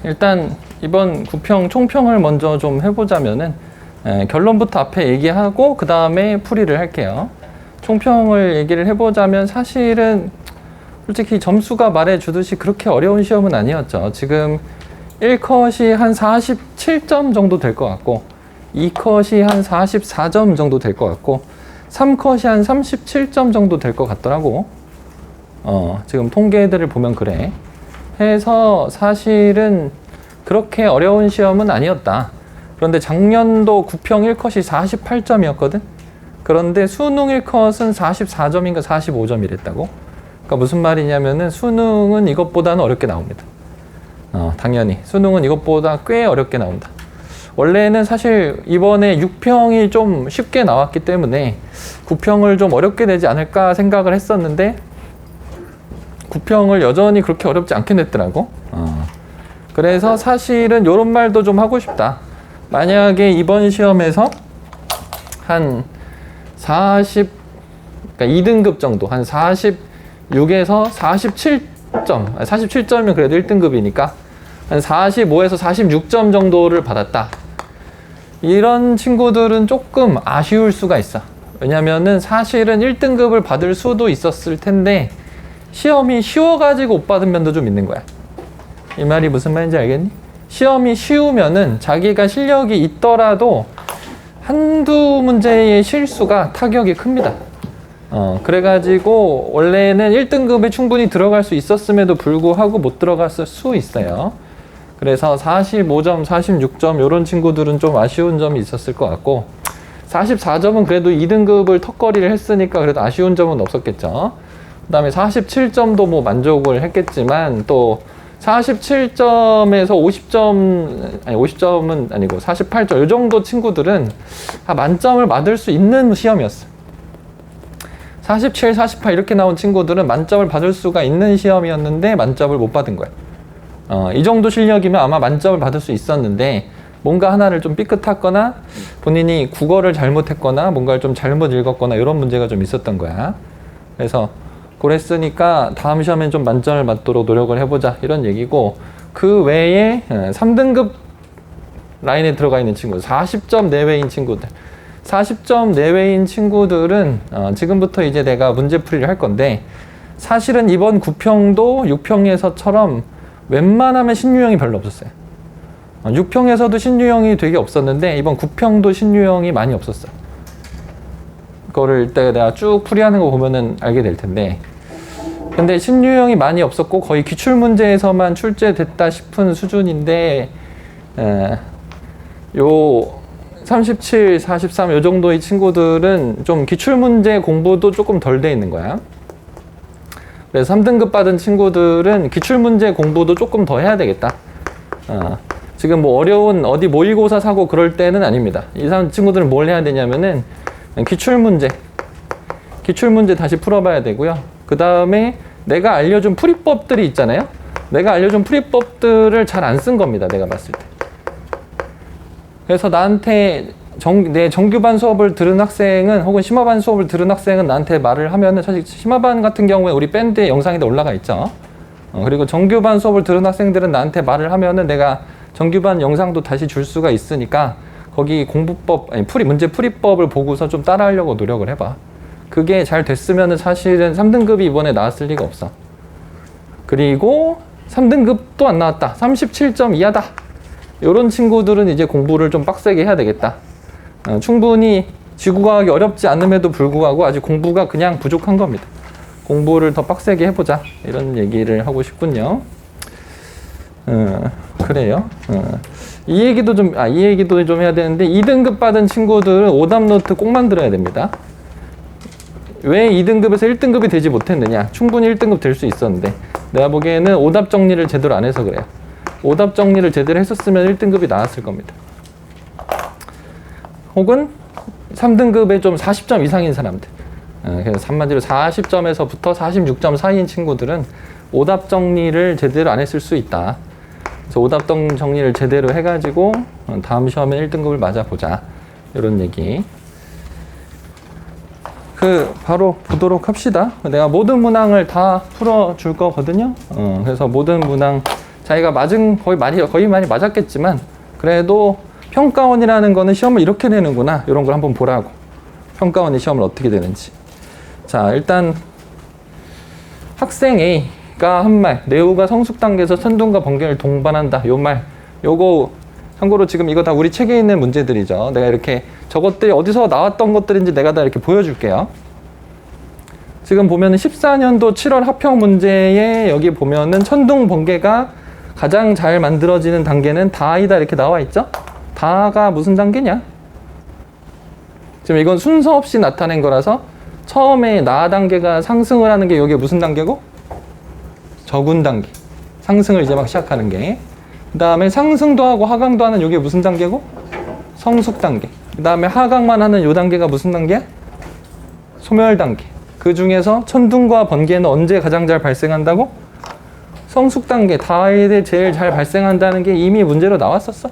일단 이번 구평 총평을 먼저 좀 해보자면은 결론부터 앞에 얘기하고 그 다음에 풀이를 할게요. 총평을 얘기를 해보자면 사실은 솔직히 점수가 말해주듯이 그렇게 어려운 시험은 아니었죠. 지금 1컷이 한 47점 정도 될 것 같고 2컷이 한 44점 정도 될 것 같고 3컷이 한 37점 정도 될 것 같더라고. 지금 통계들을 보면 그래. 해서 사실은 그렇게 어려운 시험은 아니었다. 그런데 작년도 구평 1컷이 48점이었거든. 그런데 수능 1컷은 44점인가 45점이랬다고. 그러니까 무슨 말이냐면은 수능은 이것보다는 어렵게 나옵니다. 당연히 수능은 이것보다 꽤 어렵게 나온다. 원래는 사실 이번에 6평이 좀 쉽게 나왔기 때문에 9평을 좀 어렵게 내지 않을까 생각을 했었는데 9평을 여전히 그렇게 어렵지 않게 냈더라고. 그래서 사실은 이런 말도 좀 하고 싶다. 만약에 이번 시험에서 한 그러니까 2등급 정도, 한 46에서 47점, 47점이면 그래도 1등급이니까 한 45에서 46점 정도를 받았다. 이런 친구들은 조금 아쉬울 수가 있어. 왜냐면은 사실은 1등급을 받을 수도 있었을 텐데 시험이 쉬워가지고 못 받은 면도 좀 있는 거야. 이 말이 무슨 말인지 알겠니? 시험이 쉬우면은 자기가 실력이 있더라도 한두 문제의 실수가 타격이 큽니다. 그래가지고 원래는 1등급에 충분히 들어갈 수 있었음에도 불구하고 못 들어갔을 수 있어요. 그래서 45점, 46점 이런 친구들은 좀 아쉬운 점이 있었을 것 같고 44점은 그래도 2등급을 턱걸이를 했으니까 그래도 아쉬운 점은 없었겠죠. 그 다음에 47점도 뭐 만족을 했겠지만 또 47점에서 50점, 아니 50점은 아니고 48점 이 정도 친구들은 만점을 받을 수 있는 시험이었어. 47, 48 이렇게 나온 친구들은 만점을 받을 수가 있는 시험이었는데 만점을 못 받은 거야. 이 정도 실력이면 아마 만점을 받을 수 있었는데 뭔가 하나를 좀 삐끗했거나 본인이 국어를 잘못했거나 뭔가를 좀 잘못 읽었거나 이런 문제가 좀 있었던 거야. 그래서 그랬으니까 다음 시험엔 좀 만점을 받도록 노력을 해보자 이런 얘기고, 그 외에 3등급 라인에 들어가 있는 친구들, 40점 내외인 친구들, 40점 내외인 친구들은 지금부터 이제 내가 문제풀이를 할 건데, 사실은 이번 9평도 6평에서처럼 웬만하면 신유형이 별로 없었어요. 6평에서도 신유형이 되게 없었는데 이번 9평도 신유형이 많이 없었어. 그거를 이따가 내가 쭉 풀이하는 거 보면은 알게 될 텐데, 근데 신유형이 많이 없었고 거의 기출문제에서만 출제됐다 싶은 수준인데, 요 37, 43 요 정도의 친구들은 좀 기출문제 공부도 조금 덜 돼 있는 거야. 그래서 3등급 받은 친구들은 기출문제 공부도 조금 더 해야 되겠다. 지금 뭐 어려운 어디 모의고사 사고 그럴 때는 아닙니다. 이 친구들은 뭘 해야 되냐면은 기출문제 다시 풀어봐야 되고요. 그 다음에 내가 알려준 풀이법들이 있잖아요. 내가 알려준 풀이법들을 잘 안 쓴 겁니다. 내가 봤을 때. 그래서 나한테 내 정규반 수업을 들은 학생은, 혹은 심화반 수업을 들은 학생은 나한테 말을 하면은, 사실 심화반 같은 경우에 우리 밴드에 영상이 올라가 있죠. 그리고 정규반 수업을 들은 학생들은 나한테 말을 하면은 내가 정규반 영상도 다시 줄 수가 있으니까 거기 공부법, 아니 문제 풀이법을 보고서 좀 따라하려고 노력을 해봐. 그게 잘 됐으면은 사실은 3등급이 이번에 나왔을 리가 없어. 그리고 3등급도 안 나왔다, 37점 이하다, 이런 친구들은 이제 공부를 좀 빡세게 해야 되겠다. 충분히 지구과학이 어렵지 않음에도 불구하고 아직 공부가 그냥 부족한 겁니다. 공부를 더 빡세게 해보자, 이런 얘기를 하고 싶군요. 그래요. 이 얘기도 좀 해야 되는데, 2등급 받은 친구들은 오답 노트 꼭 만들어야 됩니다. 왜 2등급에서 1등급이 되지 못했느냐? 충분히 1등급 될 수 있었는데, 내가 보기에는 오답 정리를 제대로 안 해서 그래요. 오답 정리를 제대로 했었으면 1등급이 나왔을 겁니다. 혹은 3등급에 좀 40점 이상인 사람들, 그래서 한마디로 40점에서부터 46점 사이인 친구들은 오답 정리를 제대로 안 했을 수 있다. 그래서 오답 정리를 제대로 해가지고 다음 시험에 1등급을 맞아보자, 이런 얘기. 바로 보도록 합시다. 내가 모든 문항을 다 풀어줄 거거든요. 그래서 모든 문항 자기가 거의 많이 맞았겠지만 그래도 평가원이라는 거는 시험을 이렇게 내는구나 이런 걸 한번 보라고. 평가원이 시험을 어떻게 되는지. 자, 일단 학생 A가 한 말, 네오가 성숙 단계에서 천둥과 번개를 동반한다. 요 말, 요거 참고로 지금 이거 다 우리 책에 있는 문제들이죠. 내가 이렇게 저것들이 어디서 나왔던 것들인지 내가 다 이렇게 보여줄게요. 지금 보면은 14년도 7월 합평 문제에 여기 보면은 천둥 번개가 가장 잘 만들어지는 단계는 다이다 이렇게 나와 있죠. 다가 무슨 단계냐? 지금 이건 순서 없이 나타낸 거라서 처음에 나 단계가 상승을 하는 게 이게 무슨 단계고? 저군 단계. 상승을 이제 막 시작하는 게. 그 다음에 상승도 하고 하강도 하는 이게 무슨 단계고? 성숙 단계. 그 다음에 하강만 하는 요 단계가 무슨 단계야? 소멸 단계. 그 중에서 천둥과 번개는 언제 가장 잘 발생한다고? 성숙 단계. 다에 제일 잘 발생한다는 게 이미 문제로 나왔었어.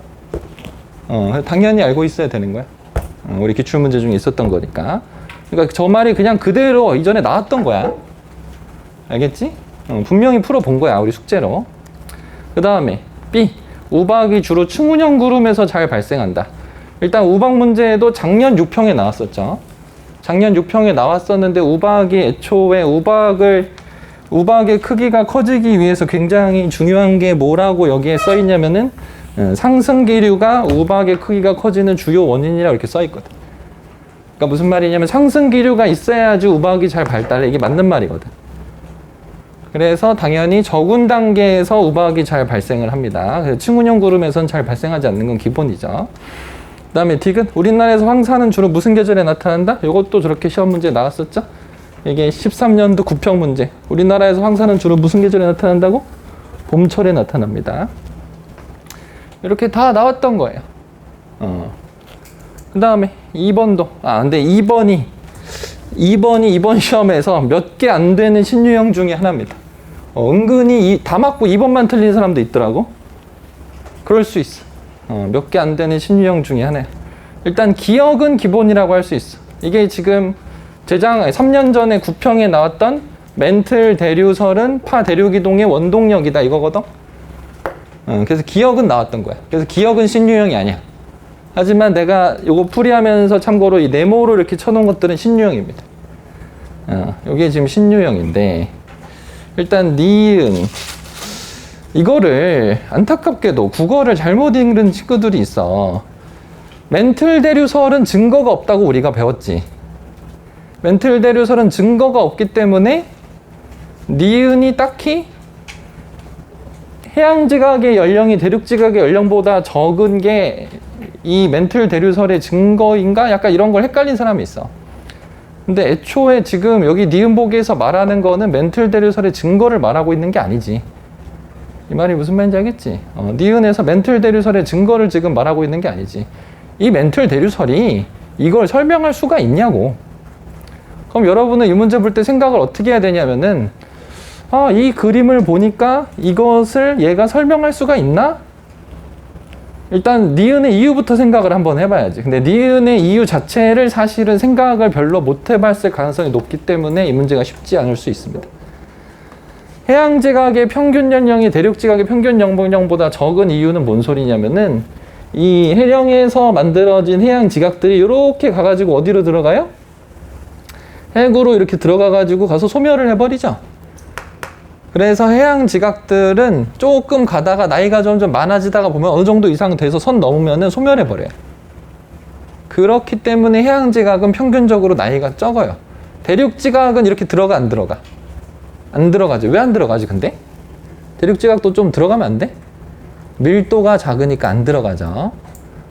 당연히 알고 있어야 되는 거야. 우리 기출문제 중에 있었던 거니까. 그러니까 저 말이 그냥 그대로 이전에 나왔던 거야. 알겠지? 분명히 풀어본 거야, 우리 숙제로. 그 다음에 B. 우박이 주로 층운형 구름에서 잘 발생한다. 일단 우박 문제도 작년 6평에 나왔었죠. 작년 6평에 나왔었는데 우박이 애초에 우박의 크기가 커지기 위해서 굉장히 중요한 게 뭐라고 여기에 써 있냐면은 상승기류가 우박의 크기가 커지는 주요 원인이라고 이렇게 써 있거든. 그러니까 무슨 말이냐면 상승기류가 있어야지 우박이 잘 발달해. 이게 맞는 말이거든. 그래서 당연히 저군 단계에서 우박이 잘 발생을 합니다. 그래서 층운형 구름에서는 잘 발생하지 않는 건 기본이죠. 그 다음에 디귿. 우리나라에서 황사는 주로 무슨 계절에 나타난다? 이것도 저렇게 시험 문제 나왔었죠? 이게 13년도 9평 문제. 우리나라에서 황사는 주로 무슨 계절에 나타난다고? 봄철에 나타납니다. 이렇게 다 나왔던 거예요. 그 다음에 2번도. 근데 2번이 이번 시험에서 몇 개 안 되는 신유형 중에 하나입니다. 은근히 다 맞고 2번만 틀린 사람도 있더라고. 그럴 수 있어. 몇 개 안 되는 신유형 중에 하나야. 일단 기억은 기본이라고 할 수 있어. 이게 지금 3년 전에 9평에 나왔던 멘틀 대류설은 파 대류기동의 원동력이다 이거거든. 그래서 기억은 나왔던 거야. 그래서 기억은 신유형이 아니야. 하지만 내가 요거 풀이하면서 참고로 이 네모로 이렇게 쳐놓은 것들은 신유형입니다. 요게 지금 신유형인데 일단 니은 이거를 안타깝게도 국어를 잘못 읽는 친구들이 있어. 멘틀 대류설은 증거가 없다고 우리가 배웠지. 멘틀 대류설은 증거가 없기 때문에 니은이 딱히 해양지각의 연령이 대륙지각의 연령보다 적은 게 이 멘틀 대류설의 증거인가? 약간 이런 걸 헷갈린 사람이 있어. 근데 애초에 지금 여기 니은 보기에서 말하는 거는 멘틀 대류설의 증거를 말하고 있는 게 아니지. 이 말이 무슨 말인지 알겠지? 니은에서 멘틀 대류설의 증거를 지금 말하고 있는 게 아니지. 이 멘틀 대류설이 이걸 설명할 수가 있냐고. 그럼 여러분은 이 문제 볼 때 생각을 어떻게 해야 되냐면은 이 그림을 보니까 이것을 얘가 설명할 수가 있나? 일단 니은의 이유부터 생각을 한번 해봐야지. 근데 니은의 이유 자체를 사실은 생각을 별로 못 해봤을 가능성이 높기 때문에 이 문제가 쉽지 않을 수 있습니다. 해양지각의 평균 연령이 대륙지각의 평균 연령보다 적은 이유는 뭔 소리냐면은 이 해령에서 만들어진 해양지각들이 이렇게 가가지고 어디로 들어가요? 해구로 이렇게 들어가가지고 가서 소멸을 해버리죠. 그래서 해양 지각들은 조금 가다가 나이가 점점 많아지다가 보면 어느 정도 이상 돼서 선 넘으면은 소멸해버려요. 그렇기 때문에 해양 지각은 평균적으로 나이가 적어요. 대륙 지각은 이렇게 들어가 안 들어가? 안 들어가지. 왜 안 들어가지 근데? 대륙 지각도 좀 들어가면 안 돼? 밀도가 작으니까 안 들어가죠.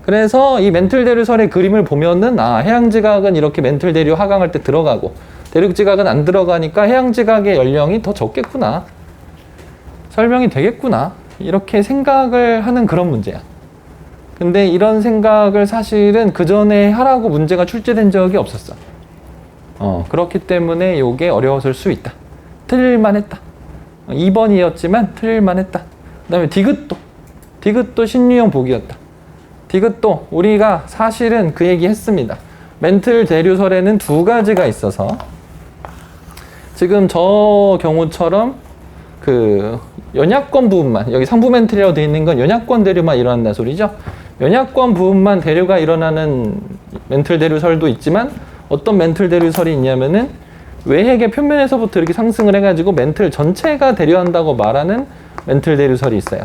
그래서 이 멘틀 대류설의 그림을 보면은 해양 지각은 이렇게 멘틀 대류 하강할 때 들어가고 대륙지각은 안 들어가니까 해양지각의 연령이 더 적겠구나. 설명이 되겠구나. 이렇게 생각을 하는 그런 문제야. 근데 이런 생각을 사실은 그 전에 하라고 문제가 출제된 적이 없었어. 그렇기 때문에 이게 어려웠을 수 있다. 틀릴만 했다. 2번이었지만 틀릴만 했다. 그 다음에 디귿도 신유형 보기였다. 디귿도 우리가 사실은 그 얘기 했습니다. 멘틀 대류설에는 두 가지가 있어서 지금 저 경우처럼 연약권 부분만, 여기 상부 멘틀이라고 되어 있는 건 연약권 대류만 일어난다는 소리죠. 연약권 부분만 대류가 일어나는 멘틀 대류설도 있지만 어떤 멘틀 대류설이 있냐면은 외핵의 표면에서부터 이렇게 상승을 해가지고 멘틀 전체가 대류한다고 말하는 멘틀 대류설이 있어요.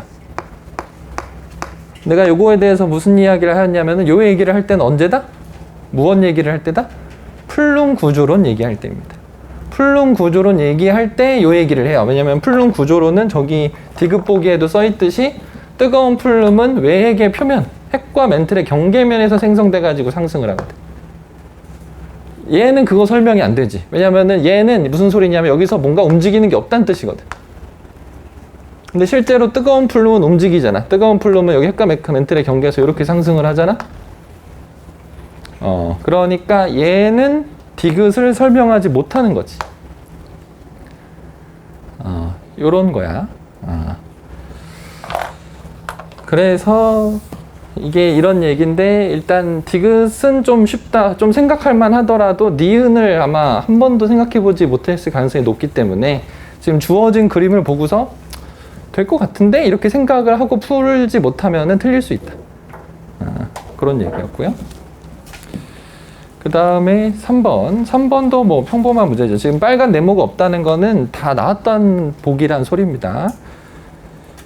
내가 요거에 대해서 무슨 이야기를 하였냐면은 요 얘기를 할 때는 언제다? 무엇 얘기를 할 때다? 플룸 구조론 얘기할 때입니다. 플룸 구조론 얘기할 때 요 얘기를 해요. 왜냐면 플룸 구조론은 저기 디귿 보기에도 써있듯이 뜨거운 플룸은 외핵의 표면, 핵과 멘틀의 경계면에서 생성돼 가지고 상승을 하거든. 얘는 그거 설명이 안 되지. 왜냐면은 얘는 무슨 소리냐면 여기서 뭔가 움직이는 게 없다는 뜻이거든. 근데 실제로 뜨거운 플룸은 움직이잖아. 뜨거운 플룸은 여기 핵과 멘틀의 경계에서 이렇게 상승을 하잖아. 그러니까 얘는 디귿을 설명하지 못하는 거지. 요런 거야. 그래서 이게 이런 얘기인데 일단 디귿은 좀 쉽다. 좀 생각할 만 하더라도 니은을 아마 한 번도 생각해 보지 못했을 가능성이 높기 때문에 지금 주어진 그림을 보고서 될 것 같은데 이렇게 생각을 하고 풀지 못하면은 틀릴 수 있다. 그런 얘기였고요. 그 다음에 3번. 3번도 뭐 평범한 문제죠. 지금 빨간 네모가 없다는 거는 다 나왔던 복이란 소리입니다.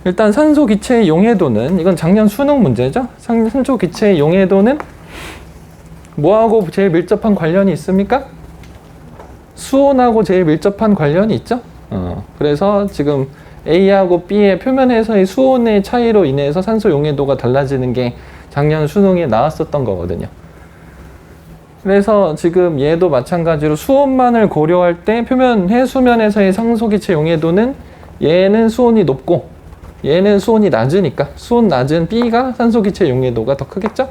일단 산소 기체의 용해도는, 이건 작년 수능 문제죠. 산소 기체의 용해도는 뭐하고 제일 밀접한 관련이 있습니까? 수온하고 제일 밀접한 관련이 있죠. 그래서 지금 A하고 B의 표면에서의 수온의 차이로 인해서 산소 용해도가 달라지는 게 작년 수능에 나왔었던 거거든요. 그래서 지금 얘도 마찬가지로 수온만을 고려할 때 표면 해수면에서의 산소기체 용해도는 얘는 수온이 높고 얘는 수온이 낮으니까 수온 낮은 B가 산소기체 용해도가 더 크겠죠?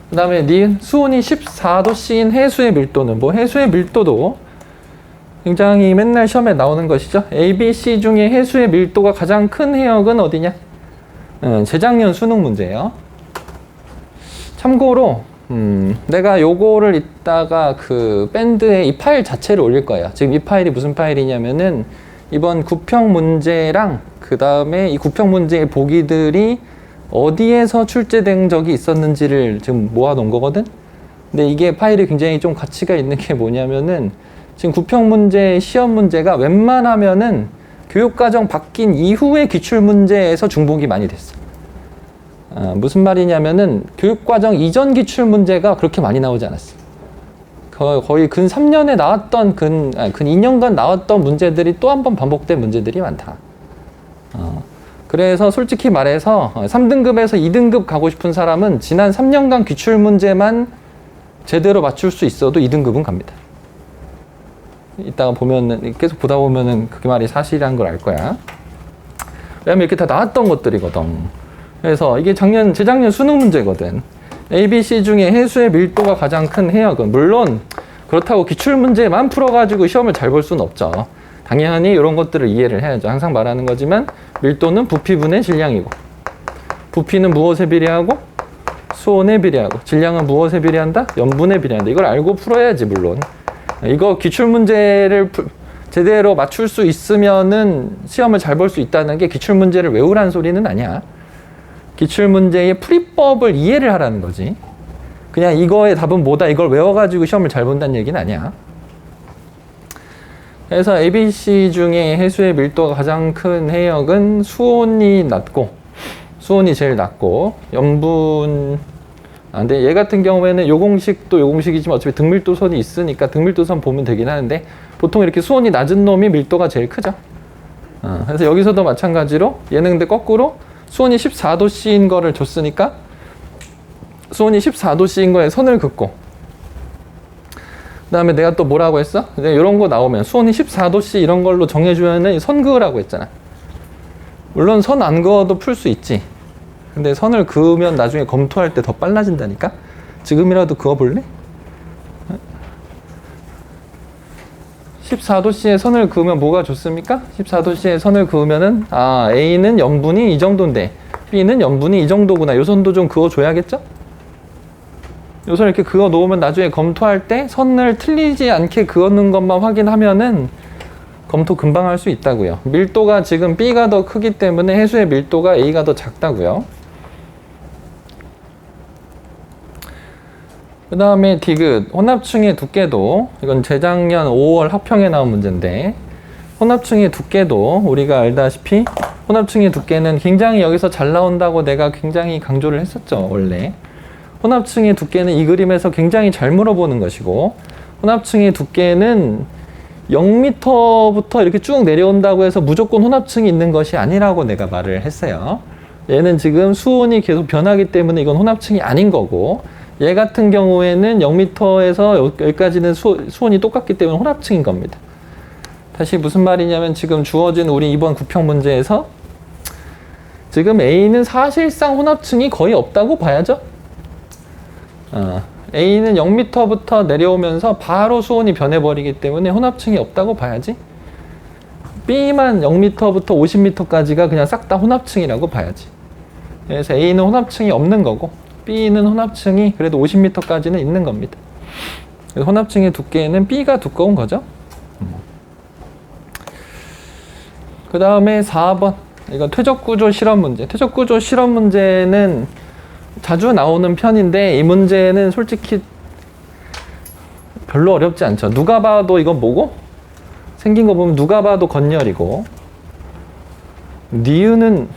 그 다음에 니은 수온이 14도씨인 해수의 밀도는, 뭐 해수의 밀도도 굉장히 맨날 시험에 나오는 것이죠. A, B, C 중에 해수의 밀도가 가장 큰 해역은 어디냐? 재작년 수능 문제예요. 참고로 내가 요거를 이따가 그 밴드에 이 파일 자체를 올릴 거예요. 지금 이 파일이 무슨 파일이냐면은 이번 구평 문제랑 그 다음에 이 구평 문제의 보기들이 어디에서 출제된 적이 있었는지를 지금 모아 놓은 거거든. 근데 이게 파일이 굉장히 좀 가치가 있는 게 뭐냐면은 지금 구평 문제 시험 문제가 웬만하면은 교육과정 바뀐 이후에 기출문제에서 중복이 많이 됐어. 무슨 말이냐면은 교육과정 이전 기출문제가 그렇게 많이 나오지 않았어. 거의 근 3년에 나왔던 근 2년간 나왔던 문제들이 또 한 번 반복된 문제들이 많다. 그래서 솔직히 말해서 3등급에서 2등급 가고 싶은 사람은 지난 3년간 기출문제만 제대로 맞출 수 있어도 2등급은 갑니다. 이따가 보면은, 계속 보다 보면은 그 말이 사실이란 걸 알 거야. 왜냐면 이렇게 다 나왔던 것들이거든. 그래서 이게 재작년 수능 문제거든. A, B, C 중에 해수의 밀도가 가장 큰 해역은, 물론 그렇다고 기출문제만 풀어가지고 시험을 잘 볼 수는 없죠. 당연히 이런 것들을 이해를 해야죠. 항상 말하는 거지만 밀도는 부피분의 질량이고, 부피는 무엇에 비례하고? 수온에 비례하고, 질량은 무엇에 비례한다? 염분에 비례한다. 이걸 알고 풀어야지. 물론 이거 기출문제를 제대로 맞출 수 있으면은 시험을 잘 볼 수 있다는 게 기출문제를 외우라는 소리는 아니야. 기출문제의 풀이법을 이해를 하라는 거지. 그냥 이거의 답은 뭐다, 이걸 외워가지고 시험을 잘 본다는 얘기는 아니야. 그래서 ABC 중에 해수의 밀도가 가장 큰 해역은 수온이 낮고, 수온이 제일 낮고, 염분, 근데 얘 같은 경우에는 요 공식도 요 공식이지만 어차피 등밀도선이 있으니까 등밀도선 보면 되긴 하는데, 보통 이렇게 수온이 낮은 놈이 밀도가 제일 크죠. 그래서 여기서도 마찬가지로 얘는 근데 거꾸로 수온이 14도씨인 거를 줬으니까 수온이 14도씨인 거에 선을 긋고, 그 다음에 내가 또 뭐라고 했어? 이런 거 나오면 수온이 14도씨 이런 걸로 정해주면은 선 그으라고 했잖아. 물론 선 안 그어도 풀 수 있지. 근데 선을 그으면 나중에 검토할 때 더 빨라진다니까? 지금이라도 그어볼래? 14도씨에 선을 그으면 뭐가 좋습니까? 14도씨에 선을 그으면은, A는 염분이 이 정도인데 B는 염분이 이 정도구나. 요 선도 좀 그어줘야겠죠? 요 선을 이렇게 그어 놓으면 나중에 검토할 때 선을 틀리지 않게 그어놓은 것만 확인하면은 검토 금방 할 수 있다고요. 밀도가 지금 B가 더 크기 때문에 해수의 밀도가 A가 더 작다고요. 그 다음에 디귿, 혼합층의 두께도, 이건 재작년 5월 합평에 나온 문제인데, 혼합층의 두께도 우리가 알다시피 혼합층의 두께는 굉장히 여기서 잘 나온다고 내가 굉장히 강조를 했었죠, 원래. 혼합층의 두께는 이 그림에서 굉장히 잘 물어보는 것이고, 혼합층의 두께는 0m부터 이렇게 쭉 내려온다고 해서 무조건 혼합층이 있는 것이 아니라고 내가 말을 했어요. 얘는 지금 수온이 계속 변하기 때문에 이건 혼합층이 아닌 거고, 얘 같은 경우에는 0m에서 여기까지는 수온이 똑같기 때문에 혼합층인 겁니다. 다시 무슨 말이냐면 지금 주어진 우리 이번 구평 문제에서 지금 A는 사실상 혼합층이 거의 없다고 봐야죠. A는 0m부터 내려오면서 바로 수온이 변해버리기 때문에 혼합층이 없다고 봐야지. B만 0m부터 50m까지가 그냥 싹 다 혼합층이라고 봐야지. 그래서 A는 혼합층이 없는 거고 B는 혼합층이 그래도 50m까지는 있는 겁니다. 그래서 혼합층의 두께는 B가 두꺼운 거죠. 그 다음에 4번. 이거 퇴적구조 실험 문제. 퇴적구조 실험 문제는 자주 나오는 편인데 이 문제는 솔직히 별로 어렵지 않죠. 누가 봐도 이건 뭐고? 생긴 거 보면 누가 봐도 건열이고, 니은은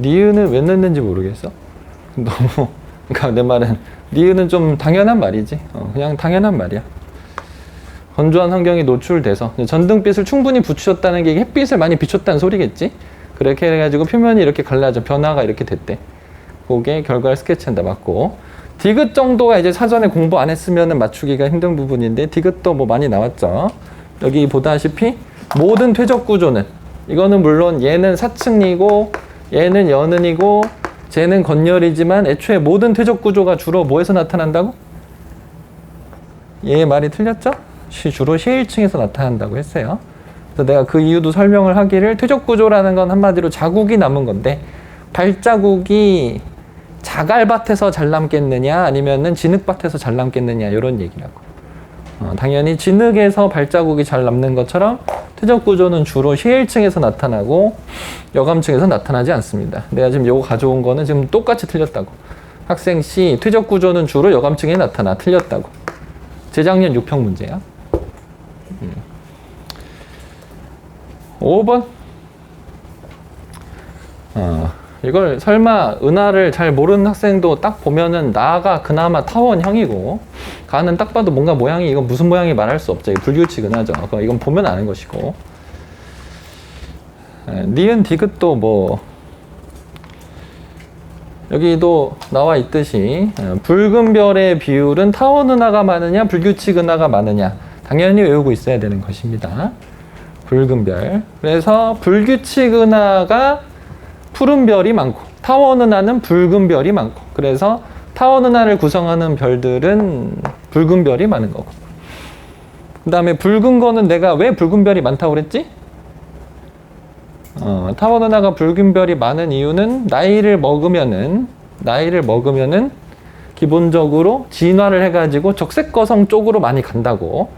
왜 넣는지 모르겠어. 너무, 그러니까 내 말은 니은은 좀 당연한 말이지. 그냥 당연한 말이야. 건조한 환경에 노출돼서 전등빛을 충분히 비추었다는 게 햇빛을 많이 비췄다는 소리겠지. 그렇게 해가지고 표면이 이렇게 갈라져 변화가 이렇게 됐대. 그게 결과를 스케치한다. 맞고, 디귿 정도가 이제 사전에 공부 안 했으면 맞추기가 힘든 부분인데 디귿도 뭐 많이 나왔죠. 여기 보다시피 모든 퇴적 구조는, 이거는 물론 얘는 사층이고 얘는 연은이고 쟤는 건열이지만 애초에 모든 퇴적 구조가 주로 뭐에서 나타난다고? 얘 말이 틀렸죠? 주로 시일층에서 나타난다고 했어요. 그래서 내가 그 이유도 설명을 하기를, 퇴적 구조라는 건 한마디로 자국이 남은 건데 발자국이 자갈밭에서 잘 남겠느냐 아니면은 진흙밭에서 잘 남겠느냐 이런 얘기라고. 당연히 진흙에서 발자국이 잘 남는 것처럼 퇴적 구조는 주로 시일층에서 나타나고 여감층에서 나타나지 않습니다. 내가 지금 요거 가져온 거는 지금 똑같이 틀렸다고. 학생 C, 퇴적 구조는 주로 여감층에 나타나. 틀렸다고. 재작년 6평 문제야. 5번. 이걸 설마 은하를 잘 모르는 학생도 딱 보면은 나가 그나마 타원형이고, 가는 딱 봐도 뭔가 모양이, 이건 무슨 모양이 말할 수 없죠. 불규칙 은하죠. 이건 보면 아는 것이고. 니은 디귿도 뭐 여기도 나와 있듯이 붉은 별의 비율은 타원 은하가 많으냐 불규칙 은하가 많으냐 당연히 외우고 있어야 되는 것입니다. 붉은 별. 그래서 불규칙 은하가 푸른 별이 많고 타원 은하는 붉은 별이 많고, 그래서 타원 은하를 구성하는 별들은 붉은 별이 많은 거고, 그 다음에 붉은 거는 내가 왜 붉은 별이 많다고 그랬지? 타원 은하가 붉은 별이 많은 이유는 나이를 먹으면은 기본적으로 진화를 해가지고 적색거성 쪽으로 많이 간다고.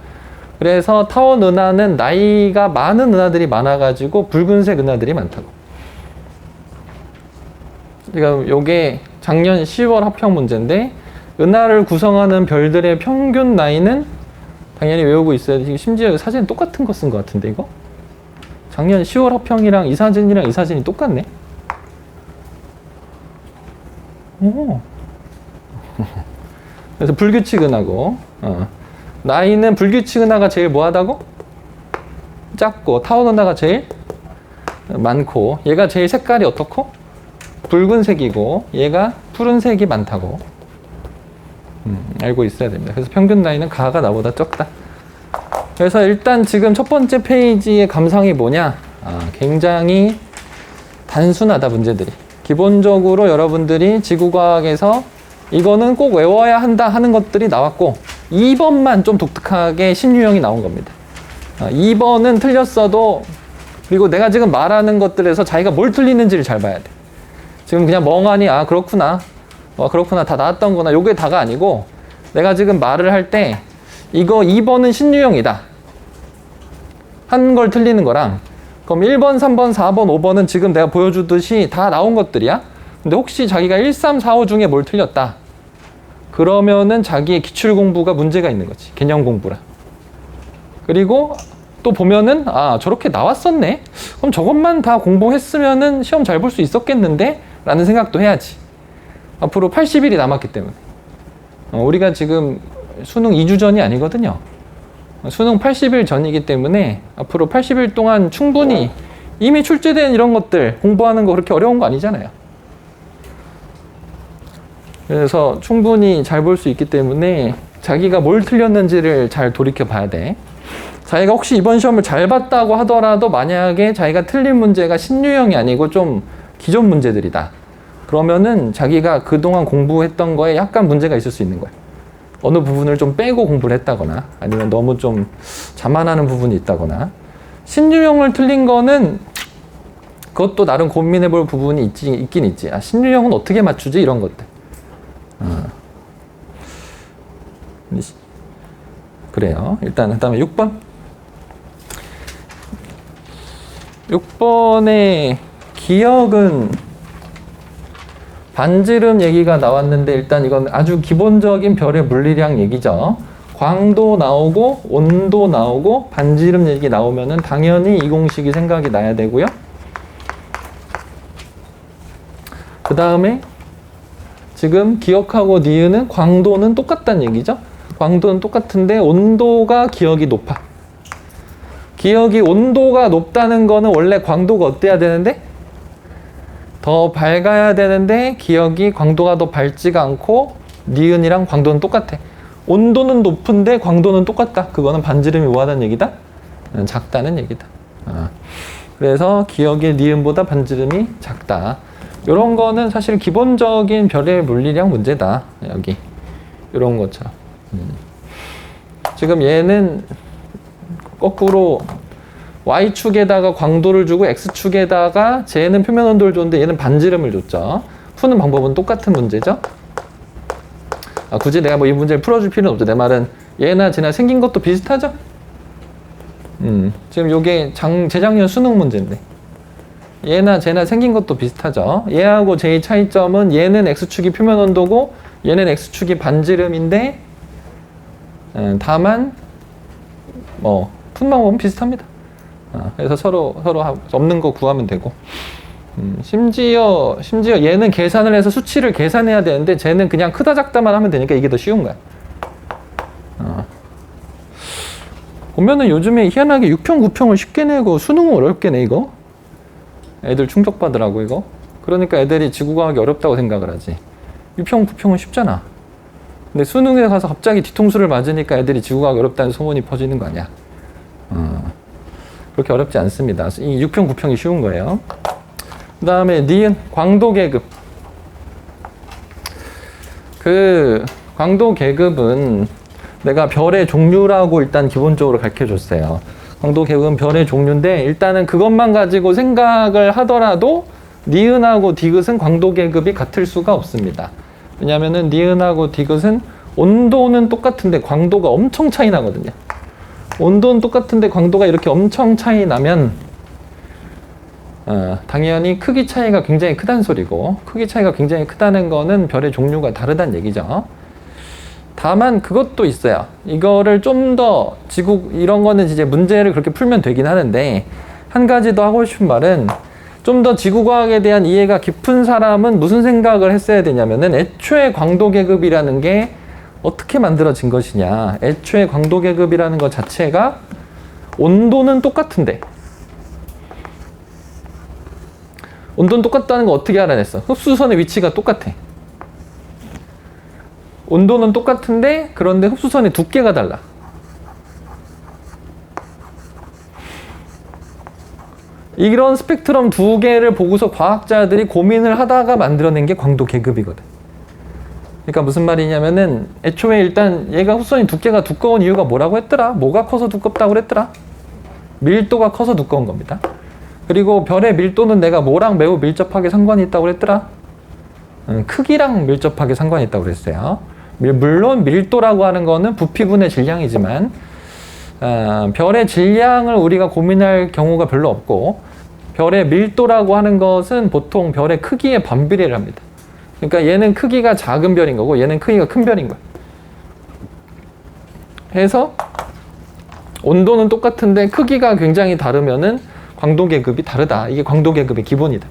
그래서 타원 은하는 나이가 많은 은하들이 많아가지고 붉은색 은하들이 많다고. 그러니까 요게 작년 10월 합평 문제인데, 은하를 구성하는 별들의 평균 나이는 당연히 외우고 있어야 돼. 심지어 사진 똑같은 거 쓴 것 같은데, 이거? 작년 10월 합평이랑 이 사진이 똑같네? 오. 그래서 불규칙 은하고, 나이는 불규칙 은하가 제일 뭐하다고? 작고, 타원 은하가 제일 많고, 얘가 제일 색깔이 어떻고? 붉은색이고 얘가 푸른색이 많다고 알고 있어야 됩니다. 그래서 평균 나이는 가가 나보다 적다. 그래서 일단 지금 첫 번째 페이지의 감상이 뭐냐? 굉장히 단순하다, 문제들이. 기본적으로 여러분들이 지구과학에서 이거는 꼭 외워야 한다 하는 것들이 나왔고, 2번만 좀 독특하게 신유형이 나온 겁니다. 2번은 틀렸어도, 그리고 내가 지금 말하는 것들에서 자기가 뭘 틀리는지를 잘 봐야 돼. 지금 그냥 멍하니 그렇구나 그렇구나 다 나왔던 거나 요게 다가 아니고, 내가 지금 말을 할 때 이거 2번은 신유형이다, 한 걸 틀리는 거랑, 그럼 1번, 3번, 4번, 5번은 지금 내가 보여주듯이 다 나온 것들이야. 근데 혹시 자기가 1, 3, 4, 5 중에 뭘 틀렸다. 그러면은 자기의 기출 공부가 문제가 있는 거지. 개념 공부라. 그리고 또 보면은 아 저렇게 나왔었네. 그럼 저것만 다 공부했으면은 시험 잘 볼 수 있었겠는데? 라는 생각도 해야지. 앞으로 80일이 남았기 때문에. 우리가 지금 수능 2주 전이 아니거든요. 수능 80일 전이기 때문에 앞으로 80일 동안 충분히 이미 출제된 이런 것들 공부하는 거 그렇게 어려운 거 아니잖아요. 그래서 충분히 잘 볼 수 있기 때문에 자기가 뭘 틀렸는지를 잘 돌이켜 봐야 돼. 자기가 혹시 이번 시험을 잘 봤다고 하더라도 만약에 자기가 틀린 문제가 신유형이 아니고 좀 기존 문제들이다. 그러면은 자기가 그동안 공부했던 거에 약간 문제가 있을 수 있는 거야. 어느 부분을 좀 빼고 공부를 했다거나 아니면 너무 좀 자만하는 부분이 있다거나. 신유형을 틀린 거는 그것도 나름 고민해 볼 부분이 있긴 있지. 아, 신유형은 어떻게 맞추지? 이런 것들. 그래요. 일단 그다음에 6번. 6번의 기억은 반지름 얘기가 나왔는데 일단 이건 아주 기본적인 별의 물리량 얘기죠. 광도 나오고 온도 나오고 반지름 얘기 나오면은 당연히 이 공식이 생각이 나야 되고요. 그 다음에 지금 기억하고 니은은 광도는 똑같다는 얘기죠. 광도는 똑같은데 온도가 기억이 높아. 기억이 온도가 높다는 거는 원래 광도가 어때야 되는데? 더 밝아야 되는데 기억이 광도가 더 밝지가 않고 니은이랑 광도는 똑같아. 온도는 높은데 광도는 똑같다. 그거는 반지름이 뭐하다는 얘기다? 작다는 얘기다. 그래서 기억의 니은보다 반지름이 작다. 이런 거는 사실 기본적인 별의 물리량 문제다. 여기 이런 것처럼. 지금 얘는 거꾸로 Y축에다가 광도를 주고 X축에다가 쟤는 표면 온도를 줬는데 얘는 반지름을 줬죠. 푸는 방법은 똑같은 문제죠. 굳이 내가 뭐 이 문제를 풀어줄 필요는 없죠. 내 말은 얘나 쟤나 생긴 것도 비슷하죠. 지금 요게 재작년 수능 문제인데 얘나 쟤나 생긴 것도 비슷하죠. 얘하고 쟤의 차이점은 얘는 X축이 표면 온도고 얘는 X축이 반지름인데 다만 푸는 방법은 비슷합니다. 그래서 서로 없는 거 구하면 되고 심지어 얘는 계산을 해서 수치를 계산해야 되는데 쟤는 그냥 크다 작다만 하면 되니까 이게 더 쉬운 거야. 보면은 요즘에 희한하게 6평 9평을 쉽게 내고 수능은 어렵게 내 이거. 애들 충격받으라고 이거. 그러니까 애들이 지구과학이 어렵다고 생각을 하지. 6평 9평은 쉽잖아. 근데 수능에 가서 갑자기 뒤통수를 맞으니까 애들이 지구과학이 어렵다는 소문이 퍼지는 거 아니야. 그렇게 어렵지 않습니다. 이 6평 9평이 쉬운 거예요. 그 다음에 니은 광도 계급. 그 광도 계급은 내가 별의 종류라고 일단 기본적으로 가르쳐줬어요. 광도 계급은 별의 종류인데 일단은 그것만 가지고 생각을 하더라도 니은하고 디귿은 광도 계급이 같을 수가 없습니다. 왜냐면은 니은하고 디귿은 온도는 똑같은데 광도가 엄청 차이 나거든요. 온도는 똑같은데 광도가 이렇게 엄청 차이 나면 당연히 크기 차이가 굉장히 크다는 소리고, 크기 차이가 굉장히 크다는 거는 별의 종류가 다르다는 얘기죠. 다만 그것도 있어요. 이거를 좀 더 이런 거는 이제 문제를 그렇게 풀면 되긴 하는데 한 가지 더 하고 싶은 말은 좀 더 지구과학에 대한 이해가 깊은 사람은 무슨 생각을 했어야 되냐면은 애초에 광도 계급이라는 게 어떻게 만들어진 것이냐. 애초에 광도 계급이라는 것 자체가 온도는 똑같은데 온도는 똑같다는 거 어떻게 알아냈어? 흡수선의 위치가 똑같아. 온도는 똑같은데 그런데 흡수선의 두께가 달라. 이런 스펙트럼 두 개를 보고서 과학자들이 고민을 하다가 만들어낸 게 광도 계급이거든. 그러니까 무슨 말이냐면은 애초에 일단 얘가 흡수선의 두께가 두꺼운 이유가 뭐라고 했더라? 뭐가 커서 두껍다고 그랬더라? 밀도가 커서 두꺼운 겁니다. 그리고 별의 밀도는 내가 뭐랑 매우 밀접하게 상관이 있다고 그랬더라? 크기랑 밀접하게 상관이 있다고 그랬어요. 물론 밀도라고 하는 거는 부피분의 질량이지만 별의 질량을 우리가 고민할 경우가 별로 없고, 별의 밀도라고 하는 것은 보통 별의 크기에 반비례를 합니다. 그러니까 얘는 크기가 작은 별인 거고 얘는 크기가 큰 별인 거예요. 해서 온도는 똑같은데 크기가 굉장히 다르면은 광도 계급이 다르다. 이게 광도 계급의 기본이다.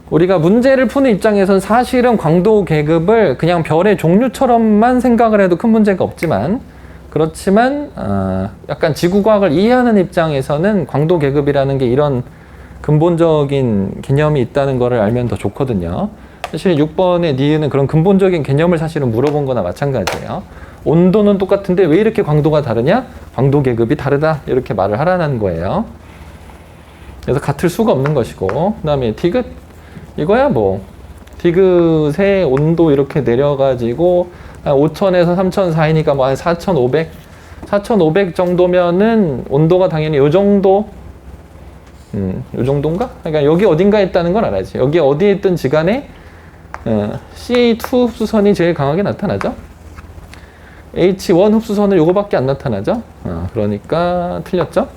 우리가 문제를 푸는 입장에서는 사실은 광도 계급을 그냥 별의 종류처럼만 생각을 해도 큰 문제가 없지만, 그렇지만 약간 지구과학을 이해하는 입장에서는 광도 계급이라는 게 이런 근본적인 개념이 있다는 것을 알면 더 좋거든요. 사실 6번의 니은은 그런 근본적인 개념을 사실은 물어본 거나 마찬가지예요. 온도는 똑같은데 왜 이렇게 광도가 다르냐? 광도 계급이 다르다. 이렇게 말을 하라는 거예요. 그래서 같을 수가 없는 것이고, 그 다음에 디귿. 이거야 뭐 디귿의 온도 이렇게 내려가지고 5,000에서 3,000 사이니까 뭐 한 4,500? 4,500 정도면은 온도가 당연히 요 정도? 요 정도인가? 그러니까 여기 어딘가에 있다는 걸 알아야지. 여기 어디에 있든지 간에 C2 흡수선이 제일 강하게 나타나죠. H1 흡수선은 요거밖에 안 나타나죠. 그러니까 틀렸죠.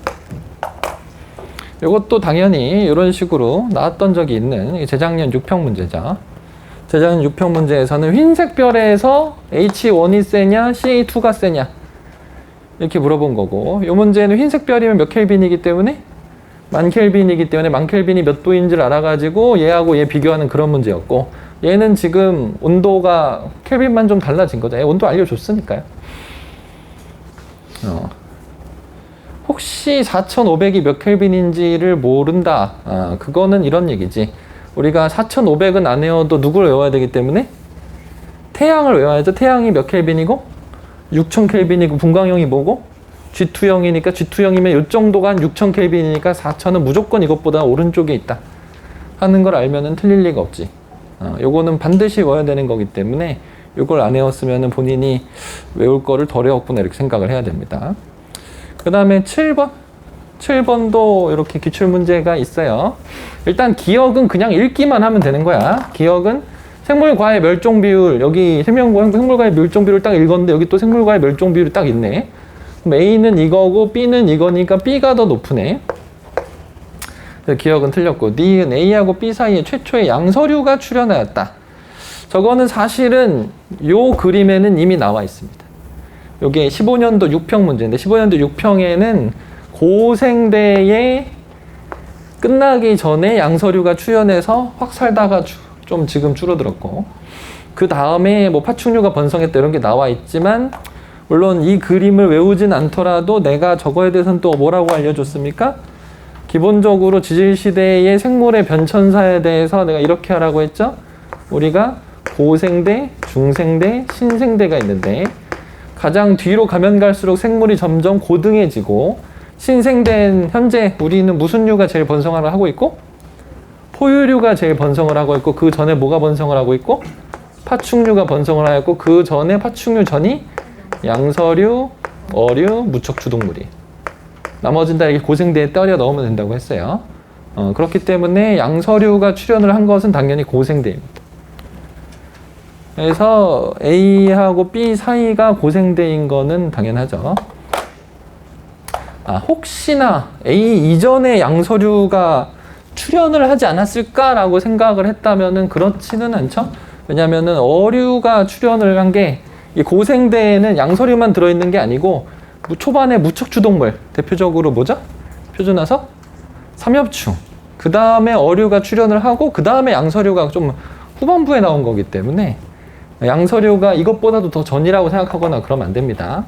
이것도 당연히 이런 식으로 나왔던 적이 있는 재작년 6평 문제죠. 재작년 6평 문제에서는 흰색 별에서 H1이 세냐 CA2가 세냐 이렇게 물어본 거고, 이 문제는 흰색 별이면 몇 켈빈이기 때문에 만 켈빈이기 때문에 만 켈빈이 몇 도인지를 알아가지고 얘하고 얘 비교하는 그런 문제였고, 얘는 지금 온도가 켈빈만 좀 달라진 거죠. 온도 알려줬으니까요. 혹시 4,500이 몇 켈빈인지를 모른다. 그거는 이런 얘기지. 우리가 4,500은 안 외워도 누구를 외워야 되기 때문에 태양을 외워야죠. 태양이 몇 켈빈이고 6,000 켈빈이고 분광형이 뭐고 G2형이니까 G2형이면 이 정도가 한 6,000 켈빈이니까 4,000은 무조건 이것보다 오른쪽에 있다 하는 걸 알면은 틀릴 리가 없지. 요거는 반드시 외워야 되는 거기 때문에 요걸 안 외웠으면 본인이 외울 거를 덜 외웠구나 이렇게 생각을 해야 됩니다. 그 다음에 7번. 7번도 이렇게 기출문제가 있어요. 일단 기억은 그냥 읽기만 하면 되는 거야. 기억은 생물과의 멸종비율, 여기 생물과의 멸종비율을 딱 읽었는데 여기 또 생물과의 멸종비율이 딱 있네. 그럼 A는 이거고 B는 이거니까 B가 더 높으네. 기억은 틀렸고, D는 A하고 B 사이에 최초의 양서류가 출현하였다. 저거는 사실은 요 그림에는 이미 나와 있습니다. 요게 15년도 6평 문제인데 15년도 6평에는 고생대에 끝나기 전에 양서류가 출현해서 확 살다가 좀 지금 줄어들었고, 그 다음에 뭐 파충류가 번성했다 이런 게 나와 있지만, 물론 이 그림을 외우진 않더라도 내가 저거에 대해서는 또 뭐라고 알려줬습니까? 기본적으로 지질시대의 생물의 변천사에 대해서 내가 이렇게 하라고 했죠? 우리가 고생대, 중생대, 신생대가 있는데 가장 뒤로 가면 갈수록 생물이 점점 고등해지고, 신생대는 현재 우리는 무슨 류가 제일 번성을 하고 있고 포유류가 제일 번성을 하고 있고, 그 전에 뭐가 번성을 하고 있고 파충류가 번성을 하였고, 그 전에 파충류 전이 양서류, 어류, 무척추동물이, 나머지는 다 이렇게 고생대에 떨려 넣으면 된다고 했어요. 그렇기 때문에 양서류가 출현을 한 것은 당연히 고생대입니다. 그래서 A하고 B 사이가 고생대인 거는 당연하죠. 혹시나 A 이전에 양서류가 출현을 하지 않았을까라고 생각을 했다면은 그렇지는 않죠. 왜냐면은 어류가 출현을 한 게, 이 고생대에는 양서류만 들어있는 게 아니고 초반에 무척추동물, 대표적으로 뭐죠? 표준화석? 삼엽충. 그 다음에 어류가 출현을 하고 그 다음에 양서류가 좀 후반부에 나온 거기 때문에 양서류가 이것보다도 더 전이라고 생각하거나 그러면 안 됩니다.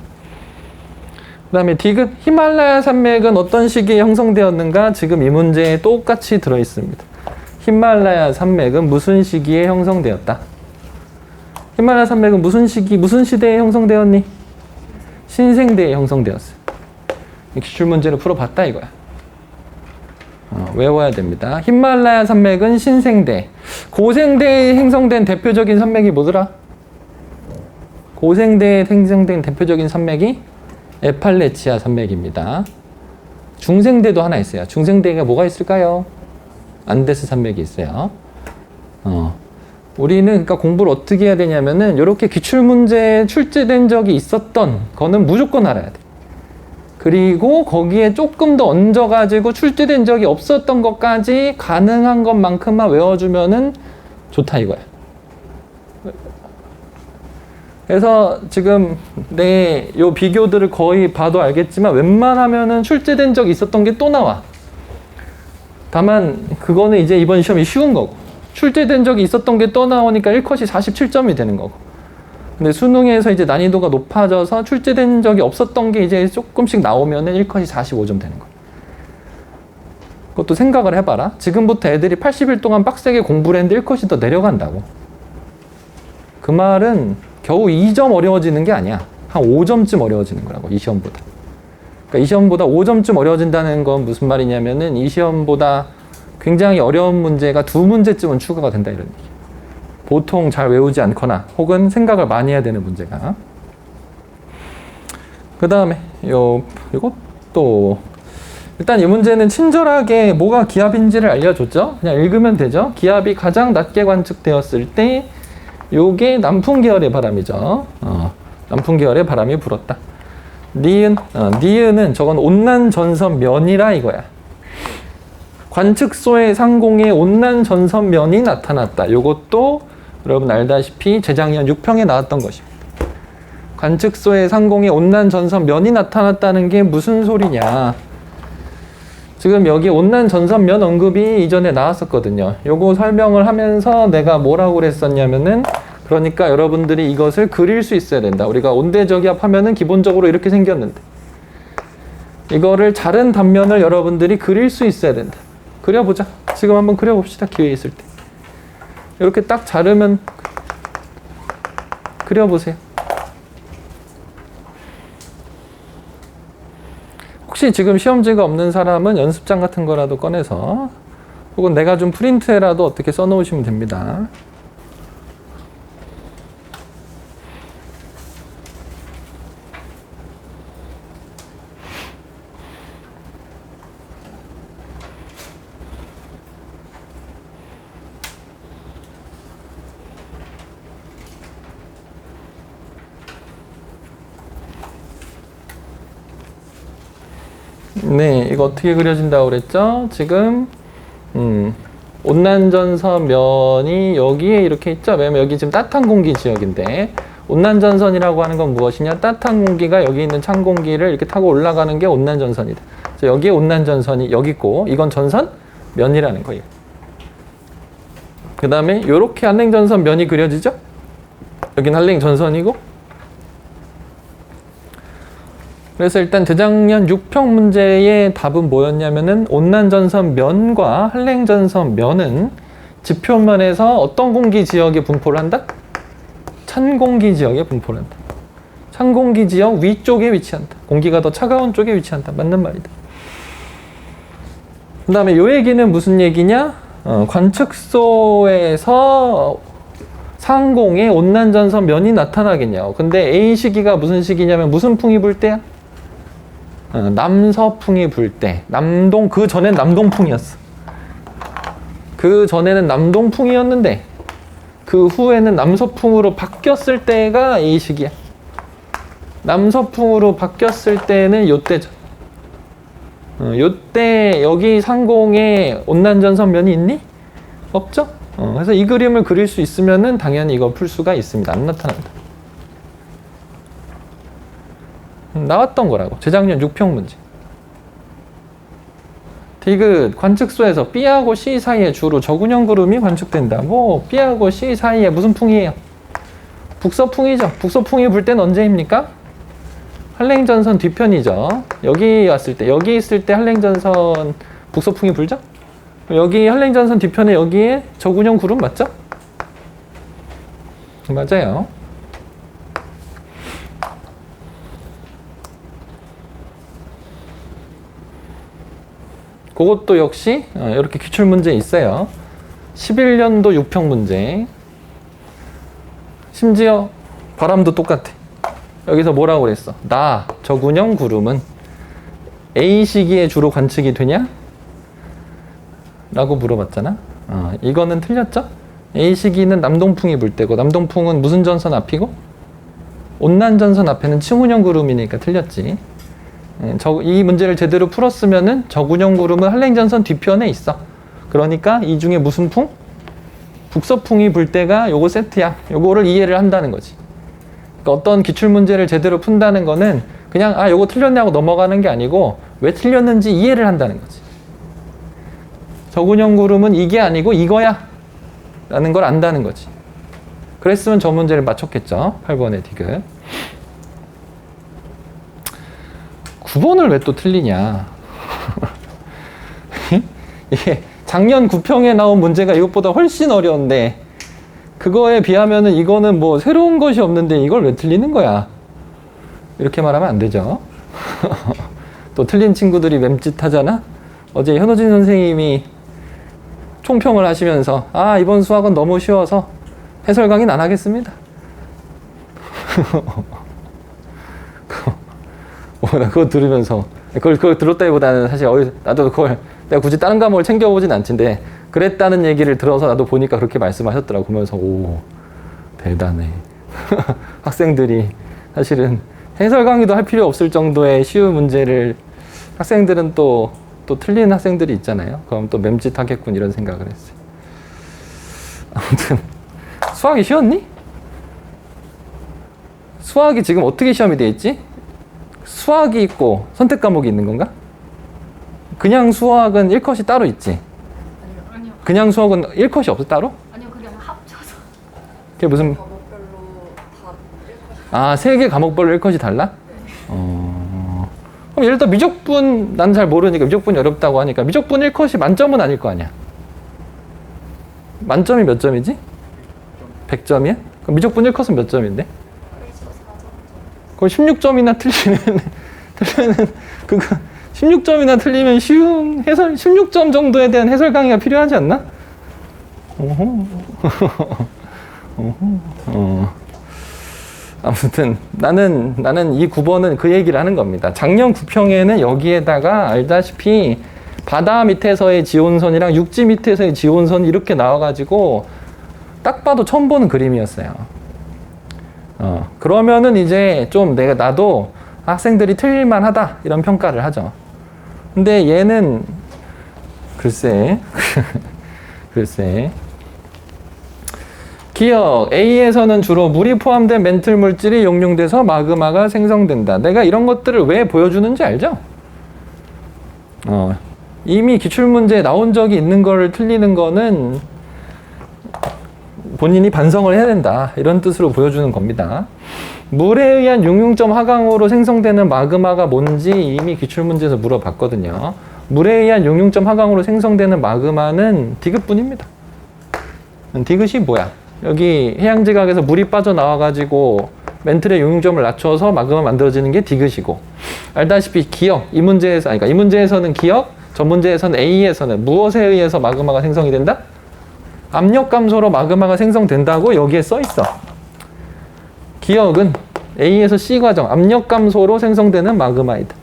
그 다음에 디귿, 히말라야 산맥은 어떤 시기에 형성되었는가? 지금 이 문제에 똑같이 들어있습니다. 히말라야 산맥은 무슨 시기에 형성되었다? 히말라야 산맥은 무슨 시기, 무슨 시대에 형성되었니? 신생대에 형성되었어요. 기출문제를 풀어봤다 이거야. 외워야 됩니다. 히말라야 산맥은 신생대. 고생대에 형성된 대표적인 산맥이 뭐더라? 고생대에 형성된 대표적인 산맥이 에팔레치아 산맥입니다. 중생대도 하나 있어요. 중생대가 뭐가 있을까요? 안데스 산맥이 있어요. 우리는 그러니까 공부를 어떻게 해야 되냐면은 이렇게 기출문제에 출제된 적이 있었던 거는 무조건 알아야 돼. 그리고 거기에 조금 더 얹어가지고 출제된 적이 없었던 것까지 가능한 것만큼만 외워주면은 좋다 이거야. 그래서 지금 요 비교들을 거의 봐도 알겠지만 웬만하면은 출제된 적이 있었던 게 또 나와. 다만 그거는 이제 이번 시험이 쉬운 거고, 출제된 적이 있었던 게 또 나오니까 1컷이 47점이 되는 거고, 근데 수능에서 이제 난이도가 높아져서 출제된 적이 없었던 게 이제 조금씩 나오면은 1컷이 45점 되는 거야. 그것도 생각을 해봐라. 지금부터 애들이 80일 동안 빡세게 공부를 했는데 1컷이 더 내려간다고. 그 말은 겨우 2점 어려워지는 게 아니야. 한 5점쯤 어려워지는 거라고, 이 시험보다. 그러니까 이 시험보다 5점쯤 어려워진다는 건 무슨 말이냐면은 이 시험보다 굉장히 어려운 문제가 2문제쯤은 추가가 된다 이런 얘기. 보통 잘 외우지 않거나 혹은 생각을 많이 해야 되는 문제가. 그 다음에 이것도 일단 이 문제는 친절하게 뭐가 기압인지를 알려줬죠. 그냥 읽으면 되죠. 기압이 가장 낮게 관측되었을 때 요게 남풍 계열의 바람이죠. 남풍 계열의 바람이 불었다. 니은은 저건 온난 전선 면이라 이거야. 관측소의 상공에 온난 전선 면이 나타났다. 요것도 여러분 알다시피 재작년 6평에 나왔던 것입니다. 관측소의 상공에 온난 전선 면이 나타났다는 게 무슨 소리냐. 지금 여기 온난 전선 면 언급이 이전에 나왔었거든요. 요거 설명을 하면서 내가 뭐라고 그랬었냐면은, 그러니까 여러분들이 이것을 그릴 수 있어야 된다. 우리가 온대저기압 하면은 기본적으로 이렇게 생겼는데 이거를 자른 단면을 여러분들이 그릴 수 있어야 된다. 그려보자. 지금 한번 그려봅시다. 기회 있을 때. 이렇게 딱 자르면 그려보세요. 혹시 지금 시험지가 없는 사람은 연습장 같은 거라도 꺼내서 혹은 내가 좀 프린트해라도 어떻게 써놓으시면 됩니다. 네, 이거 어떻게 그려진다고 그랬죠? 지금 온난전선 면이 여기에 이렇게 있죠? 왜냐면 여기 지금 따뜻한 공기 지역인데, 온난전선이라고 하는 건 무엇이냐? 따뜻한 공기가 여기 있는 찬 공기를 이렇게 타고 올라가는 게 온난전선이다. 그래서 여기에 온난전선이 여기 있고, 이건 전선 면이라는 거예요. 그 다음에 이렇게 한랭전선 면이 그려지죠? 여긴 한랭전선이고, 그래서 일단 재작년 6평 문제의 답은 뭐였냐면은 온난전선 면과 한랭전선 면은 지표면에서 어떤 공기 지역에 분포를 한다? 찬 공기 지역에 분포를 한다. 찬 공기 지역 위쪽에 위치한다. 공기가 더 차가운 쪽에 위치한다. 맞는 말이다. 그 다음에 요 얘기는 무슨 얘기냐? 관측소에서 상공에 온난전선 면이 나타나겠냐고. 근데 A 시기가 무슨 시기냐면 무슨 풍이 불 때야? 남서풍이 불 때. 그 전엔 남동풍이었어. 그 전에는 남동풍이었는데 그 후에는 남서풍으로 바뀌었을 때가 이 시기야. 남서풍으로 바뀌었을 때는 요때죠. 요때 여기 상공에 온난전선 면이 있니? 없죠? 그래서 이 그림을 그릴 수 있으면은 당연히 이거 풀 수가 있습니다. 안 나타난다. 나왔던 거라고. 재작년 6평 문제. 디귿 관측소에서 B하고 C 사이에 주로 저군형 구름이 관측된다. 뭐 B하고 C 사이에 무슨 풍이에요? 북서풍이죠. 북서풍이 불 때는 언제입니까? 한랭전선 뒤편이죠. 여기 왔을 때, 여기 있을 때 한랭전선 북서풍이 불죠? 여기 한랭전선 뒤편에 여기에 저군형 구름 맞죠? 맞아요. 그것도 역시 이렇게 기출문제 있어요. 11년도 6평 문제. 심지어 바람도 똑같아. 여기서 뭐라고 그랬어? 저군형 구름은 A 시기에 주로 관측이 되냐? 라고 물어봤잖아. 이거는 틀렸죠? A 시기는 남동풍이 불 때고, 남동풍은 무슨 전선 앞이고? 온난 전선 앞에는 층운형 구름이니까 틀렸지. 이 문제를 제대로 풀었으면은 저군형 구름은 한랭전선 뒤편에 있어. 그러니까 이 중에 무슨 풍? 북서풍이 불 때가 요거 세트야. 요거를 이해를 한다는 거지. 그러니까 어떤 기출문제를 제대로 푼다는 거는 그냥 요거 틀렸네 하고 넘어가는 게 아니고 왜 틀렸는지 이해를 한다는 거지. 저군형 구름은 이게 아니고 이거야 라는 걸 안다는 거지. 그랬으면 저 문제를 맞췄겠죠. 8번의 디귿. 9번을 왜 또 틀리냐. 이게 작년 9평에 나온 문제가 이것보다 훨씬 어려운데 그거에 비하면은 이거는 뭐 새로운 것이 없는데 이걸 왜 틀리는 거야. 이렇게 말하면 안 되죠. 또 틀린 친구들이 맴짓하잖아. 어제 현호진 선생님이 총평을 하시면서 이번 수학은 너무 쉬워서 해설 강의는 안 하겠습니다. 나 그거 들으면서 그걸 들었다기보다는 사실 나도 그걸 내가 굳이 다른 과목을 챙겨보진 않던데 그랬다는 얘기를 들어서 나도 보니까 그렇게 말씀하셨더라고. 보면서 오 대단해. 학생들이 사실은 해설 강의도 할 필요 없을 정도의 쉬운 문제를 학생들은 또 틀린 학생들이 있잖아요. 그럼 또 맴짓하겠군 이런 생각을 했어요. 아무튼 수학이 쉬웠니? 수학이 지금 어떻게 시험이 돼 있지? 수학이 있고 선택 과목이 있는 건가? 그냥 수학은 1컷이 따로 있지? 아니요. 그냥 수학은 1컷이 없어 따로? 아니요, 그냥 합쳐서. 그게 무슨 과목별로 다 1컷. 3개 과목별로 1컷이 달라? 그럼 예를 들어 미적분 난 잘 모르니까 미적분이 어렵다고 하니까 미적분 1컷이 만점은 아닐 거 아니야. 만점이 몇 점이지? 100점이야? 그럼 미적분 1컷은 몇 점인데? 그걸 16점이나 틀리면 그거 16점이나 틀리면 쉬운 해설 16점 정도에 대한 해설 강의가 필요하지 않나? 아무튼 나는 이 9번은 그 얘기를 하는 겁니다. 작년 9평에는 여기에다가 알다시피 바다 밑에서의 지온선이랑 육지 밑에서의 지온선 이렇게 나와가지고 딱 봐도 처음 보는 그림이었어요. 그러면은 이제 좀 나도 학생들이 틀릴만하다 이런 평가를 하죠. 근데 얘는 글쎄 기억 A에서는 주로 물이 포함된 멘틀 물질이 용융돼서 마그마가 생성된다. 내가 이런 것들을 왜 보여주는지 알죠? 이미 기출문제에 나온 적이 있는 거를 틀리는 거는 본인이 반성을 해야 된다. 이런 뜻으로 보여주는 겁니다. 물에 의한 용융점 하강으로 생성되는 마그마가 뭔지 이미 기출문제에서 물어봤거든요. 물에 의한 용융점 하강으로 생성되는 마그마는 디귿분입니다. 디귿이 뭐야? 여기 해양지각에서 물이 빠져나와가지고 멘틀의 용융점을 낮춰서 마그마 만들어지는 게 디귿이고, 알다시피 기억, 이 문제에서는 기억, 전 문제에서는 A에서는 무엇에 의해서 마그마가 생성이 된다? 압력 감소로 마그마가 생성된다고 여기에 써 있어. 기억은 A에서 C 과정, 압력 감소로 생성되는 마그마이다.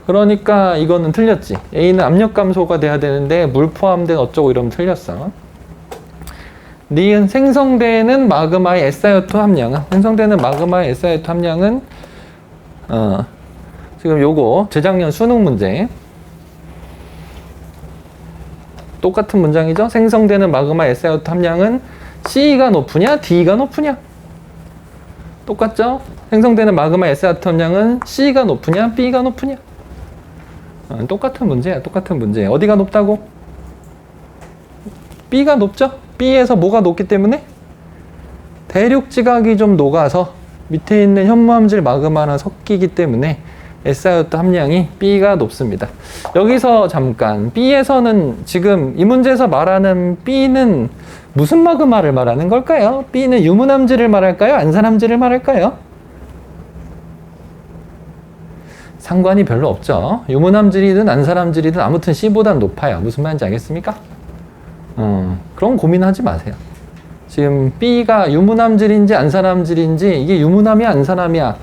그러니까 이거는 틀렸지. A는 압력 감소가 돼야 되는데 물 포함된 어쩌고 이러면 틀렸어. 니은 생성되는 마그마의 SiO2 함량은, 생성되는 마그마의 SiO2 함량은 지금 요거 재작년 수능 문제 똑같은 문장이죠. 생성되는 마그마 SiO2 함량은 C가 높으냐 D가 높으냐? 똑같죠? 생성되는 마그마 SiO2 함량은 C가 높으냐 B가 높으냐? 똑같은 문제야. 똑같은 문제. 어디가 높다고? B가 높죠? B에서 뭐가 높기 때문에? 대륙지각이 좀 녹아서 밑에 있는 현무암질 마그마랑 섞이기 때문에 SiO2 함량이 B가 높습니다. 여기서 잠깐, B에서는 지금 이 문제에서 말하는 B는 무슨 마그마를 말하는 걸까요? B는 유문암질을 말할까요? 안산암질을 말할까요? 상관이 별로 없죠. 유문암질이든 안산암질이든 아무튼 C보단 높아요. 무슨 말인지 알겠습니까? 그럼 고민하지 마세요. 지금 B가 유문암질인지 안산암질인지, 이게 유문암이야 안산암이야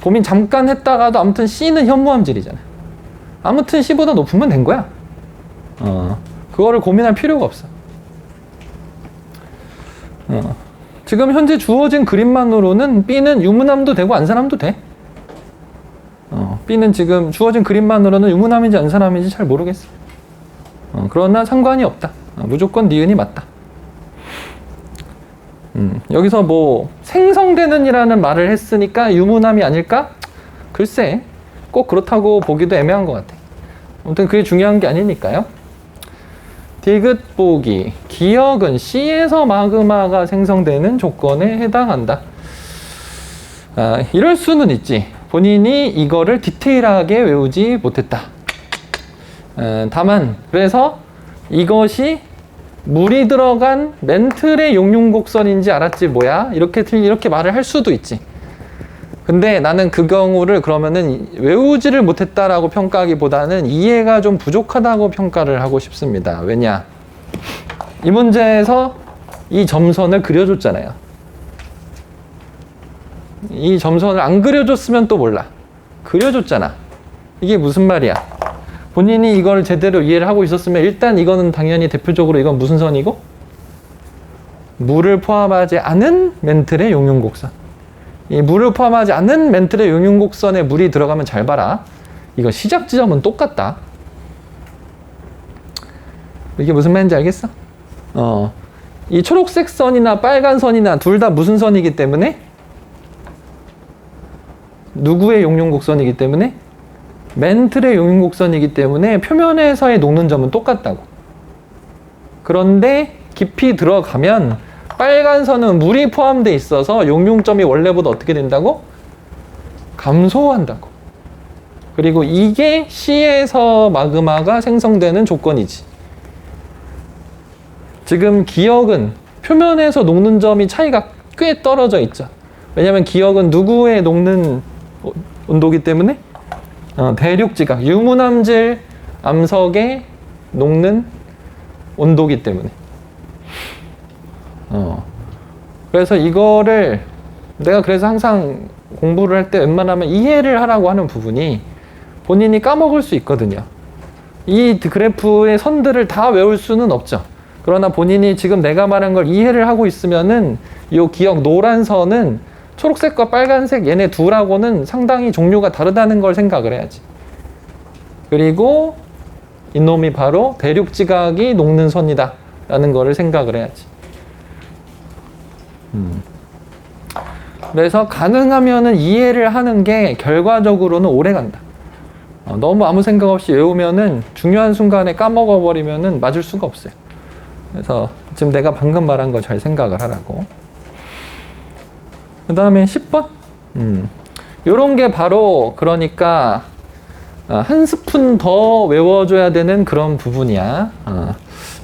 고민 잠깐 했다가도 아무튼 C는 현무암질이잖아요. 아무튼 C보다 높으면 된 거야. 그거를 고민할 필요가 없어. 지금 현재 주어진 그림만으로는 B는 유문함도 되고 안산함도 돼. B는 지금 주어진 그림만으로는 유문함인지 안산함인지 잘 모르겠어. 그러나 상관이 없다. 무조건 니은이 맞다. 여기서 뭐 생성되는 이라는 말을 했으니까 유문함이 아닐까? 글쎄, 꼭 그렇다고 보기도 애매한 것 같아. 아무튼 그게 중요한 게 아니니까요. 디귿 보기. 기역은 C에서 마그마가 생성되는 조건에 해당한다. 이럴 수는 있지. 본인이 이거를 디테일하게 외우지 못했다. 다만 그래서 이것이 물이 들어간 멘틀의 용융곡선인지 알았지 뭐야? 이렇게 말을 할 수도 있지. 근데 나는 그 경우를 그러면은 외우지를 못했다라고 평가하기보다는 이해가 좀 부족하다고 평가를 하고 싶습니다. 왜냐? 이 문제에서 이 점선을 그려줬잖아요. 이 점선을 안 그려줬으면 또 몰라. 그려줬잖아. 이게 무슨 말이야? 본인이 이걸 제대로 이해를 하고 있었으면 일단 이거는 당연히 대표적으로 이건 무슨 선이고? 물을 포함하지 않은 멘틀의 용융곡선. 이 물을 포함하지 않는 멘틀의 용융곡선에 물이 들어가면 잘 봐라. 이거 시작 지점은 똑같다. 이게 무슨 말인지 알겠어? 이 초록색 선이나 빨간 선이나 둘 다 무슨 선이기 때문에? 누구의 용융곡선이기 때문에? 멘틀의 용융곡선이기 때문에 표면에서의 녹는 점은 똑같다고. 그런데 깊이 들어가면 빨간 선은 물이 포함되어 있어서 용융점이 원래보다 어떻게 된다고? 감소한다고. 그리고 이게 C에서 마그마가 생성되는 조건이지. 지금 기역은 표면에서 녹는 점이 차이가 꽤 떨어져 있죠. 왜냐하면 기역은 누구의 녹는 온도이기 때문에? 대륙지각, 유문암질 암석의 녹는 온도이기 때문에. 그래서 이거를 내가 그래서 항상 공부를 할 때 웬만하면 이해를 하라고 하는 부분이 본인이 까먹을 수 있거든요. 이 그래프의 선들을 다 외울 수는 없죠. 그러나 본인이 지금 내가 말한 걸 이해를 하고 있으면은 이 기역 노란 선은 초록색과 빨간색 얘네 둘하고는 상당히 종류가 다르다는 걸 생각을 해야지. 그리고 이놈이 바로 대륙지각이 녹는 선이다 라는 거를 생각을 해야지. 그래서 가능하면은 이해를 하는 게 결과적으로는 오래 간다. 너무 아무 생각 없이 외우면은 중요한 순간에 까먹어 버리면은 맞을 수가 없어요. 그래서 지금 내가 방금 말한 거 잘 생각을 하라고. 그 다음에 10번? 요런 게 바로 그러니까 한 스푼 더 외워줘야 되는 그런 부분이야.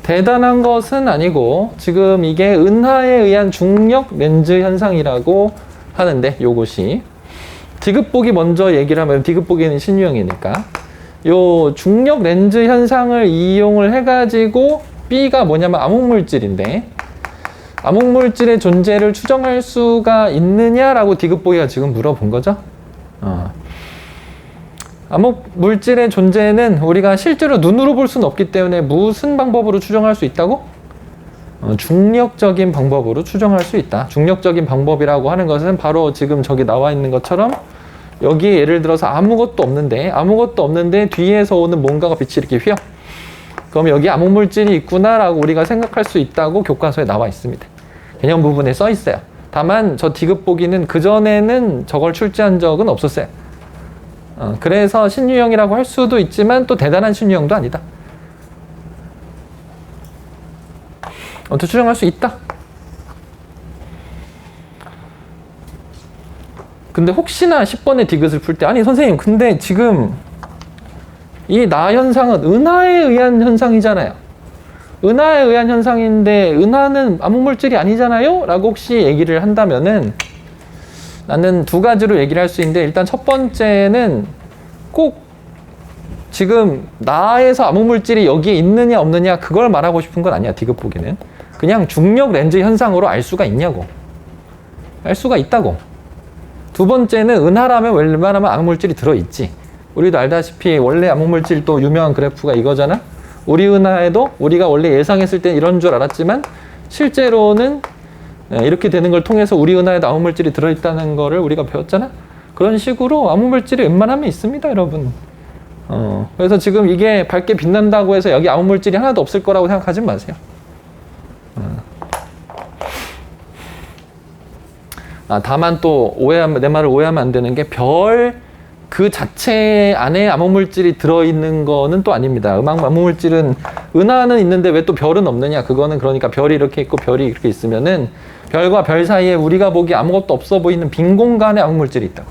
대단한 것은 아니고 지금 이게 은하에 의한 중력 렌즈 현상이라고 하는데 요것이 디귿보기 먼저 얘기를 하면 디귿보기는 신유형이니까 요 중력 렌즈 현상을 이용을 해가지고 B가 뭐냐면 암흑물질인데 암흑물질의 존재를 추정할 수가 있느냐라고 디귿보기가 지금 물어본 거죠. 암흑물질의 존재는 우리가 실제로 눈으로 볼 수는 없기 때문에 무슨 방법으로 추정할 수 있다고? 중력적인 방법으로 추정할 수 있다. 중력적인 방법이라고 하는 것은 바로 지금 저기 나와 있는 것처럼 여기에 예를 들어서 아무것도 없는데 뒤에서 오는 뭔가가 빛이 이렇게 휘어. 그럼 여기 암흑물질이 있구나라고 우리가 생각할 수 있다고 교과서에 나와 있습니다. 개념 부분에 써 있어요. 다만 저 디귿보기는 그전에는 저걸 출제한 적은 없었어요. 그래서 신유형이라고 할 수도 있지만 또 대단한 신유형도 아니다. 어떻게 추정할 수 있다. 근데 혹시나 10번의 디귿을 풀 때 아니 선생님 근데 지금 이 나 현상은 은하에 의한 현상이잖아요. 은하에 의한 현상인데 은하는 암흑물질이 아니잖아요? 라고 혹시 얘기를 한다면은 나는 두 가지로 얘기를 할 수 있는데 일단 첫 번째는 꼭 지금 나에서 암흑물질이 여기에 있느냐 없느냐 그걸 말하고 싶은 건 아니야. 디귿보기는 그냥 중력 렌즈 현상으로 알 수가 있냐고. 알 수가 있다고. 두 번째는 은하라면 웬만하면 암흑물질이 들어있지. 우리도 알다시피 원래 암흑물질 또 유명한 그래프가 이거잖아. 우리 은하에도 우리가 원래 예상했을 때 이런 줄 알았지만 실제로는 이렇게 되는 걸 통해서 우리 은하에도 암흑물질이 들어있다는 거를 우리가 배웠잖아. 그런 식으로 암흑물질이 웬만하면 있습니다, 여러분. 그래서 지금 이게 밝게 빛난다고 해서 여기 암흑물질이 하나도 없을 거라고 생각하지 마세요. 다만 또 내 말을 오해하면 안 되는 게 별 그 자체 안에 암흑물질이 들어있는 거는 또 아닙니다. 암흑물질은 은하는 있는데 왜 또 별은 없느냐? 그거는 그러니까 별이 이렇게 있고 별이 이렇게 있으면은 별과 별 사이에 우리가 보기 아무것도 없어 보이는 빈 공간에 암흑물질이 있다고.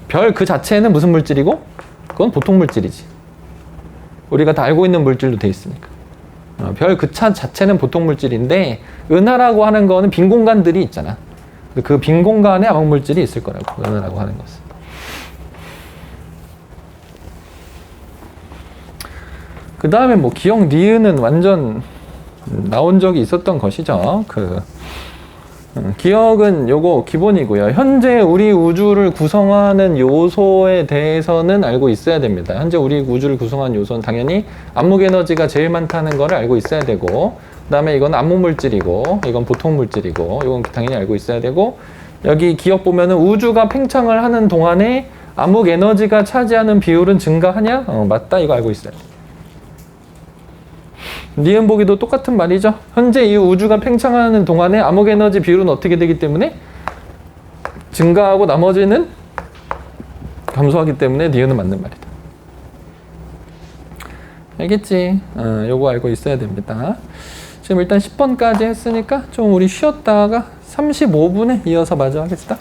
별 그 자체는 무슨 물질이고? 그건 보통 물질이지. 우리가 다 알고 있는 물질로 돼 있으니까. 별 그 자체는 보통 물질인데 은하라고 하는 거는 빈 공간들이 있잖아. 그 빈 공간에 암흑물질이 있을 거라고, 은하라고 하는 것은. 그 다음에 뭐 기억 니은은 완전 나온 적이 있었던 것이죠. 기억은 요거 기본이고요. 현재 우리 우주를 구성하는 요소에 대해서는 알고 있어야 됩니다. 현재 우리 우주를 구성하는 요소는 당연히 암흑 에너지가 제일 많다는 걸 알고 있어야 되고, 그 다음에 이건 암흑 물질이고, 이건 보통 물질이고, 이건 당연히 알고 있어야 되고, 여기 기억 보면은 우주가 팽창을 하는 동안에 암흑 에너지가 차지하는 비율은 증가하냐? 맞다. 이거 알고 있어야 돼. 니은 보기도 똑같은 말이죠. 현재 이 우주가 팽창하는 동안에 암흑 에너지 비율은 어떻게 되기 때문에 증가하고 나머지는 감소하기 때문에 니은은 맞는 말이다. 알겠지? 요거 알고 있어야 됩니다. 지금 일단 10번까지 했으니까 좀 우리 쉬었다가 35분에 이어서 마저 하겠다.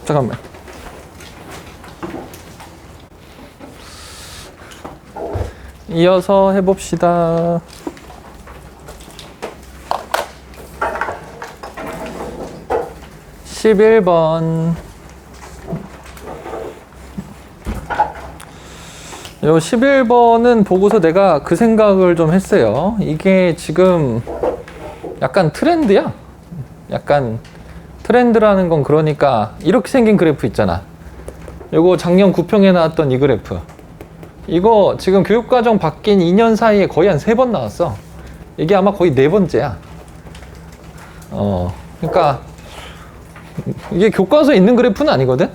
잠깐만. 이어서 해봅시다. (11번) 요 11번은 보고서 내가 그 생각을 좀 했어요. 이게 지금 약간 트렌드야. 약간 트렌드라는 건 그러니까 이렇게 생긴 그래프 있잖아. 요거 작년 9평에 나왔던 이 그래프. 이거 지금 교육과정 바뀐 2년 사이에 거의 한 3번 나왔어. 이게 아마 거의 4번째야. 그러니까 이게 교과서에 있는 그래프는 아니거든?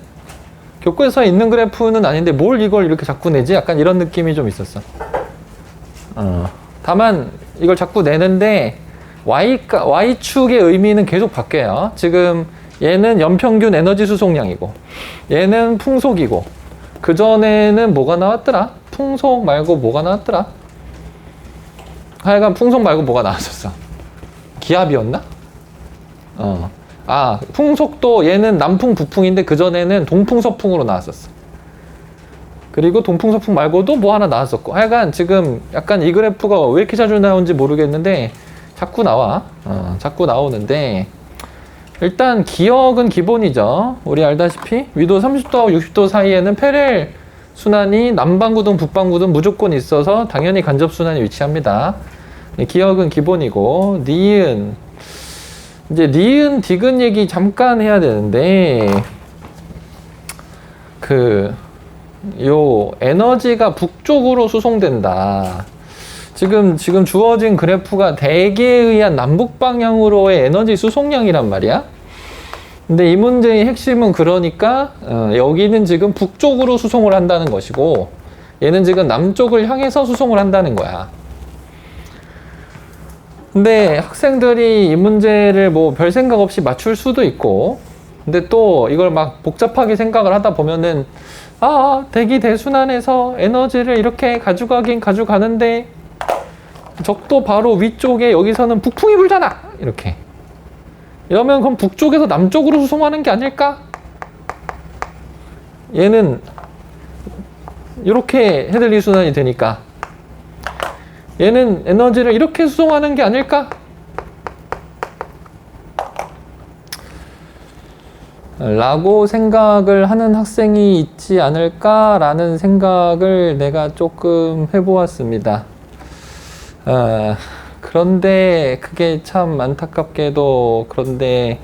교과서에 있는 그래프는 아닌데 뭘 이걸 이렇게 자꾸 내지? 약간 이런 느낌이 좀 있었어. 다만 이걸 자꾸 내는데 Y축의 의미는 계속 바뀌어요. 지금 얘는 연평균 에너지 수송량이고 얘는 풍속이고 그전에는 뭐가 나왔더라? 풍속 말고 뭐가 나왔더라? 하여간 풍속 말고 뭐가 나왔었어? 기압이었나? 풍속도 얘는 남풍, 북풍인데 그전에는 동풍, 서풍으로 나왔었어. 그리고 동풍, 서풍 말고도 뭐 하나 나왔었고 하여간 지금 약간 이 그래프가 왜 이렇게 자주 나오는지 모르겠는데 자꾸 나와. 자꾸 나오는데 일단 기억은 기본이죠. 우리 알다시피 위도 30도하고 60도 사이에는 페렐 순환이 남반구든 북반구든 무조건 있어서 당연히 간접순환이 위치합니다. 기억은 기본이고 니은 이제 니은 디귿 얘기 잠깐 해야 되는데 요 에너지가 북쪽으로 수송된다. 지금 주어진 그래프가 대기에 의한 남북 방향으로의 에너지 수송량이란 말이야. 근데 이 문제의 핵심은 그러니까 여기는 지금 북쪽으로 수송을 한다는 것이고 얘는 지금 남쪽을 향해서 수송을 한다는 거야. 근데 학생들이 이 문제를 뭐 별 생각 없이 맞출 수도 있고 근데 또 이걸 막 복잡하게 생각을 하다 보면은 대기 대순환에서 에너지를 이렇게 가져가긴 가져가는데 적도 바로 위쪽에 여기서는 북풍이 불잖아 이렇게 이러면 그럼 북쪽에서 남쪽으로 수송하는 게 아닐까? 얘는 이렇게 헤들리 순환이 되니까 얘는 에너지를 이렇게 수송하는 게 아닐까? 라고 생각을 하는 학생이 있지 않을까라는 생각을 내가 조금 해보았습니다. 그런데 그게 참 안타깝게도 그런데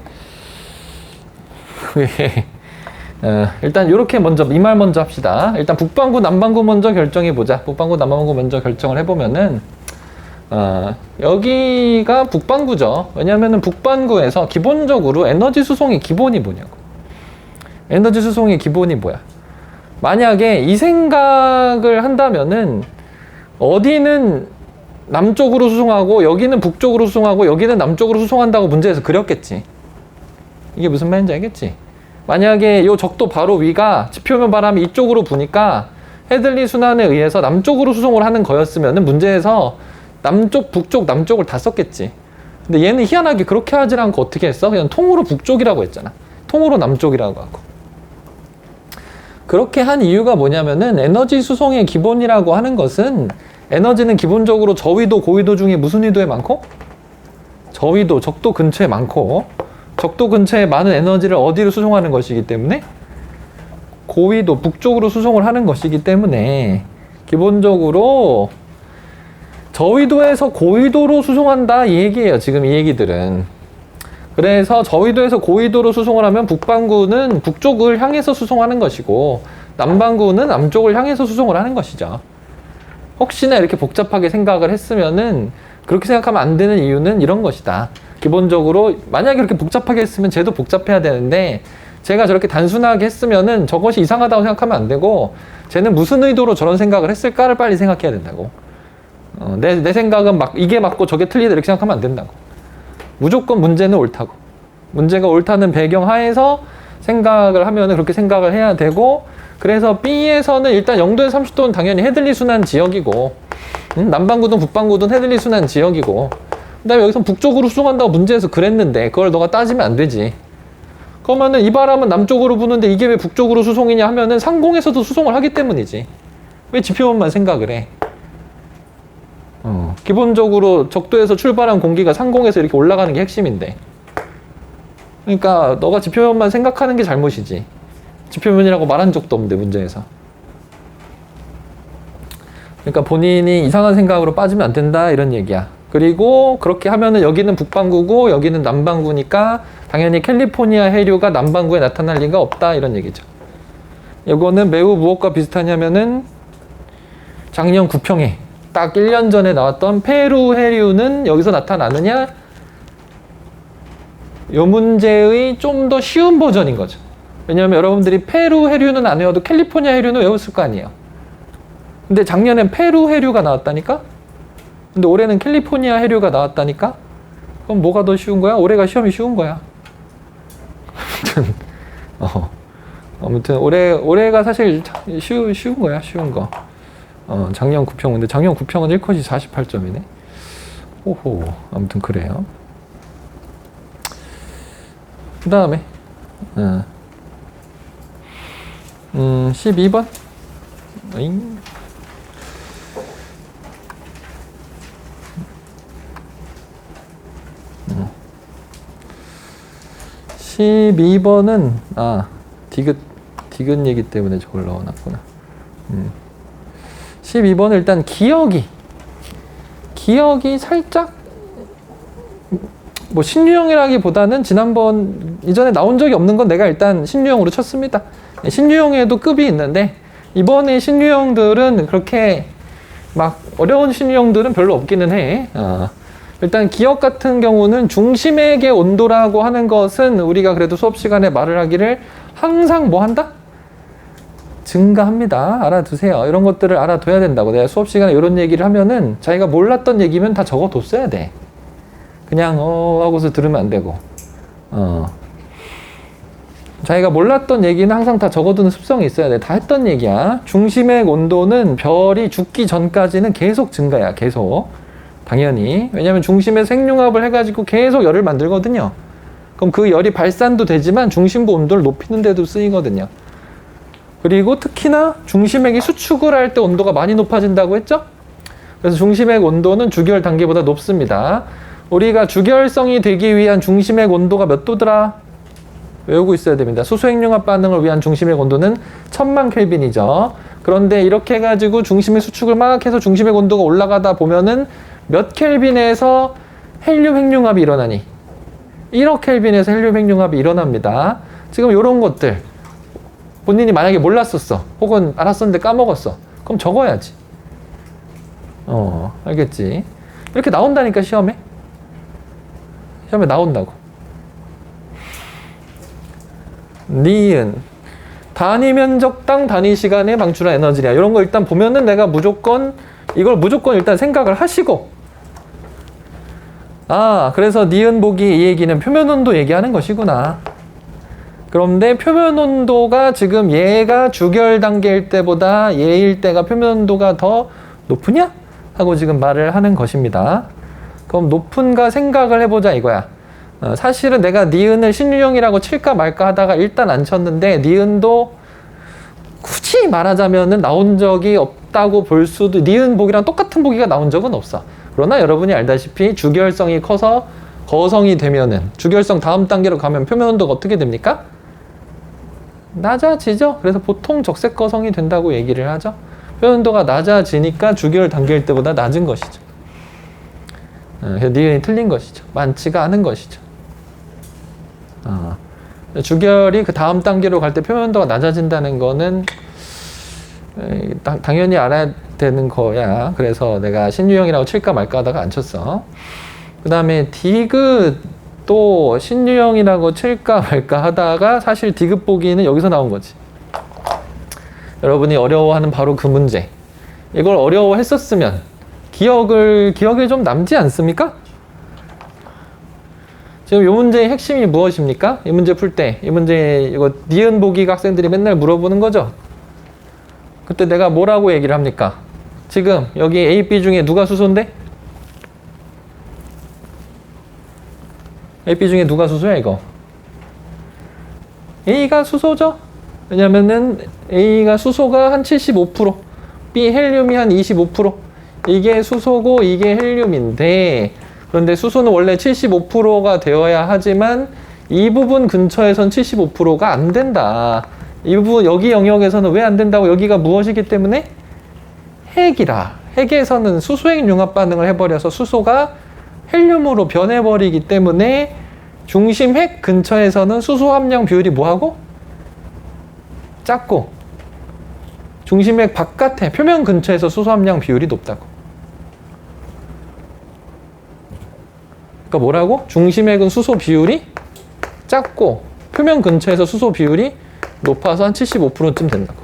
일단 이렇게 먼저 이 말 먼저 합시다. 일단 북반구 남반구 먼저 결정해 보자. 북반구 남반구 먼저 결정을 해보면은 여기가 북반구죠. 왜냐하면 북반구에서 기본적으로 에너지 수송의 기본이 뭐냐고. 에너지 수송의 기본이 뭐야? 만약에 이 생각을 한다면은 어디는 남쪽으로 수송하고 여기는 북쪽으로 수송하고 여기는 남쪽으로 수송한다고 문제에서 그렸겠지. 이게 무슨 말인지 알겠지? 만약에 이 적도 바로 위가 지표면 바람이 이쪽으로 부니까 헤들리 순환에 의해서 남쪽으로 수송을 하는 거였으면 문제에서 남쪽, 북쪽, 남쪽을 다 썼겠지. 근데 얘는 희한하게 그렇게 하질 않고 어떻게 했어? 그냥 통으로 북쪽이라고 했잖아. 통으로 남쪽이라고 하고. 그렇게 한 이유가 뭐냐면은 에너지 수송의 기본이라고 하는 것은 에너지는 기본적으로 저위도, 고위도 중에 무슨 위도에 많고? 저위도, 적도 근처에 많고, 적도 근처에 많은 에너지를 어디로 수송하는 것이기 때문에 고위도, 북쪽으로 수송을 하는 것이기 때문에 기본적으로 저위도에서 고위도로 수송한다 이 얘기예요. 지금 이 얘기들은. 그래서 저위도에서 고위도로 수송을 하면 북반구는 북쪽을 향해서 수송하는 것이고 남반구는 남쪽을 향해서 수송을 하는 것이죠. 혹시나 이렇게 복잡하게 생각을 했으면은 그렇게 생각하면 안 되는 이유는 이런 것이다. 기본적으로 만약에 이렇게 복잡하게 했으면 쟤도 복잡해야 되는데 제가 저렇게 단순하게 했으면은 저것이 이상하다고 생각하면 안 되고 쟤는 무슨 의도로 저런 생각을 했을까를 빨리 생각해야 된다고. 내 생각은 이게 맞고 저게 틀리다 이렇게 생각하면 안 된다고. 무조건 문제는 옳다고. 문제가 옳다는 배경 하에서 생각을 하면은 그렇게 생각을 해야 되고 그래서 B에서는 일단 0도에서 30도는 당연히 헤들리 순환 지역이고 남반구든 북반구든 헤들리 순환 지역이고 그 다음에 여기서 북쪽으로 수송한다고 문제에서 그랬는데 그걸 너가 따지면 안 되지. 그러면은 이 바람은 남쪽으로 부는데 이게 왜 북쪽으로 수송이냐 하면은 상공에서도 수송을 하기 때문이지. 왜 지표면만 생각을 해? 기본적으로 적도에서 출발한 공기가 상공에서 이렇게 올라가는 게 핵심인데. 그러니까 너가 지표면만 생각하는 게 잘못이지. 지표면이라고 말한 적도 없는데 문제에서. 그러니까 본인이 이상한 생각으로 빠지면 안 된다 이런 얘기야. 그리고 그렇게 하면은 여기는 북반구고 여기는 남반구니까 당연히 캘리포니아 해류가 남반구에 나타날 리가 없다 이런 얘기죠. 이거는 매우 무엇과 비슷하냐면은 작년 구평에 딱 1년 전에 나왔던 페루 해류는 여기서 나타나느냐? 이 문제의 좀 더 쉬운 버전인 거죠. 왜냐하면 여러분들이 페루 해류는 안 외워도 캘리포니아 해류는 외웠을 거 아니에요. 근데 작년엔 페루 해류가 나왔다니까? 근데 올해는 캘리포니아 해류가 나왔다니까? 그럼 뭐가 더 쉬운 거야? 올해가 시험이 쉬운 거야. 아무튼 올해가 사실 쉬운 거야, 쉬운 거. 작년 9평. 근데 작년 9평은 1컷이 48점이네. 오호. 아무튼 그래요. 그 다음에 12번. 어잉. 음. 12번은 디귿 얘기 때문에 저걸 넣어놨구나. 12번은 일단 기억이 살짝 뭐 신유형이라기보다는 지난번 이전에 나온 적이 없는 건 내가 일단 신유형으로 쳤습니다. 신유형에도 급이 있는데 이번에 신유형들은 그렇게 막 어려운 신유형들은 별로 없기는 해. 일단 기억 같은 경우는 중심액의 온도라고 하는 것은 우리가 그래도 수업 시간에 말을 하기를 항상 뭐 한다? 증가합니다. 알아두세요. 이런 것들을 알아둬야 된다고. 내가 수업 시간에 이런 얘기를 하면은 자기가 몰랐던 얘기면 다 적어뒀어야 돼. 그냥 하고서 들으면 안 되고. 자기가 몰랐던 얘기는 항상 다 적어두는 습성이 있어야 돼. 다 했던 얘기야. 중심의 온도는 별이 죽기 전까지는 계속 증가야. 계속. 당연히. 왜냐면 중심에서 핵융합을 해가지고 계속 열을 만들거든요. 그럼 그 열이 발산도 되지만 중심부 온도를 높이는 데도 쓰이거든요. 그리고 특히나 중심액이 수축을 할 때 온도가 많이 높아진다고 했죠? 그래서 중심액 온도는 주결 단계보다 높습니다. 우리가 주결성이 되기 위한 중심액 온도가 몇 도더라? 외우고 있어야 됩니다. 수소핵융합 반응을 위한 중심액 온도는 1000만 켈빈이죠. 그런데 이렇게 해가지고 중심의 수축을 막 해서 중심액 온도가 올라가다 보면은 몇 켈빈에서 헬륨 핵융합이 일어나니? 1억 켈빈에서 헬륨 핵융합이 일어납니다. 지금 이런 것들 본인이 만약에 몰랐었어. 혹은 알았었는데 까먹었어. 그럼 적어야지. 알겠지? 이렇게 나온다니까, 시험에. 시험에 나온다고. 니은. 단위 면적당 단위 시간에 방출한 에너지냐. 이런 거 일단 보면은 내가 이걸 무조건 일단 생각을 하시고. 아, 그래서 니은 보기 이 얘기는 표면 온도 얘기하는 것이구나. 그런데 표면 온도가 지금 얘가 주결 단계일 때보다 얘일 때가 표면 온도가 더 높으냐? 하고 지금 말을 하는 것입니다. 그럼 높은가 생각을 해보자 이거야. 사실은 내가 니은을 신유형이라고 칠까 말까 하다가 일단 안 쳤는데 니은도 굳이 말하자면은 나온 적이 없다고 볼 수도, 니은 보기랑 똑같은 보기가 나온 적은 없어. 그러나 여러분이 알다시피 주결성이 커서 거성이 되면은, 주결성 다음 단계로 가면 표면 온도가 어떻게 됩니까? 낮아지죠. 그래서 보통 적색 거성이 된다고 얘기를 하죠. 표면 온도가 낮아지니까 주결 단계일 때보다 낮은 것이죠. 그래서 니은이 틀린 것이죠. 많지가 않은 것이죠. 주결이 그 다음 단계로 갈 때 표면 온도가 낮아진다는 거는 당연히 알아야 되는 거야. 그래서 내가 신유형이라고 칠까 말까 하다가 안 쳤어. 그 다음에 디귿도 신유형이라고 칠까 말까 하다가 사실 디귿 보기는 여기서 나온 거지. 여러분이 어려워하는 바로 그 문제. 이걸 어려워했었으면 기억에 좀 남지 않습니까? 지금 이 문제의 핵심이 무엇입니까? 이 문제 풀 때, 이거 니은 보기 학생들이 맨날 물어보는 거죠? 그때 내가 뭐라고 얘기를 합니까? 지금 여기 A, B 중에 누가 수소인데? A, B 중에 누가 수소야 이거? A가 수소죠? 왜냐면은 A가 수소가 한 75%, B 헬륨이 한 25%. 이게 수소고 이게 헬륨인데, 그런데 수소는 원래 75%가 되어야 하지만 이 부분 근처에선 75%가 안 된다. 이 부분 여기 영역에서는 왜 안 된다고? 여기가 무엇이기 때문에? 핵이라. 핵에서는 수소핵 융합 반응을 해버려서 수소가 헬륨으로 변해버리기 때문에 중심 핵 근처에서는 수소 함량 비율이 뭐하고? 작고, 중심 핵 바깥에 표면 근처에서 수소 함량 비율이 높다고. 그러니까 뭐라고? 중심 핵은 수소 비율이 작고 표면 근처에서 수소 비율이 높아서 한 75%쯤 된다고.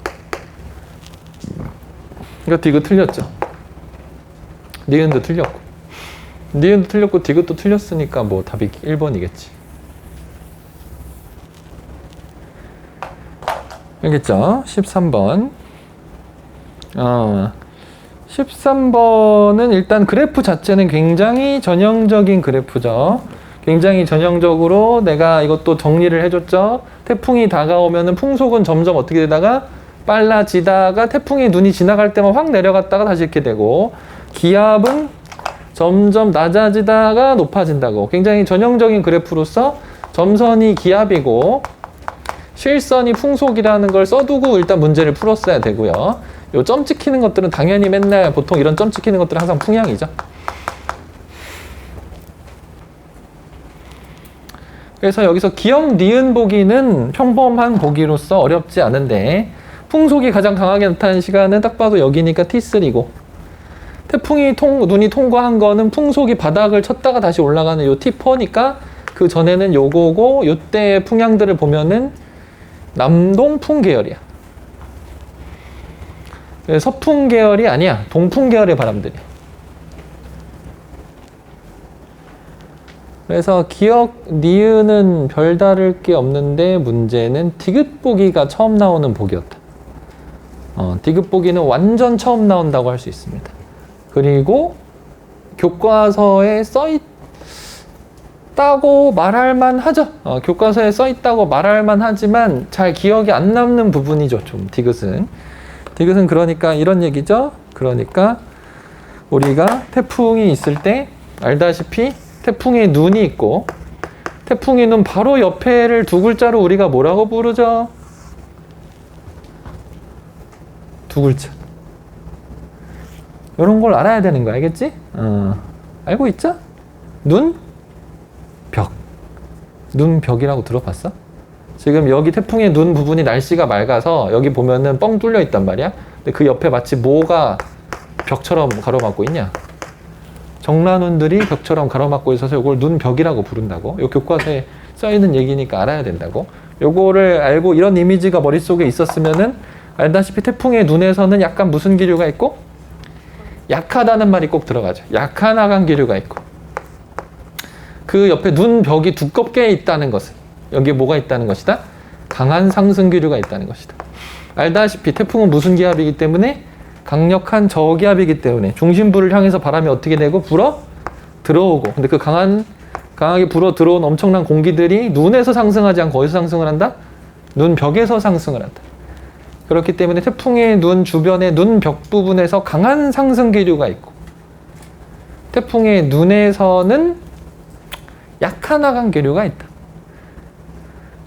그러니까 디귿 틀렸죠. 니은도 틀렸고. 니은도 틀렸고 디귿도 틀렸으니까 뭐 답이 1번이겠지. 알겠죠? 13번. 13번은 일단 그래프 자체는 굉장히 전형적인 그래프죠. 굉장히 전형적으로 내가 이것도 정리를 해줬죠. 태풍이 다가오면은 풍속은 점점 어떻게 되다가 빨라지다가 태풍이 눈이 지나갈 때만 확 내려갔다가 다시 이렇게 되고, 기압은 점점 낮아지다가 높아진다고. 굉장히 전형적인 그래프로서 점선이 기압이고 실선이 풍속이라는 걸 써두고 일단 문제를 풀었어야 되고요. 요 점 찍히는 것들은 당연히 맨날 보통 이런 점 찍히는 것들은 항상 풍향이죠. 그래서 여기서 기역 니은 보기는 평범한 보기로서 어렵지 않은데, 풍속이 가장 강하게 나타나는 시간은 딱 봐도 여기니까 T3고, 태풍이 눈이 통과한 거는 풍속이 바닥을 쳤다가 다시 올라가는 요 T4니까 그 전에는 요거고, 요때 풍향들을 보면은 남동풍 계열이야. 서풍 계열이 아니야. 동풍 계열의 바람들이야. 그래서 기역 니은은 별다를 게 없는데 문제는 디귿 보기가 처음 나오는 보기였다. 디귿 보기는 완전 처음 나온다고 할 수 있습니다. 그리고 교과서에 써있다고 말할 하죠. 교과서에 써있다고 말할 하지만 잘 기억이 안 남는 부분이죠. 좀 디귿은 그러니까 이런 얘기죠. 그러니까 우리가 태풍이 있을 때 알다시피 태풍의 눈이 있고, 태풍의 눈 바로 옆에를 두 글자로 우리가 뭐라고 부르죠? 두 글자. 이런 걸 알아야 되는 거 알겠지? 알고 있죠? 눈, 벽. 눈벽이라고 들어봤어? 지금 여기 태풍의 눈 부분이 날씨가 맑아서 여기 보면은 뻥 뚫려 있단 말이야. 근데 그 옆에 마치 뭐가 벽처럼 가로막고 있냐? 정란운들이 벽처럼 가로막고 있어서 이걸 눈벽이라고 부른다고. 이 교과서에 써있는 얘기니까 알아야 된다고. 요거를 알고 이런 이미지가 머릿속에 있었으면은 알다시피 태풍의 눈에서는 약간 무슨 기류가 있고 약하다는 말이 꼭 들어가죠. 약한 하강 기류가 있고 그 옆에 눈벽이 두껍게 있다는 것은 여기에 뭐가 있다는 것이다? 강한 상승 기류가 있다는 것이다. 알다시피 태풍은 무슨 기압이기 때문에 강력한 저기압이기 때문에 중심부를 향해서 바람이 어떻게 되고 불어 들어오고 근데 그 강하게 불어 들어온 엄청난 공기들이 눈에서 상승하지 않고 어디서 상승을 한다? 눈벽에서 상승을 한다. 그렇기 때문에 태풍의 눈 주변의 눈벽 부분에서 강한 상승 기류가 있고 태풍의 눈에서는 약한 하강 기류가 있다.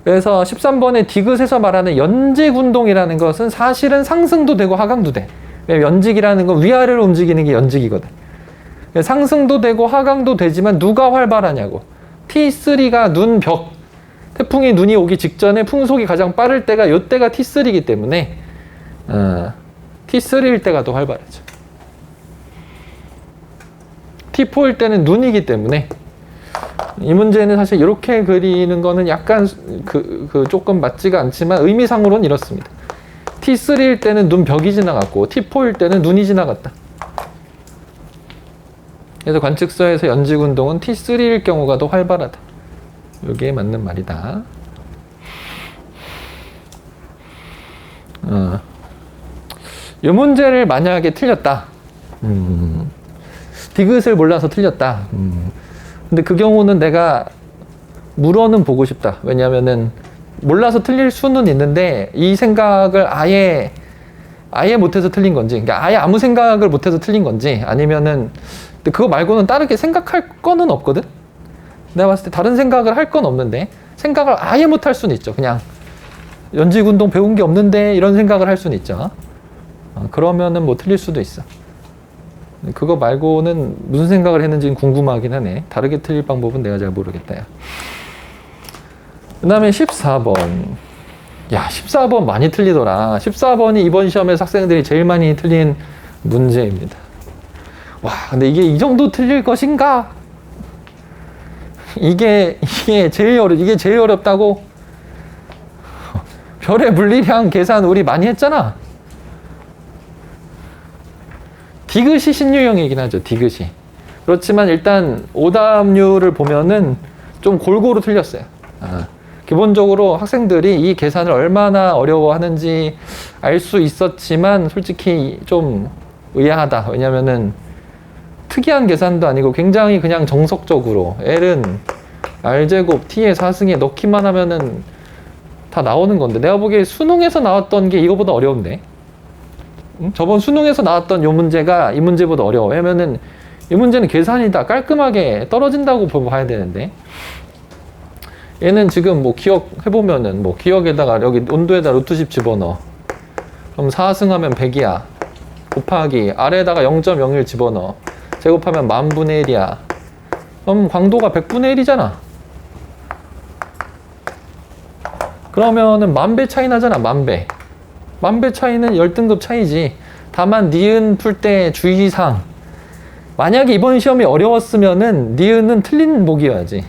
그래서 13번의 디귿에서 말하는 연직운동이라는 것은 사실은 상승도 되고 하강도 돼. 연직이라는 건 위아래로 움직이는 게 연직이거든. 상승도 되고 하강도 되지만 누가 활발하냐고. T3가 눈벽. 태풍이 눈이 오기 직전에 풍속이 가장 빠를 때가 이때가 T3이기 때문에 T3일 때가 더 활발하죠. T4일 때는 눈이기 때문에 이 문제는 사실 이렇게 그리는 거는 약간 조금 맞지가 않지만 의미상으로는 이렇습니다. T3일 때는 눈벽이 지나갔고 T4일 때는 눈이 지나갔다. 그래서 관측서에서 연직운동은 T3일 경우가 더 활발하다. 여기에 맞는 말이다. 이 문제를 만약에 틀렸다. 디귿을 몰라서 틀렸다. 근데 그 경우는 내가 물어는 보고 싶다. 왜냐하면은 몰라서 틀릴 수는 있는데 이 생각을 아예 못해서 틀린 건지, 그러니까 아예 아무 생각을 못해서 틀린 건지, 아니면은 근데 그거 말고는 다르게 생각할 거는 없거든. 내가 봤을 때 다른 생각을 할 건 없는데 생각을 아예 못할 수는 있죠. 그냥 연직운동 배운 게 없는데 이런 생각을 할 수는 있죠. 그러면은 뭐 틀릴 수도 있어. 그거 말고는 무슨 생각을 했는지는 궁금하긴 하네. 다르게 틀릴 방법은 내가 잘 모르겠다. 야. 그 다음에 14번. 야, 14번 많이 틀리더라. 14번이 이번 시험에서 학생들이 제일 많이 틀린 문제입니다. 와, 근데 이게 이 정도 틀릴 것인가? 이게 제일 어렵다고? 별의 물리량 계산 우리 많이 했잖아. 디귿이 신유형이긴 하죠. 디귿이. 그렇지만 일단 오답률을 보면은 좀 골고루 틀렸어요. 기본적으로 학생들이 이 계산을 얼마나 어려워하는지 알 수 있었지만 솔직히 좀 의아하다. 왜냐면은 특이한 계산도 아니고 굉장히 그냥 정석적으로 L은 R제곱 T의 4승에 넣기만 하면은 다 나오는 건데 내가 보기에 수능에서 나왔던 게 이거보다 어려운데. 저번 수능에서 나왔던 요 문제가 이 문제보다 어려워. 왜냐면은 이 문제는 계산이 다 깔끔하게 떨어진다고 봐야 되는데 얘는 지금 뭐 기억해보면은 뭐 기억에다가 여기 온도에다 루트 10 집어넣어. 그럼 4승하면 100이야. 곱하기 아래에다가 0.01 집어넣어. 제곱하면 10,000분의 1이야. 그럼 광도가 100분의 1이잖아. 그러면은 10,000배 차이 나잖아. 10,000배. 10,000배 차이는 10등급 차이지. 다만 니은 풀 때 주의사항. 만약에 이번 시험이 어려웠으면은 니은은 틀린 목이어야지.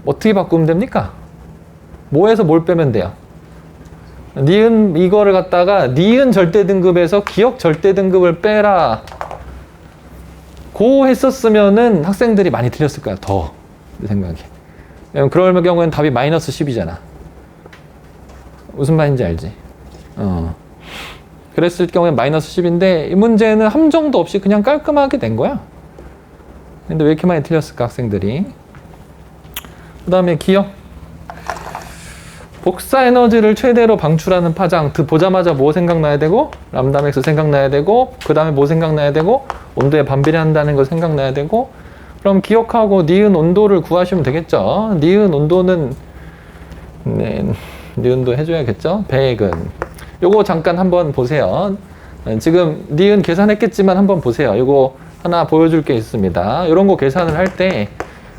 어떻게 바꾸면 됩니까? 뭐에서 뭘 빼면 돼요? 니은 이거를 갖다가 니은 절대 등급에서 기억 절대 등급을 빼라. 고 했었으면은 학생들이 많이 틀렸을 거야. 더. 내 생각에. 그럴 경우에는 답이 마이너스 10이잖아. 무슨 말인지 알지? 그랬을 경우에 마이너스 10인데 이 문제는 함정도 없이 그냥 깔끔하게 된 거야. 근데 왜 이렇게 많이 틀렸을까 학생들이? 그 다음에 기억. 복사 에너지를 최대로 방출하는 파장. 보자마자 뭐 생각나야 되고 람다 맥스 생각나야 되고 그 다음에 뭐 생각나야 되고 온도에 반비례한다는 거 생각나야 되고 그럼 기억하고 니은 온도를 구하시면 되겠죠. 니은 온도는 니은도 해줘야겠죠. 100은 요거 잠깐 한번 보세요. 지금 니은 계산했겠지만 한번 보세요. 요거 하나 보여줄 게 있습니다. 이런 거 계산을 할 때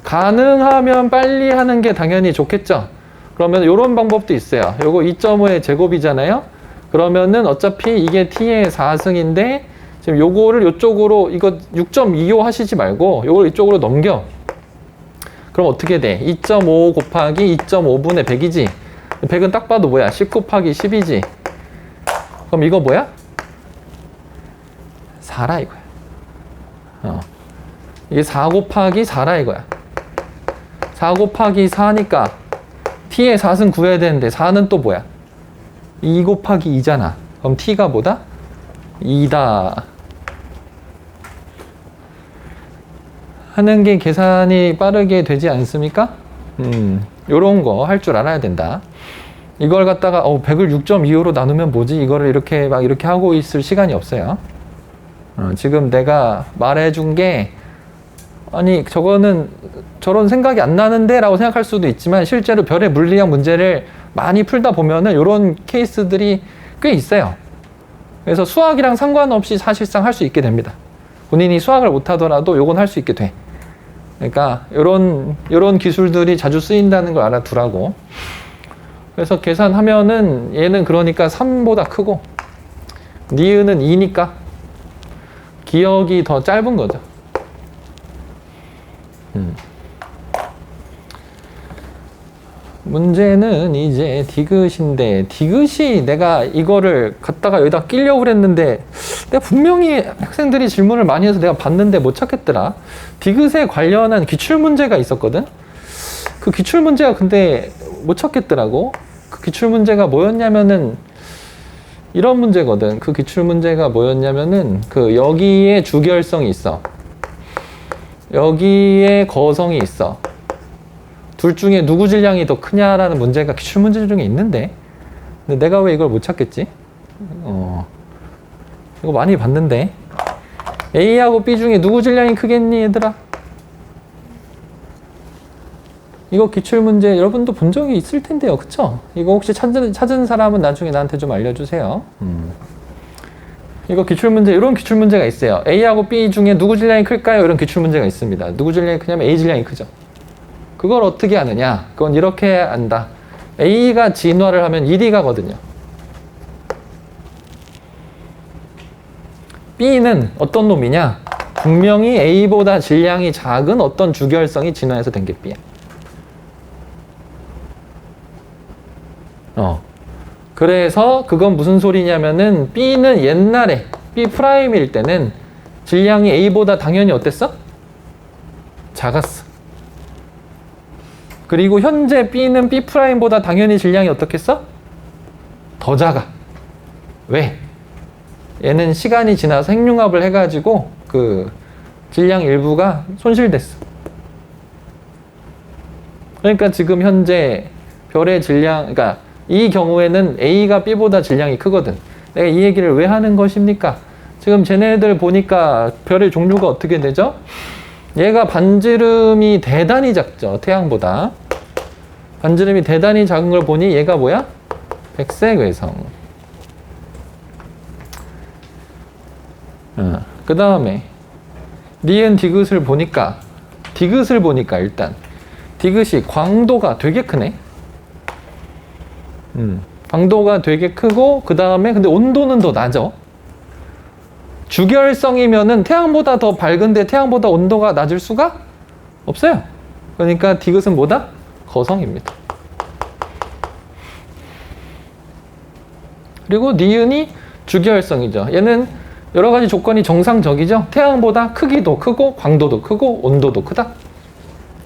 가능하면 빨리 하는 게 당연히 좋겠죠. 그러면 이런 방법도 있어요. 요거 2.5의 제곱이잖아요. 그러면은 어차피 이게 t의 4승인데 지금 요거를 이쪽으로 이거 6.25 하시지 말고 요걸 이쪽으로 넘겨. 그럼 어떻게 돼? 2.5 곱하기 2.5분의 100이지. 100은 딱 봐도 뭐야? 10 곱하기 10이지. 그럼 이거 뭐야? 4라 이거야. 이게 4 곱하기 4라 이거야. 4 곱하기 4니까 t의 4승 구해야 되는데 4는 또 뭐야? 2 곱하기 2잖아. 그럼 t가 뭐다? 2다. 하는 게 계산이 빠르게 되지 않습니까? 요런 거 할 줄 알아야 된다. 이걸 갖다가 100을 6.25로 나누면 뭐지? 이거를 이렇게 막 이렇게 하고 있을 시간이 없어요. 지금 내가 말해준 게 아니 저거는 저런 생각이 안 나는데 라고 생각할 수도 있지만 실제로 별의 물리학 문제를 많이 풀다 보면은 이런 케이스들이 꽤 있어요. 그래서 수학이랑 상관없이 사실상 할 수 있게 됩니다. 본인이 수학을 못하더라도 요건 할 수 있게 돼. 그러니까 요런 기술들이 자주 쓰인다는 걸 알아두라고. 그래서 계산하면은 얘는 그러니까 3보다 크고 니은은 2니까 기억이 더 짧은 거죠. 문제는 이제 디귿인데 디귿이 내가 이거를 갖다가 여기다 끼려고 그랬는데 내가 분명히 학생들이 질문을 많이 해서 내가 봤는데 못 찾겠더라. 디귿에 관련한 기출문제가 있었거든. 그 기출문제가 근데 못 찾겠더라고. 그 기출문제가 뭐였냐면은 이런 문제거든. 그 기출문제가 뭐였냐면은 그 여기에 주결성이 있어. 여기에 거성이 있어. 둘 중에 누구 질량이 더 크냐라는 문제가 기출문제 중에 있는데 근데 내가 왜 이걸 못 찾겠지? 이거 많이 봤는데 A하고 B 중에 누구 질량이 크겠니 얘들아? 이거 기출문제 여러분도 본 적이 있을 텐데요. 그쵸? 이거 혹시 찾은 사람은 나중에 나한테 좀 알려주세요. 이거 기출문제, 이런 기출문제가 있어요. A하고 B 중에 누구 질량이 클까요? 이런 기출문제가 있습니다. 누구 질량이 크냐면 A 질량이 크죠. 그걸 어떻게 아느냐? 그건 이렇게 안다. A가 진화를 하면 1이 가거든요. B는 어떤 놈이냐? 분명히 A보다 질량이 작은 어떤 주결성이 진화해서 된 게 B야. 그래서 그건 무슨 소리냐면은 B는 옛날에 B'일 때는 질량이 A보다 당연히 어땠어? 작았어. 그리고 현재 B는 B'보다 당연히 질량이 어떻겠어? 더 작아. 왜? 얘는 시간이 지나서 핵융합을 해가지고 그 질량 일부가 손실됐어. 그러니까 지금 현재 별의 질량, 그러니까 이 경우에는 A가 B보다 질량이 크거든. 내가 이 얘기를 왜 하는 것입니까? 지금 쟤네들 보니까 별의 종류가 어떻게 되죠? 얘가 반지름이 대단히 작죠. 태양보다. 반지름이 대단히 작은 걸 보니 얘가 뭐야? 백색외성. 그 다음에 니은 디귿을 보니까 일단 디귿이 광도가 되게 크네. 광도가 되게 크고 그 다음에 근데 온도는 더 낮아. 주결성이면은 태양보다 더 밝은데 태양보다 온도가 낮을 수가 없어요. 그러니까 디귿은 뭐다? 거성입니다. 그리고 니은이 주결성이죠. 얘는 여러 가지 조건이 정상적이죠. 태양보다 크기도 크고 광도도 크고 온도도 크다.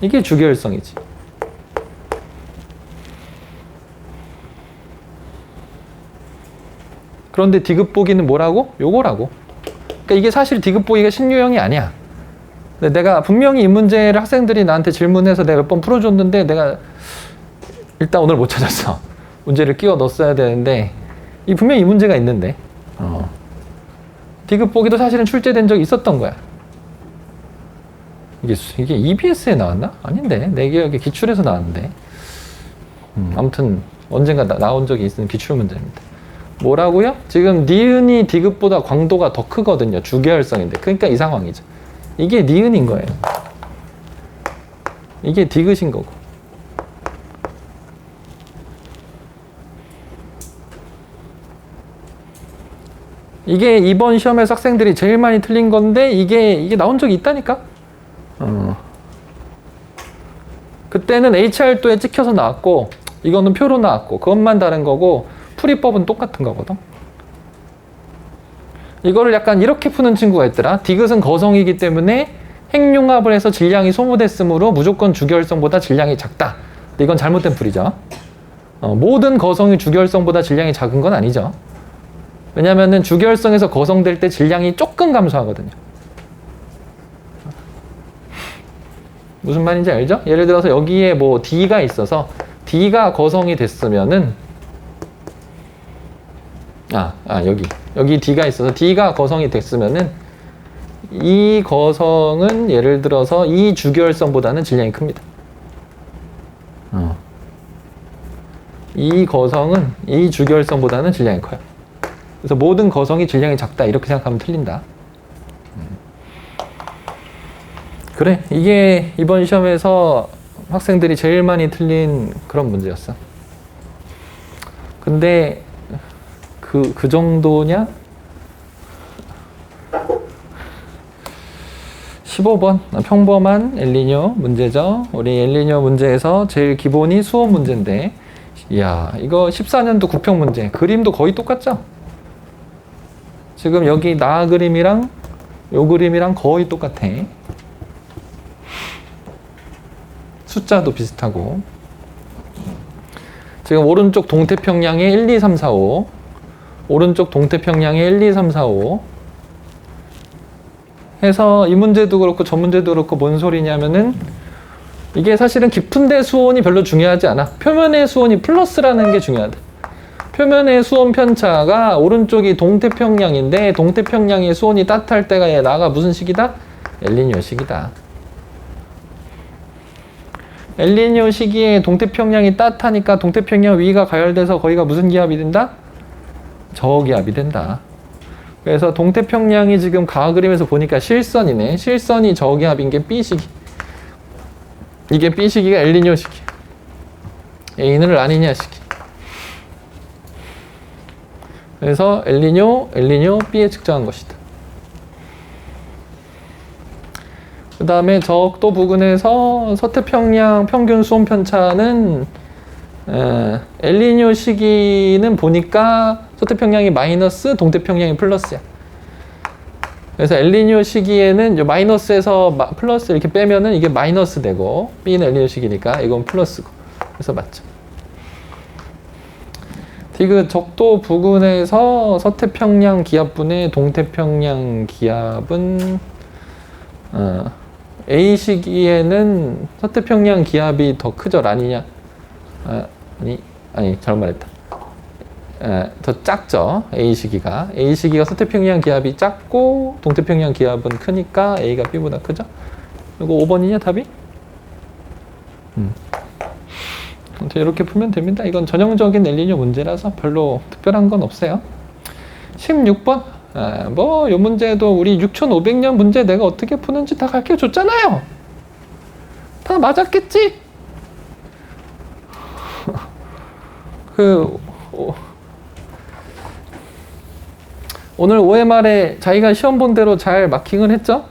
이게 주결성이지. 그런데 디귿 보기는 뭐라고? 요거라고. 그러니까 이게 사실 디귿 보기가 신유형이 아니야. 근데 내가 분명히 이 문제를 학생들이 나한테 질문해서 내가 몇 번 풀어줬는데 내가 일단 오늘 못 찾았어. 문제를 끼워 넣었어야 되는데 분명히 이 문제가 있는데 디귿 보기도 사실은 출제된 적이 있었던 거야. 이게 EBS에 나왔나? 아닌데 내 기억에 기출에서 나왔는데 아무튼 언젠가 나온 적이 있는 기출 문제입니다. 뭐라고요? 지금 니은이 디귿보다 광도가 더 크거든요. 주계열성인데. 그러니까 이 상황이죠. 이게 니은인 거예요. 이게 디귿인 거고. 이게 이번 시험에서 학생들이 제일 많이 틀린 건데 이게 나온 적이 있다니까. 그때는 HR도에 찍혀서 나왔고 이거는 표로 나왔고 그것만 다른 거고 풀이법은 똑같은 거거든. 이거를 약간 이렇게 푸는 친구가 있더라. 디귿은 거성이기 때문에 핵융합을 해서 질량이 소모됐으므로 무조건 주결성보다 질량이 작다. 근데 이건 잘못된 풀이죠. 모든 거성이 주결성보다 질량이 작은 건 아니죠. 왜냐면은 주결성에서 거성될 때 질량이 조금 감소하거든요. 무슨 말인지 알죠? 예를 들어서 여기에 뭐 D가 있어서 D가 거성이 됐으면은 여기 D가 있어서 D가 거성이 됐으면은 이 거성은 예를 들어서 이 주결성보다는 질량이 큽니다. 이 거성은 이 주결성보다는 질량이 커요. 그래서 모든 거성이 질량이 작다 이렇게 생각하면 틀린다. 그래, 이게 이번 시험에서 학생들이 제일 많이 틀린 그런 문제였어. 근데 그 정도냐? 15번 평범한 엘니뇨 문제죠. 우리 엘니뇨 문제에서 제일 기본이 수온 문제인데, 이야, 이거 14년도 구평 문제. 그림도 거의 똑같죠? 지금 여기 나 그림이랑 요 그림이랑 거의 똑같아. 숫자도 비슷하고. 지금 오른쪽 동태평양에 1, 2, 3, 4, 5. 오른쪽 동태평양에 1, 2, 3, 4, 5. 해서 이 문제도 그렇고 저 문제도 그렇고 뭔 소리냐면은 이게 사실은 깊은데 수온이 별로 중요하지 않아. 표면의 수온이 플러스라는 게 중요하다. 표면의 수온 편차가 오른쪽이 동태평양인데 동태평양의 수온이 따뜻할 때가 나가 무슨 시기다? 엘니뇨 시기다. 엘니뇨 시기에 동태평양이 따뜻하니까 동태평양 위가 가열돼서 거기가 무슨 기압이 된다? 저기압이 된다. 그래서 동태평양이 지금 가을 그림에서 보니까 실선이네. 실선이 저기압인 게 B시기. 이게 B시기가 엘니뇨 시기. A는 라니냐 시기. 그래서 엘니뇨 B에 측정한 것이다. 그 다음에 적도 부근에서 서태평양 평균 수온 편차는 엘니뇨 시기는 보니까 서태평양이 마이너스, 동태평양이 플러스야. 그래서 엘니뇨 시기에는 요 마이너스에서 플러스 이렇게 빼면은 이게 마이너스 되고 B는 엘니뇨 시기니까 이건 플러스고. 그래서 맞죠. 디귿 적도 부근에서 서태평양 기압분의 동태평양 기압은 A 시기에는 서태평양 기압이 더 크죠? 아니냐? 아니 잘못 말했다. 더 작죠? A 시기가 서태평양 기압이 작고 동태평양 기압은 크니까 A가 B보다 크죠? 이거 5번이냐 답이? 이렇게 풀면 됩니다. 이건 전형적인 엘니뇨 문제라서 별로 특별한 건 없어요. 16번 뭐 이 문제도 우리 6500년 문제 내가 어떻게 푸는지 다 가르쳐 줬잖아요. 다 맞았겠지? 오늘 OMR에 자기가 시험 본 대로 잘 마킹을 했죠?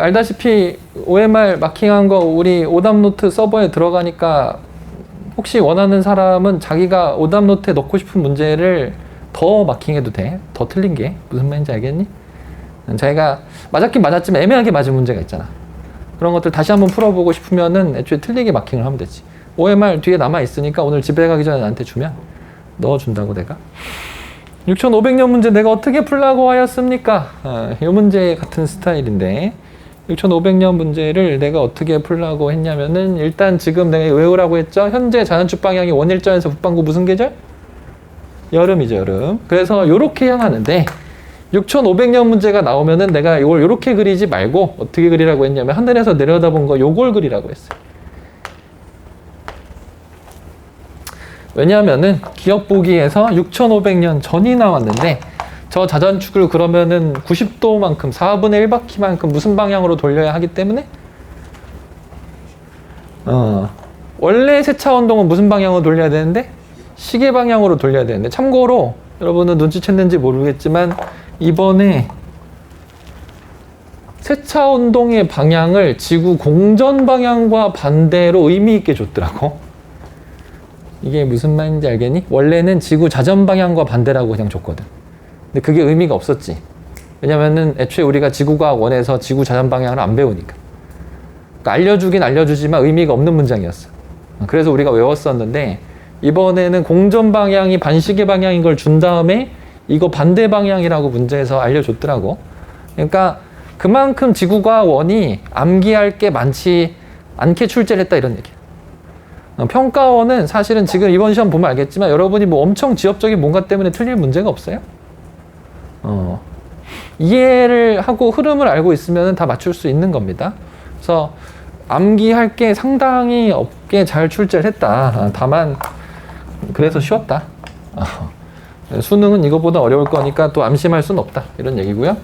알다시피 OMR 마킹한 거 우리 오답노트 서버에 들어가니까 혹시 원하는 사람은 자기가 오답노트에 넣고 싶은 문제를 더 마킹해도 돼. 더 틀린 게 무슨 말인지 알겠니? 자기가 맞았긴 맞았지만 애매하게 맞은 문제가 있잖아. 그런 것들 다시 한번 풀어보고 싶으면은 애초에 틀리게 마킹을 하면 되지. OMR 뒤에 남아 있으니까 오늘 집에 가기 전에 나한테 주면 넣어준다고 내가. 6500년 문제 내가 어떻게 풀라고 하였습니까? 이 문제 같은 스타일인데 6500년 문제를 내가 어떻게 풀라고 했냐면은 일단 지금 내가 외우라고 했죠. 현재 자연축 방향이 원일전에서 북반구 무슨 계절? 여름이죠, 여름. 그래서 요렇게 향하는데 6500년 문제가 나오면은 내가 이걸 요렇게 그리지 말고 어떻게 그리라고 했냐면 하늘에서 내려다본 거 요걸 그리라고 했어요. 왜냐하면은 기억 보기에서 6500년 전이 나왔는데 저 자전축을 그러면은 90도만큼 4분의 1바퀴만큼 무슨 방향으로 돌려야 하기 때문에 원래 세차 운동은 무슨 방향으로 돌려야 되는데 시계 방향으로 돌려야 되는데 참고로 여러분은 눈치챘는지 모르겠지만 이번에 세차 운동의 방향을 지구 공전 방향과 반대로 의미 있게 줬더라고. 이게 무슨 말인지 알겠니? 원래는 지구 자전 방향과 반대라고 그냥 줬거든. 근데 그게 의미가 없었지. 왜냐면은 애초에 우리가 지구과학 원에서 지구 자전 방향을 안 배우니까. 그러니까 알려주긴 알려주지만 의미가 없는 문장이었어. 그래서 우리가 외웠었는데 이번에는 공전 방향이 반시계 방향인 걸 준 다음에 이거 반대 방향이라고 문제에서 알려줬더라고. 그러니까 그만큼 지구과학 원이 암기할 게 많지 않게 출제를 했다 이런 얘기야. 평가원은 사실은 지금 이번 시험 보면 알겠지만 여러분이 뭐 엄청 지엽적인 뭔가 때문에 틀릴 문제가 없어요. 이해를 하고 흐름을 알고 있으면 다 맞출 수 있는 겁니다. 그래서 암기할 게 상당히 없게 잘 출제를 했다. 다만 그래서 쉬웠다. 수능은 이거보다 어려울 거니까 또 암심할 수는 없다. 이런 얘기고요.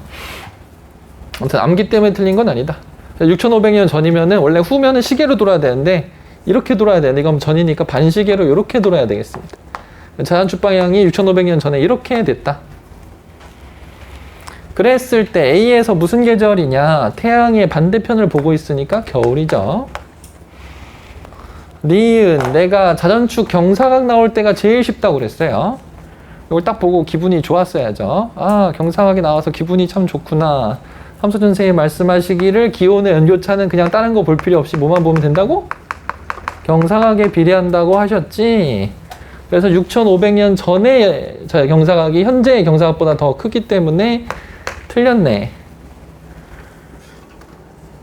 아무튼 암기 때문에 틀린 건 아니다. 6,500년 전이면은 원래 후면은 시계로 돌아야 되는데 이렇게 돌아야 되는데 이건 전이니까 반시계로 이렇게 돌아야 되겠습니다. 자전축 방향이 6,500년 전에 이렇게 됐다. 그랬을 때 A에서 무슨 계절이냐? 태양의 반대편을 보고 있으니까 겨울이죠. 니은, 내가 자전축 경사각 나올 때가 제일 쉽다고 그랬어요. 이걸 딱 보고 기분이 좋았어야죠. 아, 경사각이 나와서 기분이 참 좋구나. 함소준 선생님이 말씀하시기를 기온의 연교차는 그냥 다른 거 볼 필요 없이 뭐만 보면 된다고? 경사각에 비례한다고 하셨지. 그래서 6,500년 전에 경사각이 현재의 경사각보다 더 크기 때문에 틀렸네.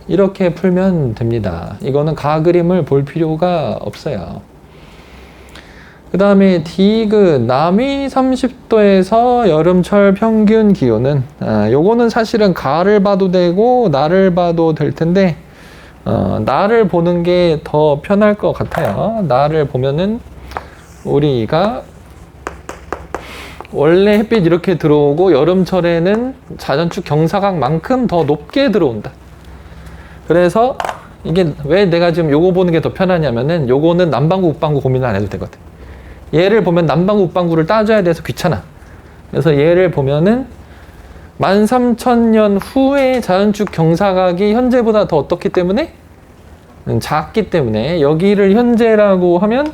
이렇게 풀면 됩니다. 이거는 가그림을 볼 필요가 없어요. 그 다음에 디귿, 남위 30도에서 여름철 평균 기온은 요거는 사실은 가를 봐도 되고 날을 봐도 될 텐데 날을 보는 게 더 편할 것 같아요. 날을 보면은 우리가 원래 햇빛 이렇게 들어오고 여름철에는 자전축 경사각만큼 더 높게 들어온다. 그래서 이게 왜 내가 지금 요거 보는 게 더 편하냐면은 요거는 남반구 북반구 고민을 안 해도 되거든. 얘를 보면 남반구 북반구를 따져야 돼서 귀찮아. 그래서 얘를 보면은 13,000년 후에 자전축 경사각이 현재보다 더 어떻기 때문에? 작기 때문에 여기를 현재라고 하면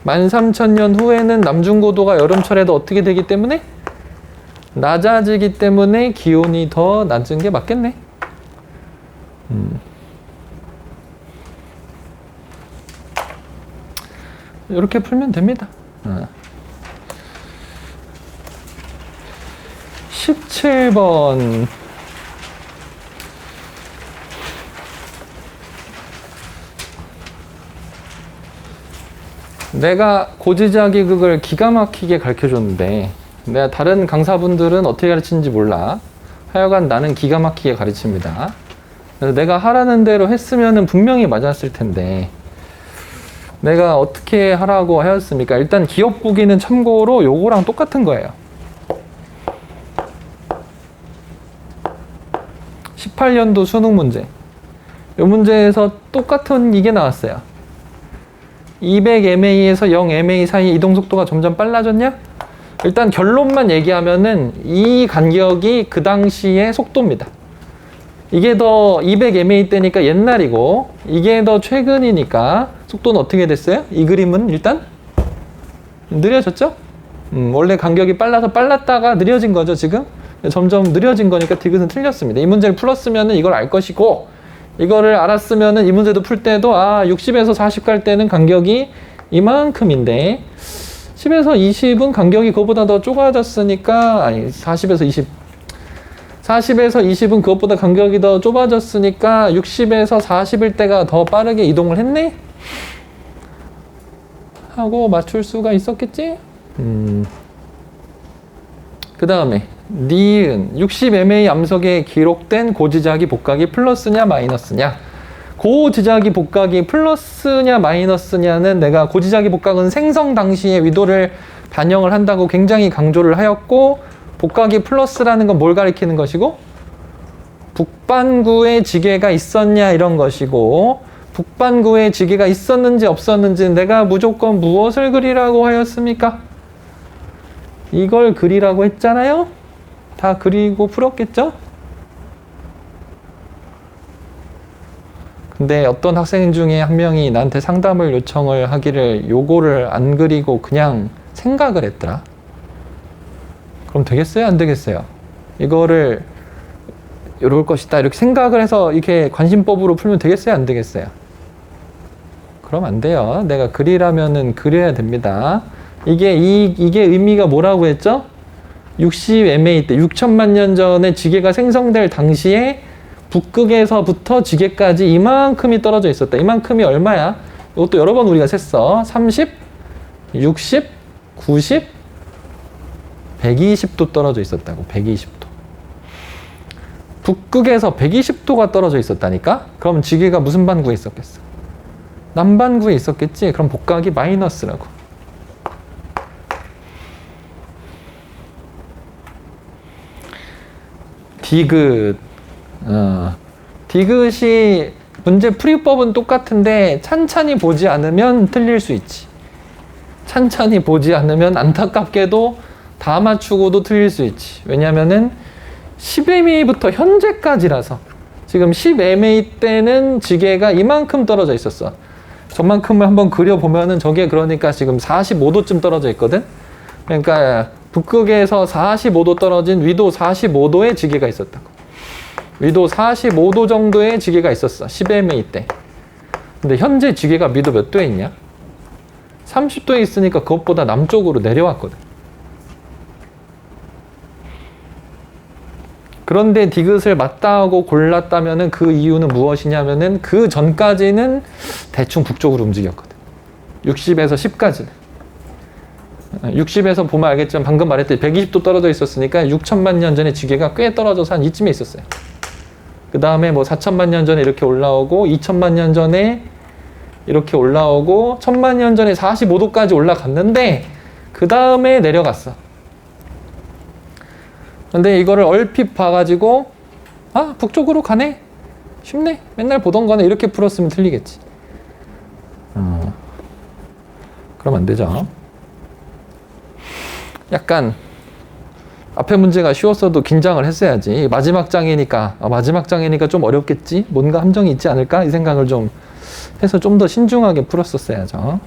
13,000년 후에는 남중고도가 여름철에도 어떻게 되기 때문에? 낮아지기 때문에 기온이 더 낮은 게 맞겠네. 이렇게 풀면 됩니다. 17번. 내가 고지자기극을 기가 막히게 가르쳐줬는데 내가 다른 강사분들은 어떻게 가르치는지 몰라. 하여간 나는 기가 막히게 가르칩니다. 그래서 내가 하라는 대로 했으면 분명히 맞았을 텐데 내가 어떻게 하라고 하였습니까? 일단 기억 보기는 참고로 요거랑 똑같은 거예요. 18년도 수능 문제. 이 문제에서 똑같은 이게 나왔어요. 200mA에서 0mA 사이 이동 속도가 점점 빨라졌냐? 일단 결론만 얘기하면은 이 간격이 그 당시의 속도입니다. 이게 더 200mA 때니까 옛날이고 이게 더 최근이니까 속도는 어떻게 됐어요? 이 그림은 일단 느려졌죠? 원래 간격이 빨랐다가 느려진 거죠 지금? 점점 느려진 거니까 디귿은 틀렸습니다. 이 문제를 풀었으면 이걸 알 것이고 이거를 알았으면 이 문제도 풀 때도 60에서 40 갈 때는 간격이 이만큼인데 10에서 20은 간격이 그거보다 더 좁아졌으니까 40에서 20은 그것보다 간격이 더 좁아졌으니까 60에서 40일 때가 더 빠르게 이동을 했네? 하고 맞출 수가 있었겠지? 그 다음에 니은 60mA 암석에 기록된 고지자기 복각이 플러스냐 마이너스냐. 고지자기 복각이 플러스냐 마이너스냐는 내가 고지자기 복각은 생성 당시의 위도를 반영을 한다고 굉장히 강조를 하였고 복각이 플러스라는 건 뭘 가리키는 것이고 북반구에 지게가 있었냐 이런 것이고 북반구에 지게가 있었는지 없었는지 내가 무조건 무엇을 그리라고 하였습니까? 이걸 그리라고 했잖아요. 다 그리고 풀었겠죠? 근데 어떤 학생 중에 한 명이 나한테 상담을 요청을 하기를 요거를 안 그리고 그냥 생각을 했더라. 그럼 되겠어요? 안 되겠어요? 이거를 이럴 것이다 이렇게 생각을 해서 이렇게 관심법으로 풀면 되겠어요? 안 되겠어요? 그럼 안 돼요. 내가 그리라면은 그려야 됩니다. 이게 의미가 뭐라고 했죠? 60MA 때 6천만 년 전에 지계가 생성될 당시에 북극에서부터 지계까지 이만큼이 떨어져 있었다. 이만큼이 얼마야? 이것도 여러 번 우리가 셌어. 30, 60, 90, 120도 떨어져 있었다고. 120도. 북극에서 120도가 떨어져 있었다니까? 그럼 지계가 무슨 반구에 있었겠어? 남반구에 있었겠지? 그럼 복각이 마이너스라고. 디귿. 디귿이 문제 풀이법은 똑같은데 찬찬히 보지 않으면 틀릴 수 있지. 찬찬히 보지 않으면 안타깝게도 다 맞추고도 틀릴 수 있지. 왜냐면은 10MA부터 현재까지라서 지금 10MA 때는 지계가 이만큼 떨어져 있었어. 저만큼을 한번 그려보면은 저게 그러니까 지금 45도쯤 떨어져 있거든. 그러니까 북극에서 45도 떨어진 위도 45도의 지계가 있었다고. 위도 45도 정도의 지계가 있었어. 10MA 때. 근데 현재 지계가 위도 몇 도에 있냐? 30도에 있으니까 그것보다 남쪽으로 내려왔거든. 그런데 디귿을 맞다고 골랐다면은 그 이유는 무엇이냐면은 그 전까지는 대충 북쪽으로 움직였거든. 60에서 10까지는. 60에서 보면 알겠지만 방금 말했듯이 120도 떨어져 있었으니까 6천만 년 전에 지계가 꽤 떨어져서 한 이쯤에 있었어요. 그 다음에 뭐 4천만 년 전에 이렇게 올라오고 2천만 년 전에 이렇게 올라오고 1000만 년 전에 45도까지 올라갔는데 그 다음에 내려갔어. 근데 이거를 얼핏 봐가지고 아 북쪽으로 가네? 쉽네? 맨날 보던 거네? 이렇게 풀었으면 틀리겠지. 그럼 안 되죠. 약간 앞에 문제가 쉬웠어도 긴장을 했어야지. 마지막 장이니까 좀 어렵겠지? 뭔가 함정이 있지 않을까? 이 생각을 좀 해서 좀 더 신중하게 풀었었어야죠.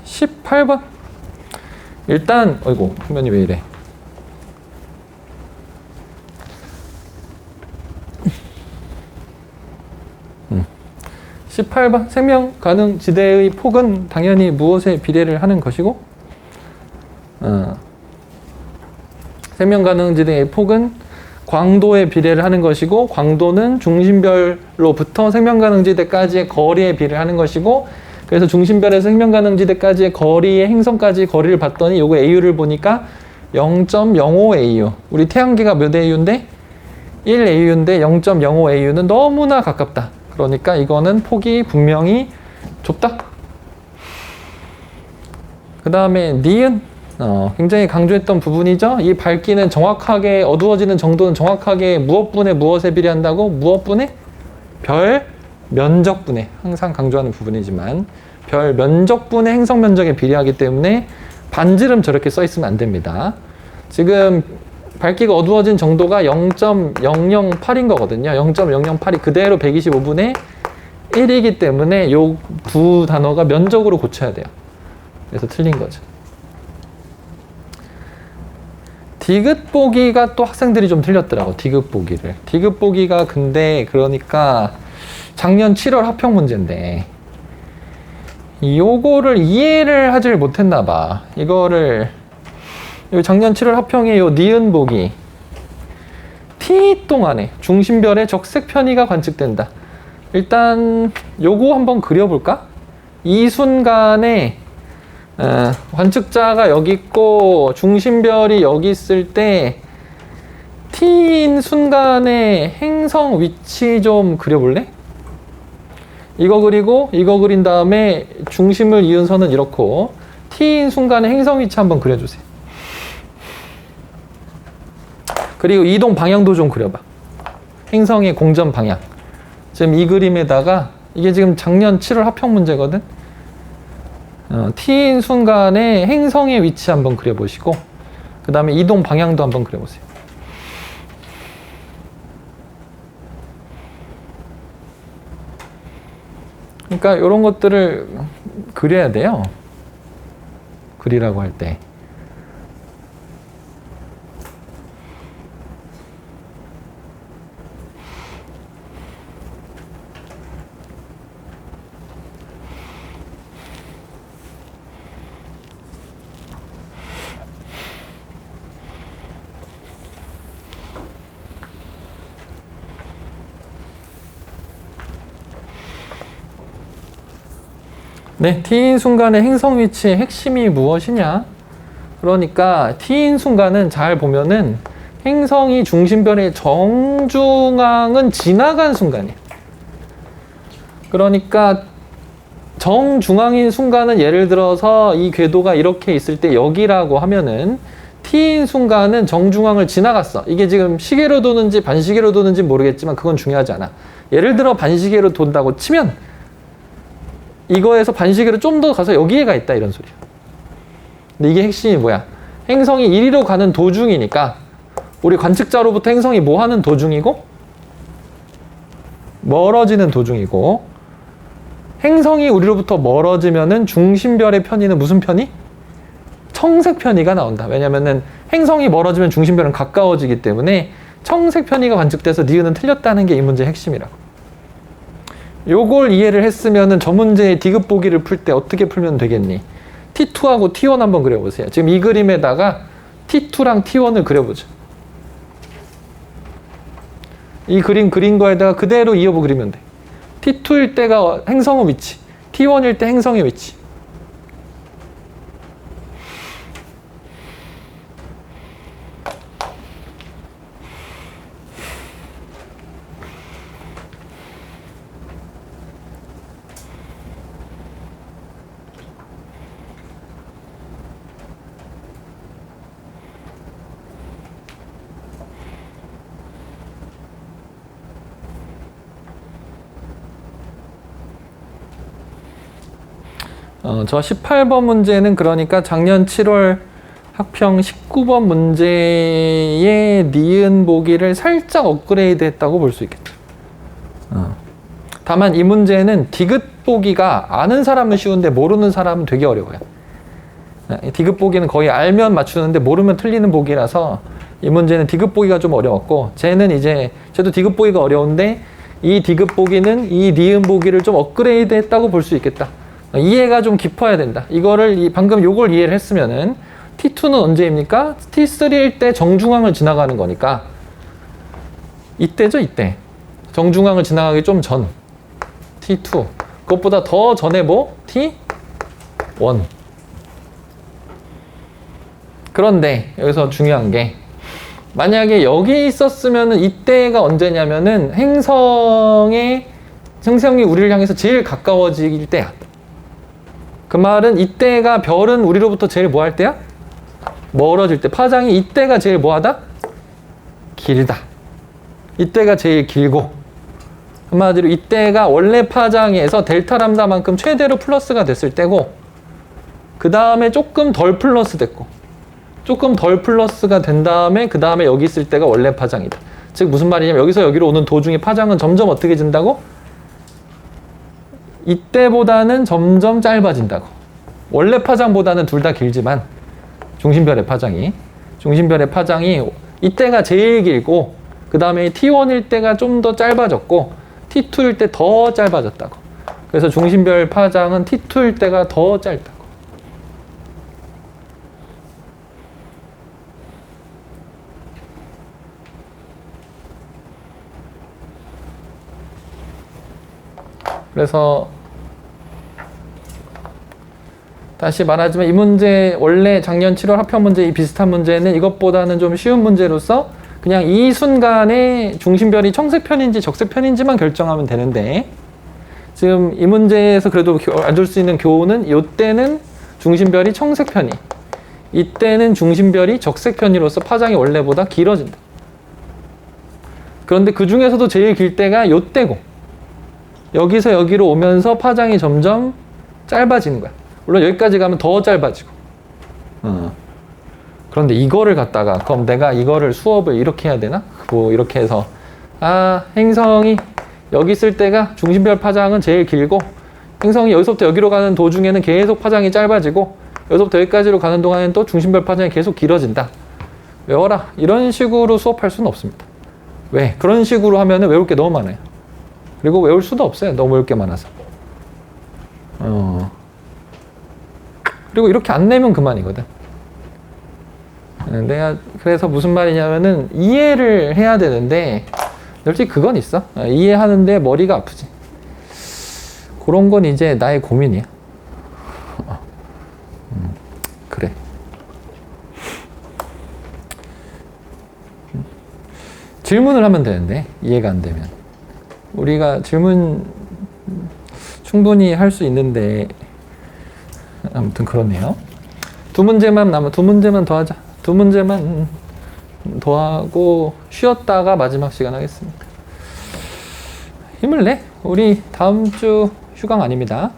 18번. 일단 어이구 화면이 왜 이래. 18번 생명 가능 지대의 폭은 당연히 무엇에 비례를 하는 것이고 생명 가능 지대의 폭은 광도에 비례를 하는 것이고 광도는 중심별로부터 생명 가능 지대까지의 거리에 비례를 하는 것이고 그래서 중심별에서 생명 가능 지대까지의 거리의 행성까지 거리를 봤더니 요거 AU를 보니까 0.05 AU. 우리 태양계가 몇 AU인데? 1 AU인데 0.05 AU는 너무나 가깝다. 그러니까 이거는 폭이 분명히 좁다. 그 다음에 니은 굉장히 강조했던 부분이죠. 이 밝기는 정확하게 어두워지는 정도는 정확하게 무엇분의 무엇에 비례한다고? 무엇분의? 별 면적분에 항상 강조하는 부분이지만 별 면적분의 행성 면적에 비례하기 때문에 반지름 저렇게 써 있으면 안 됩니다. 지금 밝기가 어두워진 정도가 0.008인 거거든요. 0.008이 그대로 125분의 1이기 때문에 요 두 단어가 면적으로 고쳐야 돼요. 그래서 틀린 거죠. 디귿 보기가 또 학생들이 좀 틀렸더라고. 디귿 보기를. 디귿 보기가 근데 그러니까 작년 7월 합평 문제인데 요거를 이해를 하질 못했나 봐. 이거를 요 작년 7월 합평의 요 니은 보기 t 동안에 중심별의 적색 편의가 관측된다. 일단 요거 한번 그려볼까? 이 순간에 관측자가 여기 있고 중심별이 여기 있을 때 t인 순간에 행성 위치 좀 그려볼래? 이거 그리고 이거 그린 다음에 중심을 이은 선은 이렇고 t인 순간에 행성 위치 한번 그려주세요. 그리고 이동 방향도 좀 그려봐. 행성의 공전 방향. 지금 이 그림에다가 이게 지금 작년 7월 합평 문제거든. t인 순간에 행성의 위치 한번 그려보시고 그 다음에 이동 방향도 한번 그려보세요. 그러니까 이런 것들을 그려야 돼요. 그리라고 할 때. 네, t인 순간의 행성 위치의 핵심이 무엇이냐? 그러니까 t인 순간은 잘 보면은 행성이 중심별의 정중앙은 지나간 순간이에요. 그러니까 정중앙인 순간은 예를 들어서 이 궤도가 이렇게 있을 때 여기라고 하면은 t인 순간은 정중앙을 지나갔어. 이게 지금 시계로 도는지 반시계로 도는지 모르겠지만 그건 중요하지 않아. 예를 들어 반시계로 돈다고 치면 이거에서 반시계로 좀 더 가서 여기에 가 있다 이런 소리야. 근데 이게 핵심이 뭐야? 행성이 이리로 가는 도중이니까 우리 관측자로부터 행성이 뭐 하는 도중이고 멀어지는 도중이고 행성이 우리로부터 멀어지면은 중심별의 편의는 무슨 편의? 청색 편의가 나온다. 왜냐면은 행성이 멀어지면 중심별은 가까워지기 때문에 청색 편의가 관측돼서 니은은 틀렸다는 게 이 문제의 핵심이라고. 요걸 이해를 했으면은 저 문제의 디귿 보기를 풀 때 어떻게 풀면 되겠니? T2하고 T1 한번 그려보세요. 지금 이 그림에다가 T2랑 T1을 그려보죠. 이 그림 그린 거에다가 그대로 이어보 그리면 돼. T2일 때가 행성의 위치, T1일 때 행성의 위치. 저 18번 문제는 그러니까 작년 7월 학평 19번 문제의 니은 보기를 살짝 업그레이드 했다고 볼 수 있겠죠. 다만 이 문제는 디귿 보기가 아는 사람은 쉬운데 모르는 사람은 되게 어려워요. 디귿 보기는 거의 알면 맞추는데 모르면 틀리는 보기라서 이 문제는 디귿 보기가 좀 어려웠고 쟤도 디귿 보기가 어려운데 이 디귿 보기는 이 니은 보기를 좀 업그레이드 했다고 볼 수 있겠다. 이해가 좀 깊어야 된다. 방금 요걸 이해를 했으면은 T2는 언제입니까? T3일 때 정중앙을 지나가는 거니까 이때죠, 이때. 정중앙을 지나가기 좀 전. T2. 그것보다 더 전에 뭐? T1. 그런데 여기서 중요한 게 만약에 여기 있었으면은 이때가 언제냐면은 행성이 우리를 향해서 제일 가까워질 때야. 그 말은 이때가 별은 우리로부터 제일 뭐 할 때야? 멀어질 때. 파장이 이때가 제일 뭐하다? 길다. 이때가 제일 길고 한마디로 이때가 원래 파장에서 델타 람다만큼 최대로 플러스가 됐을 때고 그 다음에 조금 덜 플러스 됐고 조금 덜 플러스가 된 다음에 그 다음에 여기 있을 때가 원래 파장이다. 즉 무슨 말이냐면 여기서 여기로 오는 도중에 파장은 점점 어떻게 진다고? 이때보다는 점점 짧아진다고. 원래 파장보다는 둘 다 길지만 중심별의 파장이 이때가 제일 길고 그 다음에 T1일 때가 좀 더 짧아졌고 T2일 때 더 짧아졌다고. 그래서 중심별 파장은 T2일 때가 더 짧다고. 그래서 다시 말하지만 이 문제 원래 작년 7월 합평 문제 이 비슷한 문제는 이것보다는 좀 쉬운 문제로서 그냥 이 순간에 중심별이 청색편인지 적색편인지만 결정하면 되는데 지금 이 문제에서 그래도 얻을 수 있는 교훈은 이때는 중심별이 청색편이 이때는 중심별이 적색편이로서 파장이 원래보다 길어진다. 그런데 그 중에서도 제일 길 때가 이때고 여기서 여기로 오면서 파장이 점점 짧아지는 거야. 물론 여기까지 가면 더 짧아지고. 그런데 이거를 갖다가 그럼 내가 이거를 수업을 이렇게 해야 되나? 뭐 이렇게 해서 행성이 여기 있을 때가 중심별 파장은 제일 길고 행성이 여기서부터 여기로 가는 도중에는 계속 파장이 짧아지고 여기서부터 여기까지로 가는 동안에는 또 중심별 파장이 계속 길어진다. 외워라. 이런 식으로 수업할 수는 없습니다. 왜? 그런 식으로 하면은 외울 게 너무 많아요. 그리고 외울 수도 없어요. 너무 외울 게 많아서. 그리고 이렇게 안 내면 그만이거든. 내가 그래서 무슨 말이냐면은 이해를 해야 되는데 솔직히 그건 있어. 이해하는데 머리가 아프지. 그런 건 이제 나의 고민이야. 그래. 질문을 하면 되는데 이해가 안 되면 우리가 질문 충분히 할 수 있는데 아무튼 그렇네요. 두 문제만 더 하자. 두 문제만 더 하고 쉬었다가 마지막 시간 하겠습니다. 힘을 내. 우리 다음 주 휴강 아닙니다.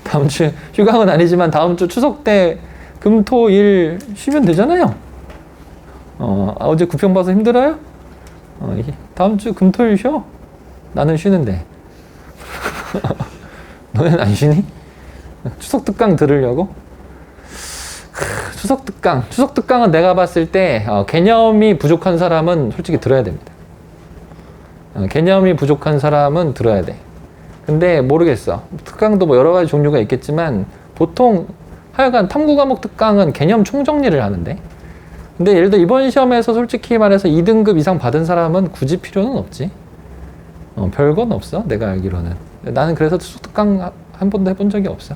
다음 주 휴강은 아니지만 다음 주 추석 때 금, 토, 일 쉬면 되잖아요. 어제 구평 봐서 힘들어요? 다음 주 금, 토, 일 쉬어. 나는 쉬는데. 너는 안 쉬니? 추석 특강 들으려고? 추석 특강은 내가 봤을 때 개념이 부족한 사람은 솔직히 들어야 됩니다. 개념이 부족한 사람은 들어야 돼. 근데 모르겠어. 특강도 뭐 여러 가지 종류가 있겠지만 보통 하여간 탐구 과목 특강은 개념 총정리를 하는데 근데 예를 들어 이번 시험에서 솔직히 말해서 2등급 이상 받은 사람은 굳이 필요는 없지. 별건 없어. 내가 알기로는. 나는 그래서 추석 특강 한 번도 해본 적이 없어.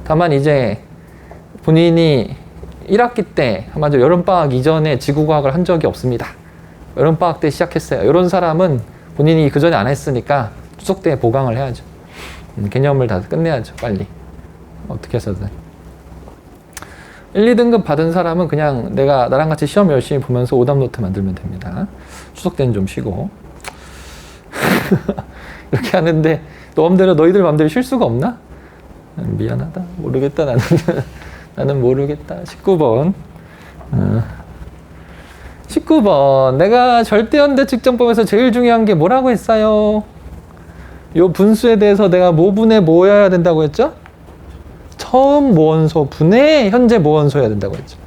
다만 이제 본인이 1학기 때 한마디로 여름방학 이전에 지구과학을 한 적이 없습니다. 여름방학 때 시작했어요. 이런 사람은 본인이 그 전에 안 했으니까 추석 때 보강을 해야죠. 개념을 다 끝내야죠. 빨리. 어떻게 해서든. 1, 2등급 받은 사람은 그냥 나랑 같이 시험 열심히 보면서 오답 노트 만들면 됩니다. 추석 때는 좀 쉬고. 이렇게 하는데 너희들 맘대로 쉴 수가 없나? 미안하다. 모르겠다. 나는 모르겠다. 19번. 19번. 내가 절대연대 측정법에서 제일 중요한 게 뭐라고 했어요? 요 분수에 대해서 내가 뭐분의 뭐여야 된다고 했죠? 처음 모원소 분의 현재 모원소여야 된다고 했죠.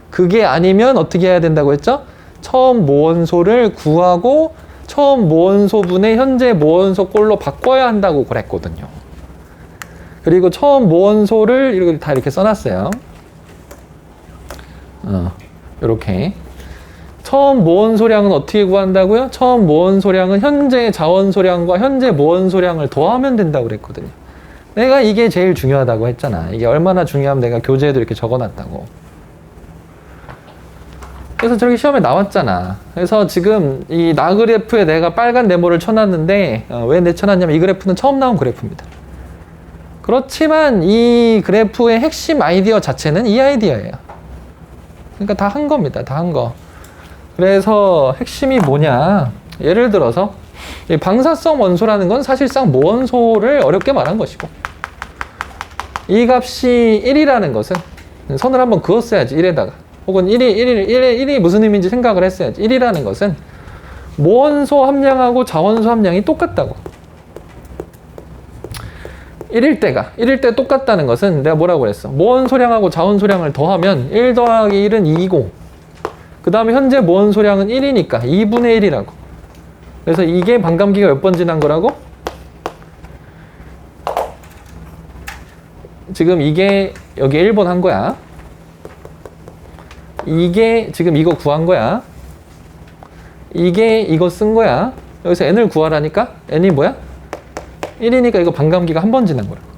그게 아니면 어떻게 해야 된다고 했죠? 처음 모원소를 구하고 처음 모원소 분의 현재 모원소 꼴로 바꿔야 한다고 그랬거든요. 그리고 처음 모원소를 다 이렇게 써놨어요. 이렇게. 처음 모원소량은 어떻게 구한다고요? 처음 모원소량은 현재 자원소량과 현재 모원소량을 더하면 된다고 그랬거든요. 내가 이게 제일 중요하다고 했잖아. 이게 얼마나 중요하면 내가 교재에도 이렇게 적어놨다고. 그래서 저렇게 시험에 나왔잖아. 그래서 지금 이 나그래프에 내가 빨간 네모를 쳐놨는데 왜 내쳐놨냐면 이 그래프는 처음 나온 그래프입니다. 그렇지만 이 그래프의 핵심 아이디어 자체는 이 아이디어예요. 그러니까 다 한 겁니다. 다 한 거. 그래서 핵심이 뭐냐. 예를 들어서 이 방사성 원소라는 건 사실상 모원소를 어렵게 말한 것이고 이 값이 1이라는 것은 선을 한번 그었어야지 1에다가 혹은 1이 무슨 의미인지 생각을 했어야지 1이라는 것은 모원소 함량하고 자원소 함량이 똑같다고 1일 때 똑같다는 것은 내가 뭐라고 그랬어? 모원소량하고 자원소량을 더하면 1 더하기 1은 2고 그 다음에 현재 모원소량은 1이니까 2분의 1이라고. 그래서 이게 반감기가 몇 번 지난 거라고? 지금 이게 여기 1번 한 거야. 이게 지금 이거 구한 거야. 이게 이거 쓴 거야. 여기서 n을 구하라니까 n이 뭐야? 1이니까 이거 반감기가 한 번 지난 거라고.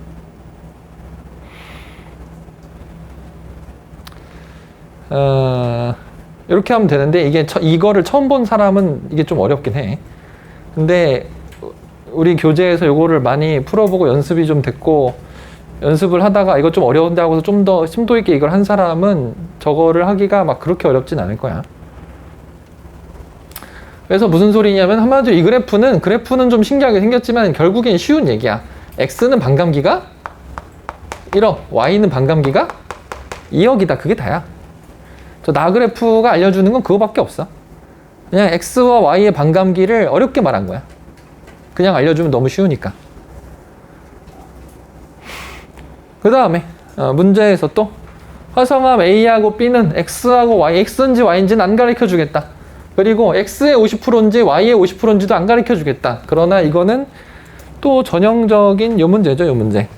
이렇게 하면 되는데 이거를 처음 본 사람은 이게 좀 어렵긴 해. 근데 우리 교재에서 이거를 많이 풀어보고 연습이 좀 됐고 연습을 하다가 이거 좀 어려운데 하고서 좀 더 심도 있게 이걸 한 사람은 저거를 하기가 막 그렇게 어렵진 않을 거야. 그래서 무슨 소리냐면 한마디로 이 그래프는 좀 신기하게 생겼지만 결국엔 쉬운 얘기야. x는 반감기가 1억, y는 반감기가 2억이다. 그게 다야. 저 나그래프가 알려주는 건 그거밖에 없어. 그냥 x와 y의 반감기를 어렵게 말한 거야. 그냥 알려주면 너무 쉬우니까. 그 다음에 문제에서 또 화성합 A하고 B는 X하고 Y, X인지 Y인지는 안 가르쳐 주겠다. 그리고 X의 50%인지 Y의 50%인지도 안 가르쳐 주겠다. 그러나 이거는 또 전형적인 요 문제죠, 요 문제.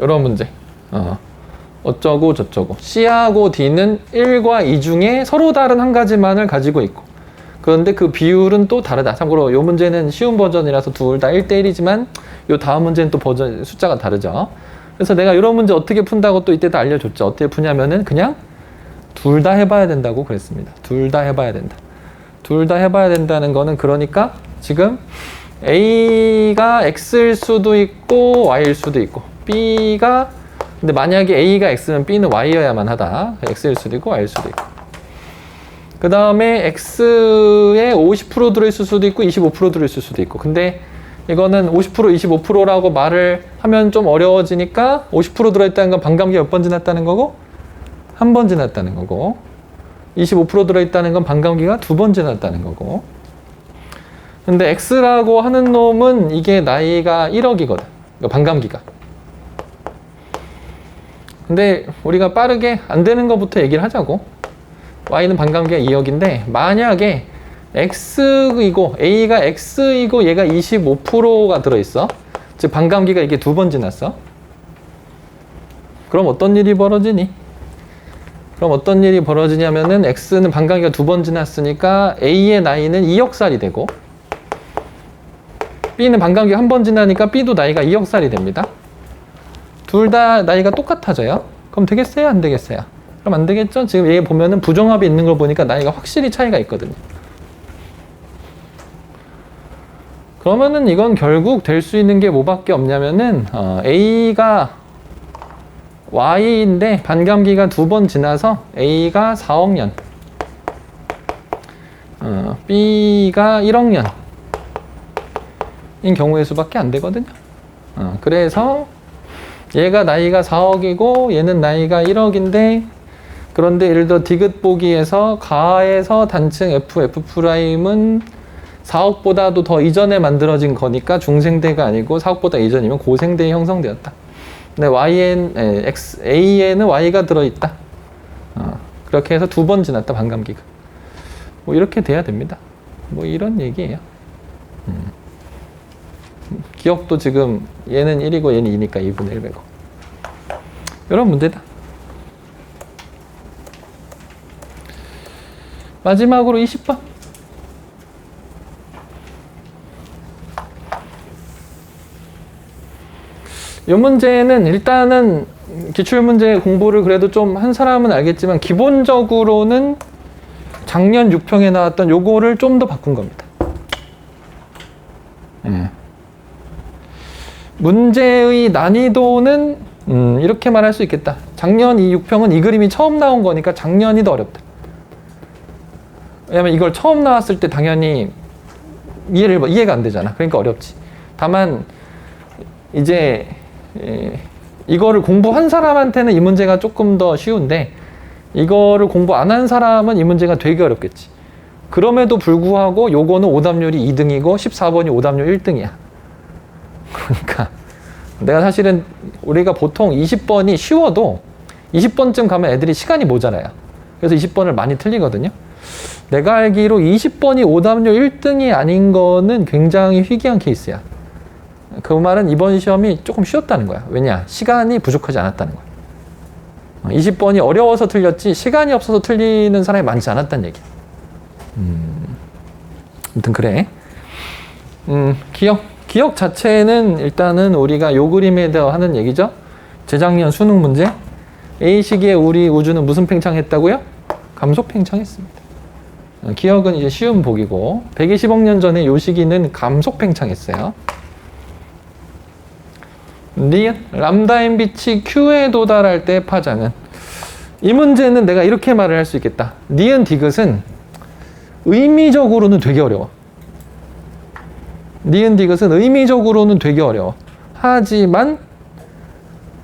이런 문제. 어쩌고 저쩌고. C하고 D는 1과 2 중에 서로 다른 한 가지만을 가지고 있고. 그런데 그 비율은 또 다르다. 참고로 요 문제는 쉬운 버전이라서 둘 다 1대1이지만 요 다음 문제는 또 버전 숫자가 다르죠. 그래서 내가 이런 문제 어떻게 푼다고 또 이때도 알려줬죠. 어떻게 푸냐면은 그냥 둘 다 해봐야 된다고 그랬습니다. 둘 다 해봐야 된다. 둘 다 해봐야 된다는 거는 그러니까 지금 A가 X일 수도 있고 Y일 수도 있고 B가 근데 만약에 A가 X면 B는 Y여야만 하다. X일 수도 있고 Y일 수도 있고 그 다음에 X에 50% 들어있을 수도 있고 25% 들어있을 수도 있고 근데 이거는 50% 25%라고 말을 하면 좀 어려워지니까 50% 들어있다는 건 반감기가 몇 번 지났다는 거고 한 번 지났다는 거고 25% 들어있다는 건 반감기가 2번 지났다는 거고 근데 X라고 하는 놈은 이게 나이가 1억이거든 반감기가 근데 우리가 빠르게 안 되는 것부터 얘기를 하자고 Y는 반감기가 2억인데 만약에 X이고 A가 X이고 얘가 25%가 들어있어 즉 반감기가 이게 2번 지났어 그럼 어떤 일이 벌어지니? 그럼 어떤 일이 벌어지냐면은 X는 반감기가 2번 지났으니까 A의 나이는 2억살이 되고 B는 반감기가 1번 지나니까 B도 나이가 2억살이 됩니다 둘 다 나이가 똑같아져요 그럼 되겠어요? 안 되겠어요? 그럼 안 되겠죠? 지금 얘 보면은 부정합이 있는 걸 보니까 나이가 확실히 차이가 있거든요. 그러면은 이건 결국 될 수 있는 게 뭐밖에 없냐면은 A가 Y인데 반감기가 2번 지나서 A가 4억 년 B가 1억 년인 경우의 수밖에 안 되거든요. 그래서 얘가 나이가 4억이고 얘는 나이가 1억인데 그런데 예를 들어 디귿 보기에서 가에서 단층 F'은 4억보다도 더 이전에 만들어진 거니까 중생대가 아니고 4억보다 이전이면 고생대에 형성되었다. 근데 A에는 Y가 들어있다. 그렇게 해서 2번 지났다 반감기가. 뭐 이렇게 돼야 됩니다. 뭐 이런 얘기예요. 기억도 지금 얘는 1이고 얘는 2니까 2분의 1 배고. 이런 문제다. 마지막으로 20번. 이 문제는 일단은 기출문제 공부를 그래도 좀 한 사람은 알겠지만 기본적으로는 작년 6평에 나왔던 요거를 좀 더 바꾼 겁니다. 문제의 난이도는 이렇게 말할 수 있겠다. 작년 이 6평은 이 그림이 처음 나온 거니까 작년이 더 어렵다. 왜냐면 이걸 처음 나왔을 때 당연히 이해가 안 되잖아. 그러니까 어렵지. 다만 이제 이거를 공부한 사람한테는 이 문제가 조금 더 쉬운데 이거를 공부 안 한 사람은 이 문제가 되게 어렵겠지. 그럼에도 불구하고 요거는 오답률이 2등이고 14번이 오답률 1등이야. 그러니까 내가 사실은 우리가 보통 20번이 쉬워도 20번쯤 가면 애들이 시간이 모자라요. 그래서 20번을 많이 틀리거든요. 내가 알기로 20번이 오답률 1등이 아닌 거는 굉장히 희귀한 케이스야. 그 말은 이번 시험이 조금 쉬웠다는 거야. 왜냐? 시간이 부족하지 않았다는 거야. 20번이 어려워서 틀렸지 시간이 없어서 틀리는 사람이 많지 않았다는 얘기야. 아무튼 그래. 기억 자체는 일단은 우리가 요 그림에 대해 하는 얘기죠. 재작년 수능 문제. A 시기에 우리 우주는 무슨 팽창했다고요? 감속 팽창했습니다. 기억은 이제 쉬운 복이고 120억 년 전에 요 시기는 감속 팽창했어요. 니은 람다 n 빛이 Q에 도달할 때 파장은 이 문제는 내가 이렇게 말을 할 수 있겠다. 니은 디귿은 의미적으로는 되게 어려워. 니은 디귿은 의미적으로는 되게 어려워. 하지만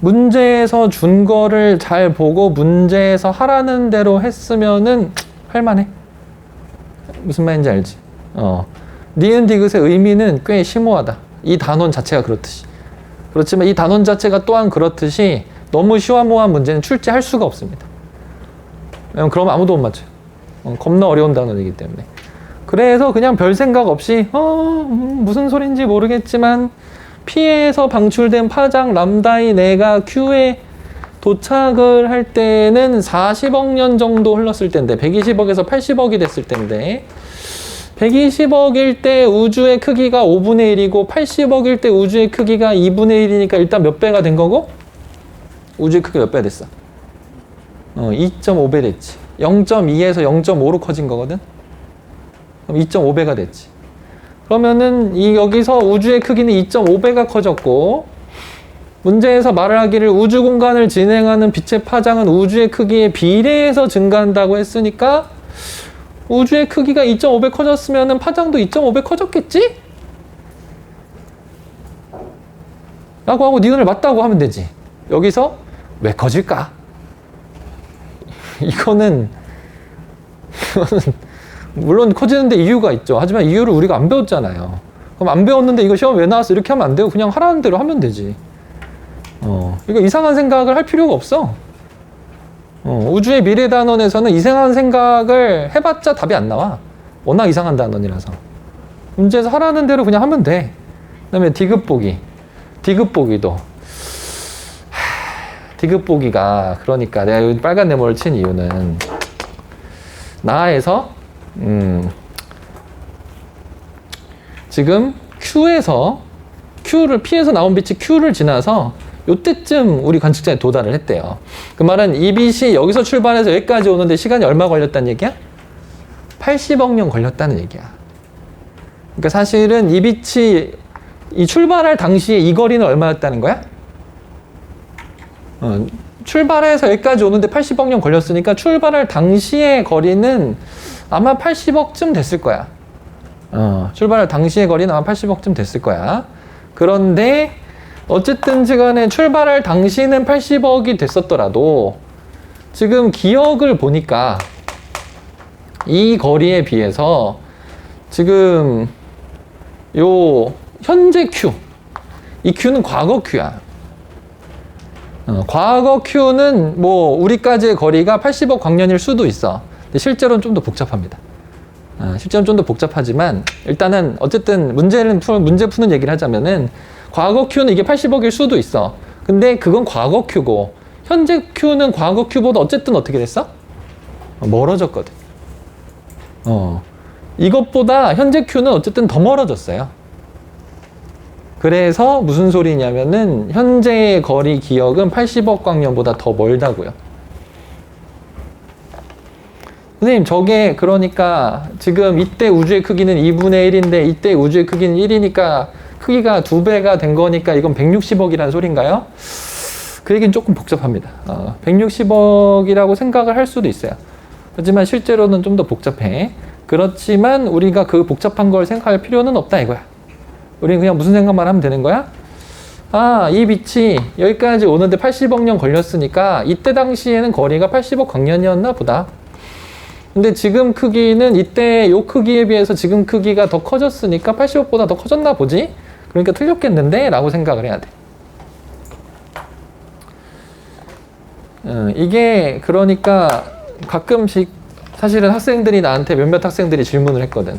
문제에서 준 거를 잘 보고 문제에서 하라는 대로 했으면은 할만해. 무슨 말인지 알지? 니은 디귿의 의미는 꽤 심오하다. 이 단원 자체가 그렇듯이. 그렇지만 이 단원 자체가 또한 그렇듯이 너무 심오한 문제는 출제할 수가 없습니다. 왜냐면 그럼 아무도 못 맞춰요. 겁나 어려운 단원이기 때문에. 그래서 그냥 별 생각 없이 무슨 소린지 모르겠지만 P에서 방출된 파장 람다의 내가 Q에 도착을 할 때는 40억 년 정도 흘렀을 텐데 120억에서 80억이 됐을 텐데 120억일 때 우주의 크기가 5분의 1이고 80억일 때 우주의 크기가 2분의 1이니까 일단 몇 배가 된 거고? 우주의 크기가 몇 배가 됐어? 2.5배 됐지. 0.2에서 0.5로 커진 거거든? 그럼 2.5배가 됐지. 그러면은 여기서 우주의 크기는 2.5배가 커졌고 문제에서 말을 하기를 우주 공간을 진행하는 빛의 파장은 우주의 크기에 비례해서 증가한다고 했으니까 우주의 크기가 2.5배 커졌으면 파장도 2.5배 커졌겠지? 라고 하고 니은을 맞다고 하면 되지. 여기서 왜 커질까? 이거는 물론 커지는데 이유가 있죠. 하지만 이유를 우리가 안 배웠잖아요. 그럼 안 배웠는데 이거 시험 왜 나왔어? 이렇게 하면 안 돼요. 그냥 하라는 대로 하면 되지. 이거 이상한 생각을 할 필요가 없어. 우주의 미래 단원에서는 이상한 생각을 해봤자 답이 안 나와. 워낙 이상한 단원이라서. 문제에서 하라는 대로 그냥 하면 돼. 그 다음에 디귿보기. 디귿보기도. 디귿보기가 그러니까 내가 여기 빨간 네모를 친 이유는 나에서 지금 Q에서 P에서 나온 빛이 Q를 지나서 요때쯤 우리 관측자에 도달을 했대요. 그 말은 이 빛이 여기서 출발해서 여기까지 오는데 시간이 얼마 걸렸다는 얘기야? 80억 년 걸렸다는 얘기야. 그러니까 사실은 이 빛이 이 출발할 당시에 이 거리는 얼마였다는 거야? 출발해서 여기까지 오는데 80억 년 걸렸으니까 출발할 당시의 거리는 아마 80억쯤 됐을 거야. 출발할 당시의 거리는 아마 80억쯤 됐을 거야. 그런데 어쨌든지 간에 출발할 당시는 80억이 됐었더라도 지금 기억을 보니까 이 거리에 비해서 지금 요 현재 Q, 이 Q는 과거 Q야. 과거 Q는 뭐 우리까지의 거리가 80억 광년일 수도 있어. 근데 실제로는 좀 더 복잡합니다. 실제로는 좀 더 복잡하지만 일단은 어쨌든 문제 푸는 얘기를 하자면은 과거 Q는 이게 80억일 수도 있어. 근데 그건 과거 Q고 현재 Q는 과거 Q보다 어쨌든 어떻게 됐어? 멀어졌거든. 이것보다 현재 Q는 어쨌든 더 멀어졌어요. 그래서 무슨 소리냐면은 현재의 거리 기억은 80억 광년보다 더 멀다고요. 선생님 저게 그러니까 지금 이때 우주의 크기는 2분의 1인데 이때 우주의 크기는 1이니까 크기가 2배가 된 거니까 이건 160억이라는 소린가요? 그 얘기는 조금 복잡합니다. 160억이라고 생각을 할 수도 있어요. 하지만 실제로는 좀 더 복잡해. 그렇지만 우리가 그 복잡한 걸 생각할 필요는 없다 이거야. 우리는 그냥 무슨 생각만 하면 되는 거야? 이 빛이 여기까지 오는데 80억 년 걸렸으니까 이때 당시에는 거리가 80억 광년이었나 보다. 근데 지금 크기는 이때 요 크기에 비해서 지금 크기가 더 커졌으니까 80억보다 더 커졌나 보지? 그러니까 틀렸겠는데? 라고 생각을 해야 돼. 이게 그러니까 가끔씩 사실은 학생들이 나한테 몇몇 학생들이 질문을 했거든.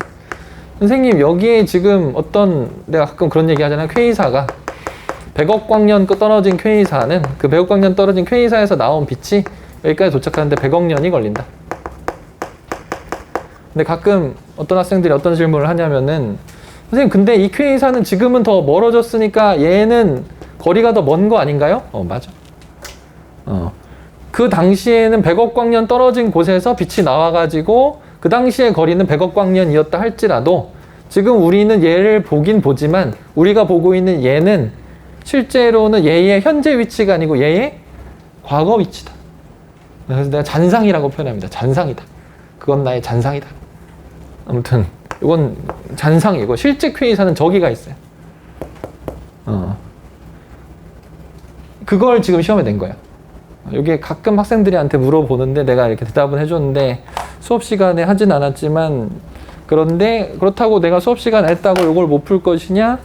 선생님 여기에 지금 내가 가끔 그런 얘기 하잖아. 퀘이사가 100억 광년 떨어진 퀘이사는 그 100억 광년 떨어진 퀘이사에서 나온 빛이 여기까지 도착하는데 100억 년이 걸린다. 근데 가끔 어떤 학생들이 어떤 질문을 하냐면은 선생님 근데 이 퀘이사는 지금은 더 멀어졌으니까 얘는 거리가 더 먼 거 아닌가요? 맞아. 그 당시에는 100억 광년 떨어진 곳에서 빛이 나와가지고 그 당시의 거리는 100억 광년이었다 할지라도 지금 우리는 얘를 보긴 보지만 우리가 보고 있는 얘는 실제로는 얘의 현재 위치가 아니고 얘의 과거 위치다. 그래서 내가 잔상이라고 표현합니다. 잔상이다. 그건 나의 잔상이다. 아무튼 이건 잔상이고 실제 퀘이사는 저기가 있어요. 그걸 지금 시험에 낸 거예요. 이게 가끔 학생들한테 물어보는데 내가 이렇게 대답은 해줬는데 수업 시간에 하진 않았지만 그런데 그렇다고 내가 수업 시간에 했다고 이걸 못 풀 것이냐?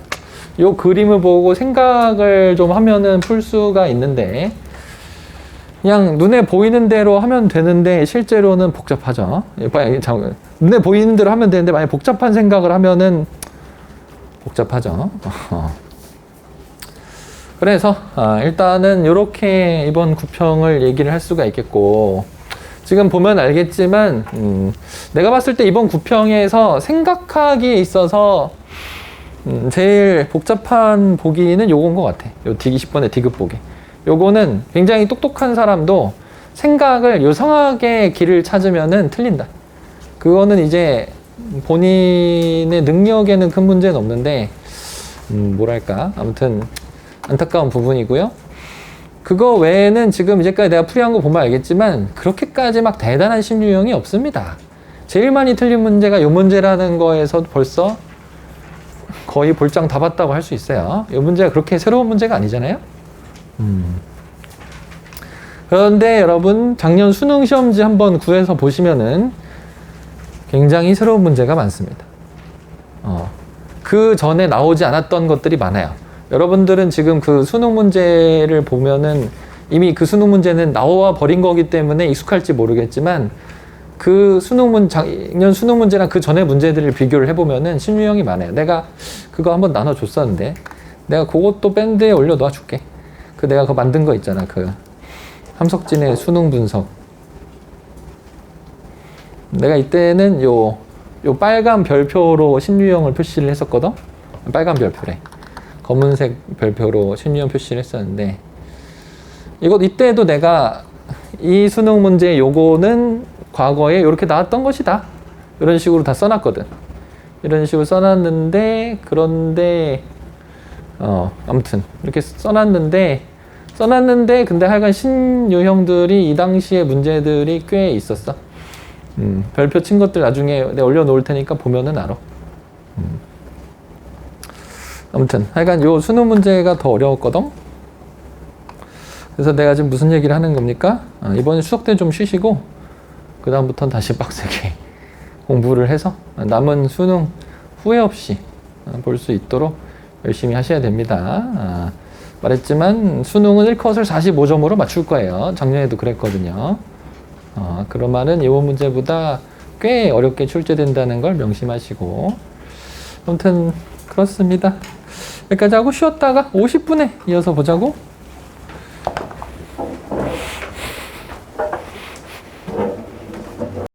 요 그림을 보고 생각을 좀 하면은 풀 수가 있는데 그냥 눈에 보이는 대로 하면 되는데 실제로는 복잡하죠. 눈에 보이는 대로 하면 되는데 만약 복잡한 생각을 하면은 복잡하죠. 그래서 일단은 이렇게 이번 구평을 얘기를 할 수가 있겠고 지금 보면 알겠지만 내가 봤을 때 이번 구평에서 생각하기에 있어서 제일 복잡한 보기는 요건 것 같아. 요 20번의 디귿 보기. 요거는 굉장히 똑똑한 사람도 생각을 요상하게 길을 찾으면은 틀린다. 그거는 이제 본인의 능력에는 큰 문제는 없는데 뭐랄까 아무튼 안타까운 부분이고요. 그거 외에는 지금 이제까지 내가 풀이한 거 보면 알겠지만 그렇게까지 막 대단한 심리유형이 없습니다. 제일 많이 틀린 문제가 요 문제라는 거에서 벌써 거의 볼장 다 봤다고 할 수 있어요. 이 문제가 그렇게 새로운 문제가 아니잖아요. 그런데 여러분 작년 수능 시험지 한번 구해서 보시면은 굉장히 새로운 문제가 많습니다. 그 전에 나오지 않았던 것들이 많아요. 여러분들은 지금 그 수능 문제를 보면은 이미 그 수능 문제는 나와 버린 거기 때문에 익숙할지 모르겠지만 그 작년 수능 문제랑 그 전에 문제들을 비교를 해보면은 심유형이 많아요. 내가 그거 한번 나눠줬었는데 내가 그것도 밴드에 올려놓아 줄게. 내가 그거 만든 거 있잖아. 그 함석진의 수능 분석. 내가 이때는 요 빨간 별표로 신유형을 표시를 했었거든. 빨간 별표래. 검은색 별표로 신유형 표시를 했었는데 이때도 내가 이 수능 문제 요거는 과거에 이렇게 나왔던 것이다. 이런 식으로 다 써놨거든. 이런 식으로 써놨는데 그런데 아무튼 이렇게 써놨는데 근데 하여간 신유형들이 이 당시에 문제들이 꽤 있었어. 별표 친 것들 나중에 내가 올려놓을 테니까 보면은 알아. 아무튼 하여간 요 수능 문제가 더 어려웠거든. 그래서 내가 지금 무슨 얘기를 하는 겁니까? 이번에 추석 때 좀 쉬시고 그 다음부터는 다시 빡세게 공부를 해서 남은 수능 후회 없이 볼 수 있도록 열심히 하셔야 됩니다. 말했지만 수능은 1컷을 45점으로 맞출 거예요. 작년에도 그랬거든요. 그러면은 이번 문제보다 꽤 어렵게 출제된다는 걸 명심하시고 아무튼 그렇습니다. 여기까지 하고 쉬었다가 50분에 이어서 보자고.